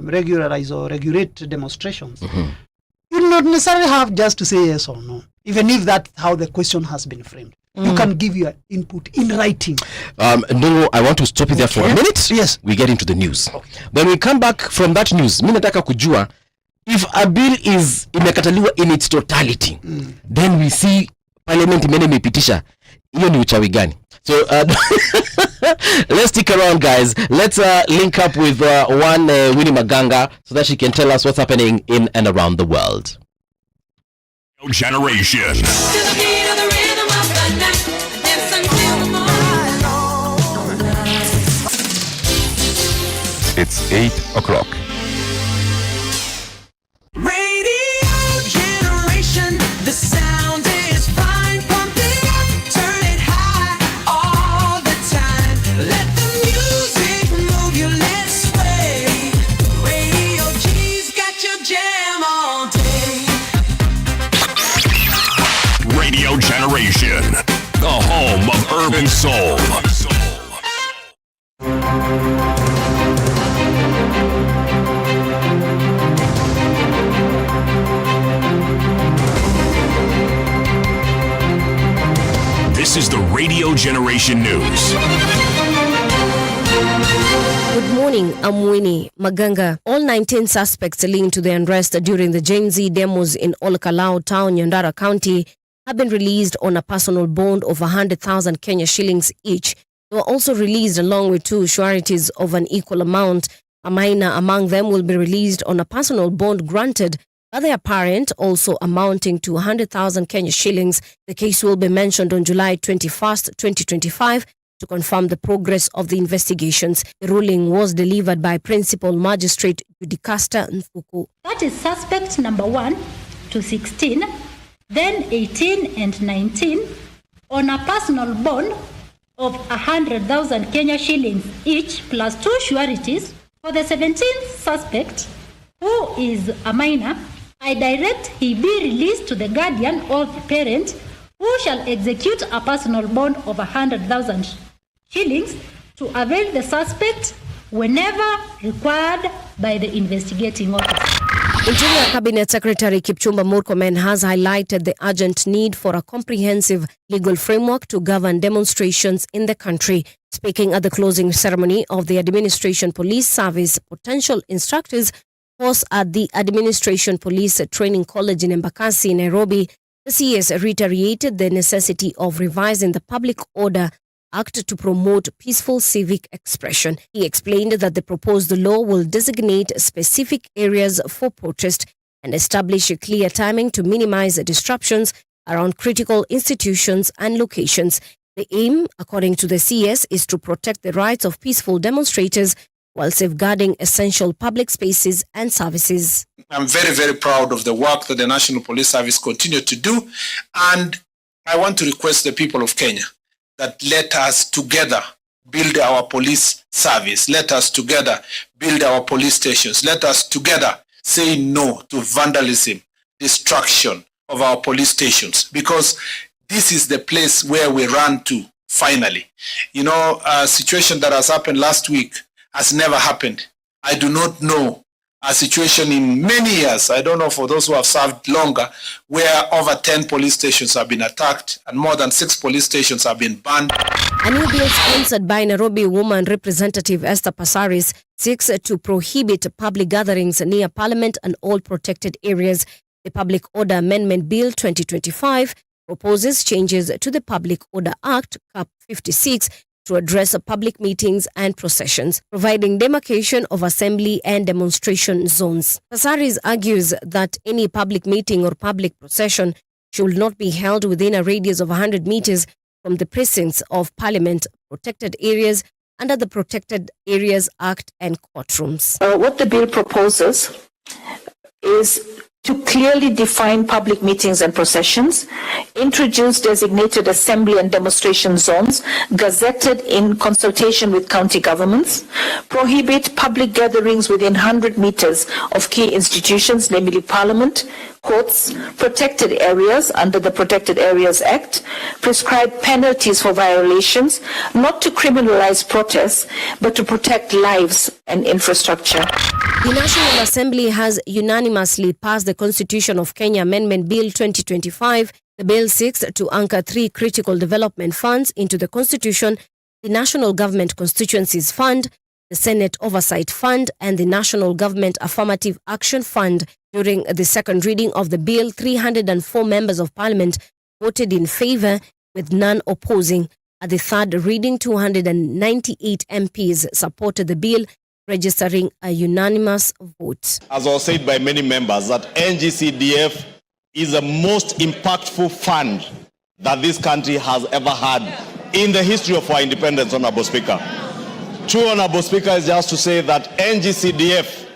regularize or regulate demonstrations, you do not necessarily have just to say yes or no, even if that's how the question has been framed. You can give your input in writing. No, I want to stop you there for a minute. Yes. We get into the news. Okay. When we come back from that news, mimi nataka kujua if a bill is imekataliwa in its totality, then we see parliament imepitisha, hiyo ni uchawi gani? So let's stick around, guys. Let's link up with one Winnie Maganga so that she can tell us what's happening in and around the world. Generation. It's 8 o'clock. Radio generation, the sound is fine. Pump it up, turn it high all the time. Let the music move you, let's sway. Radio G's got your jam all day. Radio Generation, the home of urban soul. This is the Radio Generation News. Good morning, I'm Winnie Maganga. All 19 suspects linked to the unrest during the Gen Z demos in Olkalau town, Nyandara County, have been released on a personal bond of 100,000 Kenya shillings each. They were also released along with two sureties of an equal amount. A minor among them will be released on a personal bond granted by their parent, also amounting to 100,000 Kenya shillings. The case will be mentioned on July 21st, 2025 to confirm the progress of the investigations. The ruling was delivered by Principal Magistrate Judicasta Nfuku. That is suspect number 1 to 16, then 18 and 19 on a personal bond of 100,000 Kenya shillings each plus two sureties. For the 17th suspect, who is a minor, I direct he be released to the guardian or the parent, who shall execute a personal bond of 100,000 shillings to avail the suspect whenever required by the investigating officer. Interior Cabinet Secretary Kipchumba Murkomen has highlighted the urgent need for a comprehensive legal framework to govern demonstrations in the country. Speaking at the closing ceremony of the Administration Police Service potential instructors course at the Administration Police Training College in Embakasi, Nairobi, the CS reiterated the necessity of revising the Public Order Act to promote peaceful civic expression. He explained that the proposed law will designate specific areas for protest and establish a clear timing to minimize disruptions around critical institutions and locations. The aim, according to the CS, is to protect the rights of peaceful demonstrators while safeguarding essential public spaces and services. I'm very, very proud of the work that the National Police Service continue to do. And I want to request the people of Kenya that let us together build our police service. Let us together build our police stations. Let us together say no to vandalism, destruction of our police stations, because this is the place where we run to finally. You know, a situation that has happened last week has never happened. I do not know a situation in many years, I don't know for those who have served longer, where over 10 police stations have been attacked and more than 6 police stations have been banned. A new bill sponsored by Nairobi woman representative Esther Passaris seeks to prohibit public gatherings near Parliament and all protected areas. The Public Order Amendment Bill 2025 proposes changes to the Public Order Act, Cap 56, to address public meetings and processions, providing demarcation of assembly and demonstration zones. Passaris argues that any public meeting or public procession should not be held within a radius of 100 meters from the precincts of Parliament, protected areas under the Protected Areas Act and courtrooms. What the bill proposes is to clearly define public meetings and processions, introduce designated assembly and demonstration zones gazetted in consultation with county governments, prohibit public gatherings within 100 meters of key institutions, namely Parliament, courts, protected areas under the Protected Areas Act, prescribe penalties for violations, not to criminalize protests, but to protect lives and infrastructure. The National Assembly has unanimously passed the Constitution of Kenya Amendment Bill 2025. The bill seeks to anchor 3 critical development funds into the Constitution: the National Government Constituencies Fund, the Senate Oversight Fund, and the National Government Affirmative Action Fund. During the second reading of the bill, 304 members of Parliament voted in favor, with none opposing. At the third reading, 298 MPs supported the bill, registering a unanimous vote. As was said by many members, that NGCDF is the most impactful fund that this country has ever had in the history of our independence, Honorable Speaker. True, Honorable Speaker, is just to say that NGCDF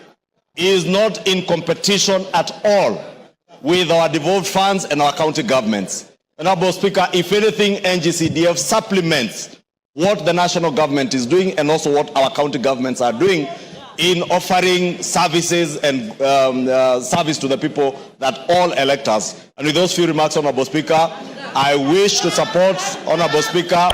is not in competition at all with our devolved funds and our county governments. Honorable Speaker, if anything, NGCDF supplements what the national government is doing and also what our county governments are doing in offering services and service to the people that all elect us. And with those few remarks, Honorable Speaker, I wish to support, Honorable Speaker.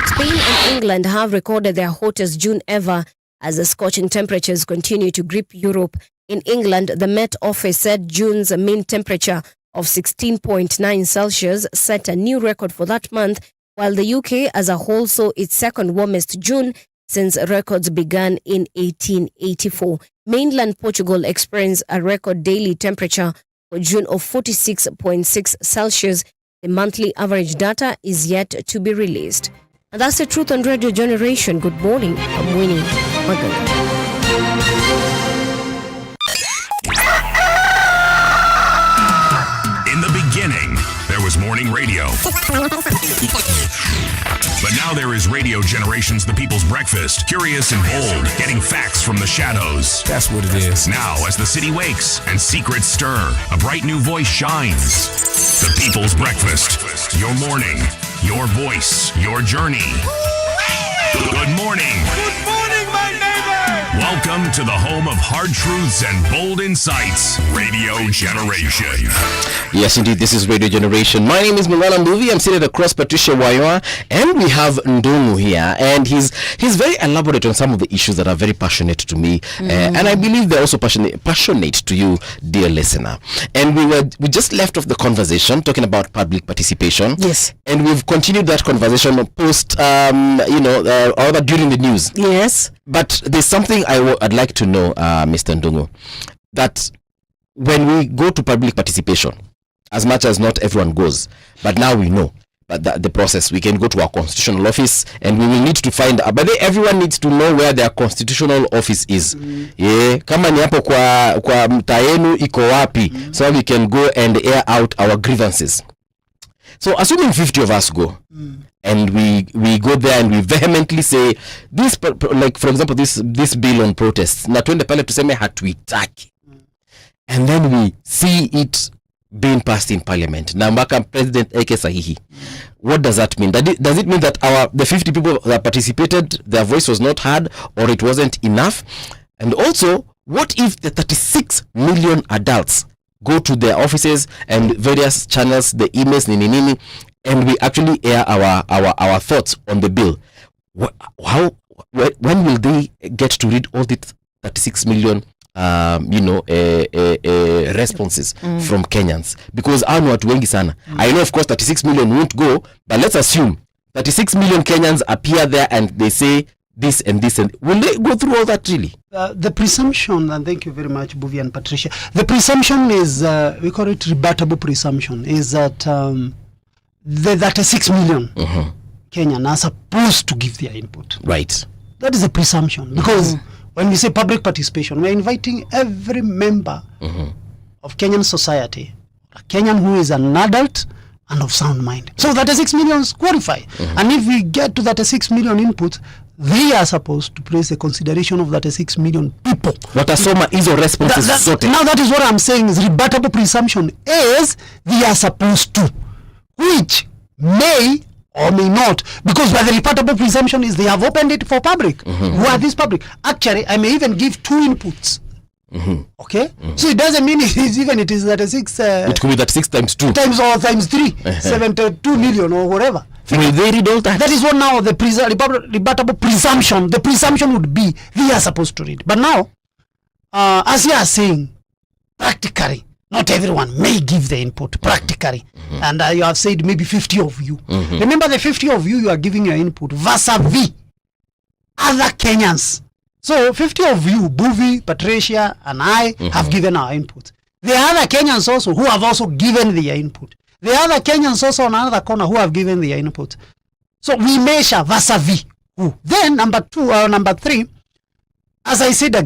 Spain and England have recorded their hottest June ever as the scorching temperatures continue to grip Europe. In England, the Met Office said June's mean temperature of 16.9 Celsius set a new record for that month, while the UK as a whole saw its second warmest June since records began in 1884. Mainland Portugal experienced a record daily temperature for June of 46.6 Celsius. The monthly average data is yet to be released. And that's the truth on Radio Generation. Good morning. I'm Winnie Maganga. In the beginning, there was morning radio. But now there is Radio Generation's The People's Breakfast. Curious and bold, getting facts from the shadows. That's what it is. Now, as the city wakes and secrets stir, a bright new voice shines. The People's Breakfast. Your morning, your voice, your journey. Good morning. Good morning, my neighbor. Welcome to the home of hard truths and bold insights. Radio Generation. Yes, indeed, this is Radio Generation. My name is Milana Mbuvi. I'm seated across Patricia Wayoa, and we have Ndungu here, and he's very elaborate on some of the issues that are very passionate to me, and I believe they're also passionate to you, dear listener. And we just left off the conversation talking about public participation. Yes. And we've continued that conversation post, or during the news. Yes. But there's something I'd like to know, Mr. Ndungu, that when we go to public participation, as much as not everyone goes, but now we know that the process, we can go to our constitutional office and we will need to find, but everyone needs to know where their constitutional office is. Yeah, kama ni hapo kwa mtaa yenu iko wapi, so we can go and air out our grievances. So assuming 50 of us go, and we go there and we vehemently say this, like for example this bill on protests, na tuende pale tuseme hatuitaki, and then we see it being passed in parliament na mpaka president eke sahihi, what does that mean? Does it mean that the 50 people that participated, their voice was not heard, or it wasn't enough? And also, what if the 36 million adults go to their offices and various channels, the emails, nini, and we actually air our thoughts on the bill? When will they get to read all the 36 million responses from Kenyans? Because hao watu wengi sana. I know of course 36 million won't go, but let's assume 36 million Kenyans appear there and they say this and this, and will they go through all that really? The presumption, and thank you very much, Buvi and Patricia. The presumption is, we call it rebuttable presumption, is that the 36 million Kenyan are supposed to give their input. Right. That is a presumption, because when we say public participation, we're inviting every member of Kenyan society, a Kenyan who is an adult and of sound mind. So 36 million qualify. And if we get to 36 million input, they are supposed to praise the consideration of 36 million people. Watasoma hizo responses zote. Now that is what I'm saying is rebuttable presumption is they are supposed to, which may or may not, because by the rebuttable presumption is they have opened it for public. Who are these public? Actually, I may even give 2 inputs. Okay? So it doesn't mean it is 36. It could be 36 times 2. Times 3. 72 million or whatever. Will they read all that? That is what now the rebuttable presumption, the presumption would be they are supposed to read. But now, as you are saying, practically, not everyone may give the input practically. And you have said maybe 50 of you. Remember the 50 of you are giving your input vis-a-vis other Kenyans. So 50 of you, Buvi, Patricia, and I have given our input. There are other Kenyans also who have also given their input. There are other Kenyans also on another corner who have given their input. So we measure vis-a-vis who. Then number 3, as I said again,